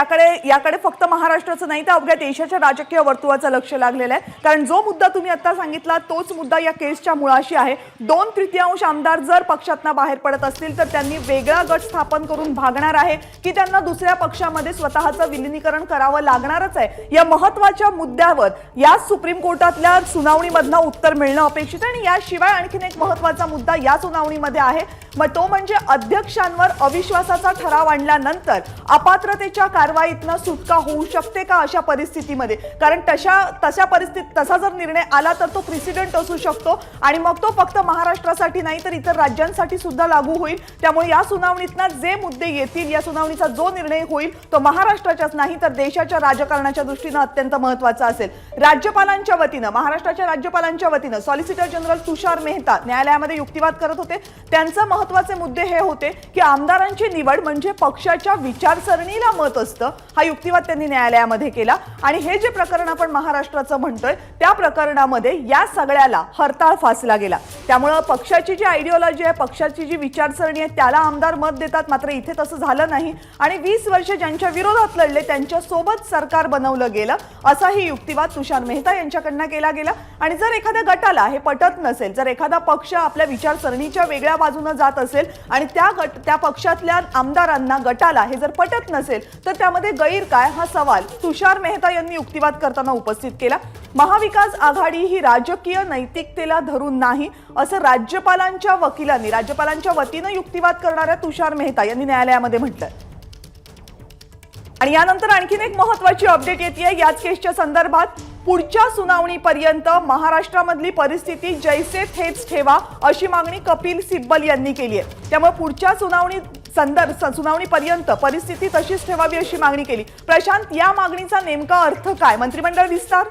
याकडे फक्त महाराष्ट्राचं नाही तर अवघ्या देशाच्या राजकीय वर्तुळाचं लक्ष लागलेलं आहे. कारण जो मुद्दा तुम्ही आता सांगितला तोच मुद्दा या केसच्या मुळाशी आहे. 2/3 आमदार जर पक्षातनं बाहेर पडत असतील तर त्यांनी वेगळा गट स्थापन करून भागणार आहे की त्यांना दुसऱ्या पक्षामध्ये स्वतःचं विलिनीकरण करावं लागणारच आहे. या महत्त्वाच्या मुद्द्यावर या सुप्रीम कोर्टातल्या सुनावणीमधनं उत्तर मिळणं अपेक्षित आहे. आणि याशिवाय आणखीन एक महत्त्वाचा मुद्दा या सुनावणीमध्ये आहे, मग तो म्हणजे अध्यक्षांवर अविश्वासाचा ठराव आणल्यानंतर अपात्रतेच्या कारवाईतनं सुटका होऊ शकते का अशा परिस्थितीमध्ये. कारण तशा परिस्थितीत तसा जर निर्णय आला तर तो प्रेसिडेंट असू शकतो आणि मग तो फक्त महाराष्ट्रासाठी नाही तर इतर राज्यांसाठी सुद्धा लागू होईल. त्यामुळे या सुनावणीतनं जे मुद्दे येतील, या सुनावणीचा जो निर्णय होईल तो महाराष्ट्राच्याच नाही तर देशाच्या राजकारणाच्या दृष्टीनं अत्यंत महत्त्वाचा असेल. राज्यपालांच्या वतीनं, महाराष्ट्राच्या राज्यपालांच्या वतीनं सॉलिसिटर जनरल तुषार मेहता न्यायालयामध्ये युक्तिवाद करत होते. त्यांचे महत्त्वाचे मुद्दे हे होते की आमदारांची निवड म्हणजे पक्षाच्या विचारसरणीला मत असतं, हा युक्तिवाद त्यांनी न्यायालयामध्ये केला. आणि हे जे प्रकरण आपण महाराष्ट्राचं म्हणतोय त्या प्रकरणामध्ये या सगळ्याला हरताळ फासला गेला. त्यामुळे पक्षाची जी आयडिओलॉजी आहे, पक्षाची जी विचारसरणी आहे त्याला आमदार मत देतात, मात्र इथे तसं झालं नाही. आणि 20 वर्ष ज्यांच्या विरोधात लढले त्यांच्या सोबत सरकार बनवलं गेलं असाही युक्तिवाद तुषार मेहता यांच्याकडनं केला गेला. आणि जर एखाद्या गटाला हे पटत नसेल, जर एखादा पक्ष आपल्या विचारसरणीच्या वेगळ्या बाजूने जात असेल आणि त्या पक्षातल्या आमदारांना, गटाला हे जर पटत नसेल तर त्यामध्ये गैर काय हा सवाल तुषार मेहता यांनी युक्तिवाद करताना उपस्थित केला. महाविकास आघाडी ही राजकीय नैतिकतेला धरून नाही असं राज्यपालांच्या वतीनं युक्तिवाद करणाऱ्या तुषार मेहता यांनी न्यायालयामध्ये म्हटलंय. आणि यानंतर आणखीन एक महत्त्वाची अपडेट येते याच केसच्या संदर्भात. पुढच्या सुनावणीपर्यंत महाराष्ट्रामधली परिस्थिती जैसे थेच ठेवा अशी मागणी कपिल सिब्बल यांनी केली आहे. त्यामुळे पुढच्या सुनावणीपर्यंत परिस्थिती तशीच ठेवावी अशी मागणी केली. प्रशांत, या मागणीचा नेमका अर्थ काय? मंत्रिमंडळ विस्तार?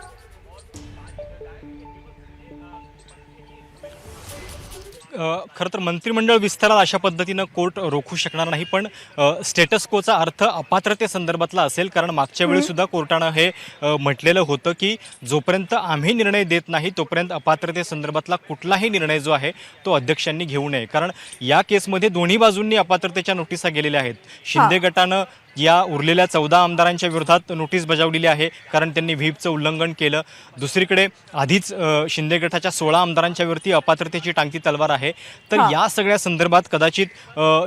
खरं तर मंत्रिमंडळ विस्ताराला अशा पद्धतीनं कोर्ट रोखू शकणार नाही, पण स्टेटस कोचा अर्थ अपात्रतेसंदर्भातला असेल. कारण मागच्या वेळी सुद्धा कोर्टानं हे म्हटलेलं होतं की जोपर्यंत आम्ही निर्णय देत नाही तोपर्यंत अपात्रतेसंदर्भातला कुठलाही निर्णय जो आहे तो अध्यक्षांनी घेऊ नये. कारण या केसमध्ये दोन्ही बाजूंनी अपात्रतेच्या नोटिसा गेलेल्या आहेत. शिंदे गटानं या उरलेल्या 14 आमदारांच्या विरोधात नोटीस बजावलेली आहे कारण त्यांनी व्हीपचं उल्लंघन केलं. दुसरीकडे आधीच शिंदे गटाच्या 16 आमदारांच्या अपात्रतेची टांगती तलवार आहे. तर या सगळ्या संदर्भात कदाचित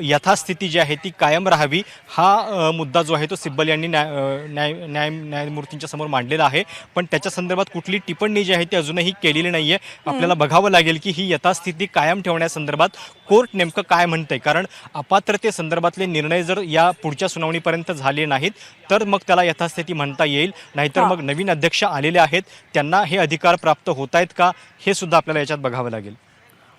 यथास्थिती जी आहे ती कायम राहावी हा मुद्दा जो आहे तो सिब्बल यांनी न्यायमूर्तींच्या समोर मांडलेला आहे. पण त्याच्या संदर्भात कुठली टिप्पणी जी आहे ती अजूनही केलेली नाहीये. आपल्याला बघावं लागेल की ही यथास्थिती कायम ठेवण्यासंदर्भात कोर्ट नेमकं काय म्हणतंय. कारण अपात्रतेसंदर्भातले निर्णय जर या पुढच्या सुनावणीपर्यंत झाले नाहीत तर मग त्याला यथास्थिती म्हणता येईल. नाहीतर मग नवीन अध्यक्ष आलेले आहेत त्यांना हे अधिकार प्राप्त होत आहेत का हे सुद्धा आपल्याला याच्यात बघावं लागेल.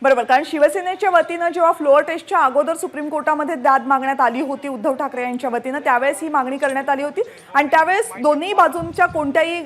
बरोबर, कारण शिवसेनेच्या वतीनं जेव्हा फ्लोअर टेस्टच्या अगोदर सुप्रीम कोर्टामध्ये दाद मागण्यात आली होती उद्धव ठाकरे यांच्या वतीनं, त्यावेळेस ही मागणी करण्यात आली होती आणि त्यावेळेस दोन्ही बाजूंच्या कोणत्याही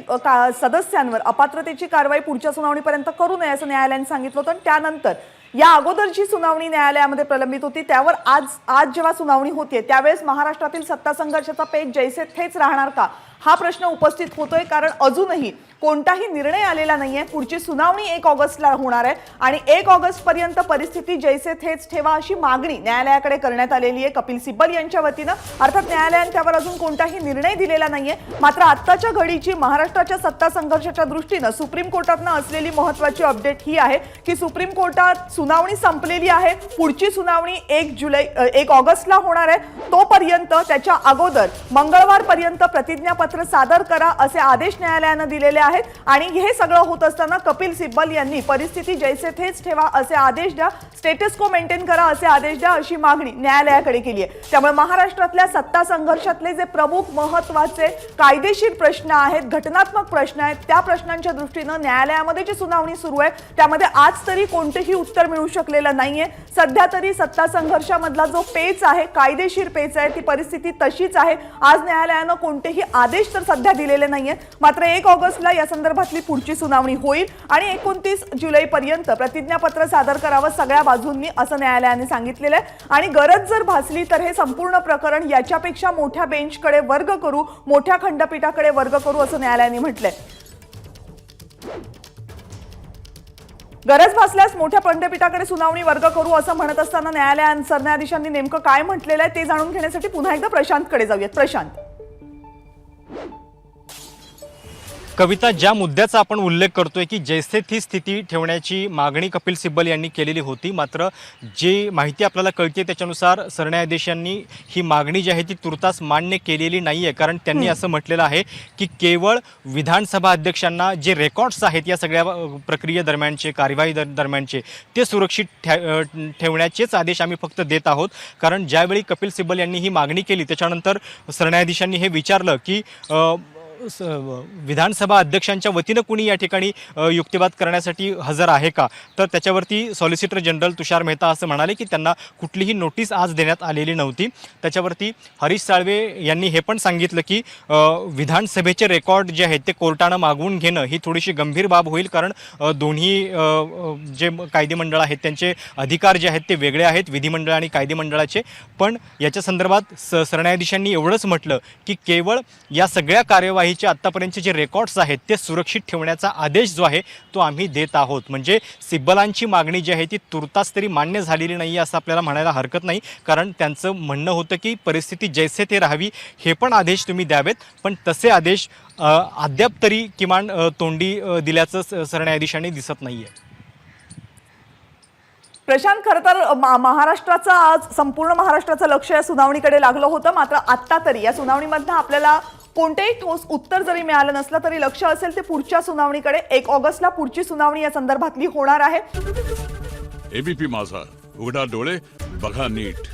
सदस्यांवर अपात्रतेची कारवाई पुढच्या सुनावणीपर्यंत करू नये असं न्यायालयाने सांगितलं होतं. त्यानंतर या अगोदरची सुनावणी न्यायालयामध्ये प्रलंबित होती त्यावर आज जेव्हा सुनावणी होते त्यावेळेस महाराष्ट्रातील सत्ता संघर्षाचा पेच जैसे थेच राहणार का हा प्रश्न उपस्थित होतोय. कारण अजूनही कोणताही निर्णय आलेला नाहीये. पुढची सुनावणी 1 ऑगस्टला होणार आहे आणि 1 ऑगस्ट पर्यंत परिस्थिती जैसे थेच ठेवा अशी मागणी न्यायालयाकडे करण्यात आलेली आहे कपिल सिब्बल यांच्या वतीनं. अर्थात न्यायालयाने त्यावर अजून कोणताही निर्णय दिलेला नाहीये. मात्र आत्ताच्या घडीची महाराष्ट्राच्या सत्ता संघर्षाच्या दृष्टीनं सुप्रीम कोर्टातनं असलेली महत्त्वाची अपडेट ही आहे की सुप्रीम कोर्टात सुनावणी संपलेली आहे. पुढची सुनावणी 1 ऑगस्टला होणार आहे. तोपर्यंत त्याच्या अगोदर मंगळवारपर्यंत प्रतिज्ञापत्र सादर करा असे आदेश न्यायालयानं दिलेले आहेत. आणि हे सगळं होत असताना कपिल सिब्बल यांनी परिस्थिती जैसे थेच ठेवा असे आदेश द्या, स्टेटस को मेंटेन करा असे आदेश द्या अशी मागणी न्यायालयाकडे केली आहे. त्यामुळे महाराष्ट्रातल्या सत्ता संघर्षातले जे प्रमुख महत्त्वाचे कायदेशीर प्रश्न आहेत, घटनात्मक प्रश्न आहेत, त्या प्रश्नांच्या दृष्टीनं न्यायालयामध्ये जी सुनावणी सुरू आहे त्यामध्ये आज तरी कोणतेही उत्तर मिळू शकलेलं नाहीये. सध्या तरी सत्ता संघर्षामधला जो पेच आहे, कायदेशीर पेच आहे, ती परिस्थिती तशीच आहे. आज न्यायालयानं कोणतेही आदेश तर सध्या दिलेले नाहीये. मात्र 1 ऑगस्टला या संदर्भातली पुढची सुनावणी होईल आणि 29 जुलैपर्यंत प्रतिज्ञापत्र सादर करावं सगळ्या बाजूंनी असं न्यायालयाने सांगितलेलं आहे. आणि गरज जर भासली तर हे संपूर्ण प्रकरण याच्यापेक्षा मोठ्या बेंचकडे वर्ग करू, मोठ्या खंडपीठाकडे वर्ग करू असं न्यायालयाने म्हटलंय. गरज भासल्यास मोठ्या खंडपीठाकडे सुनावणी वर्ग करू असं म्हणत असताना सरन्यायाधीशांनी नेमकं काय म्हटलेलं आहे ते जाणून घेण्यासाठी पुन्हा एकदा प्रशांतकडे जाऊयात. प्रशांत, कविता, ज्या मुद्द्याचा आपण उल्लेख करतोय की जैसे थी स्थिती ठेवण्याची मागणी कपिल सिब्बल यांनी केलेली होती. मात्र जी माहिती आपल्याला कळते त्याच्यानुसार सरन्यायाधीशांनी ही मागणी जी आहे ती तुर्तास मान्य केलेली नाही आहे. कारण त्यांनी असं म्हटलेलं आहे की केवळ विधानसभा अध्यक्षांना जे रेकॉर्ड्स आहेत या सगळ्या प्रक्रियेदरम्यानचे, कार्यवाही दरम्यानचे ते सुरक्षित ठेवण्याचेच आदेश आम्ही फक्त देत आहोत. कारण ज्यावेळी कपिल सिब्बल यांनी ही मागणी केली त्याच्यानंतर सरन्यायाधीशांनी हे विचारलं की विधानसभा अध्यक्षांच्या वतीनं कुणी या ठिकाणी युक्तिवाद करण्यासाठी हजर आहे का. तर त्याच्यावरती सॉलिसिटर जनरल तुषार मेहता असं म्हणाले की त्यांना कुठलीही नोटीस आज देण्यात आलेली नव्हती. त्याच्यावरती हरीश साळवे यांनी हे पण सांगितलं की विधानसभेचे रेकॉर्ड जे आहेत ते कोर्टानं मागवून घेणं ही थोडीशी गंभीर बाब होईल. कारण दोन्ही जे कायदेमंडळ आहेत त्यांचे अधिकार जे आहेत ते वेगळे आहेत, विधिमंडळ आणि कायदेमंडळाचे. पण याच्या संदर्भात सरन्यायाधीशांनी एवढंच म्हटलं की केवळ या सगळ्या कार्यवाहीचे आत्तापर्यंतचे जे रेकॉर्ड्स आहेत ते सुरक्षित ठेवण्याचा आदेश जो आहे तो आम्ही देत आहोत. म्हणजे सिब्बलांची मागणी जी आहे ती तुर्तास तरी मान्य झालेली नाही असं आपल्याला म्हणायला हरकत नाही. कारण त्यांचं म्हणणं होतं की परिस्थिती जैसे ते राहावी हे पण आदेश तुम्ही द्यावेत. पण तसे आदेश अद्याप तरी किमान तोंडी दिल्याचं सरन्यायाधीशांनी दिसत नाहीये. प्रशांत, खरं तर महाराष्ट्राचं आज संपूर्ण महाराष्ट्राचं लक्ष या सुनावणीकडे लागलं होतं. मात्र आत्ता तरी या सुनावणीमधनं आपल्याला कोणतेही ठोस उत्तर जरी मिळालं नसलं तरी लक्ष असेल ते पुढच्या सुनावणीकडे. 1 ऑगस्टला पुढची सुनावणी या संदर्भातली होणार आहे. एबीपी माझा, उघडा डोळे बघा नीट.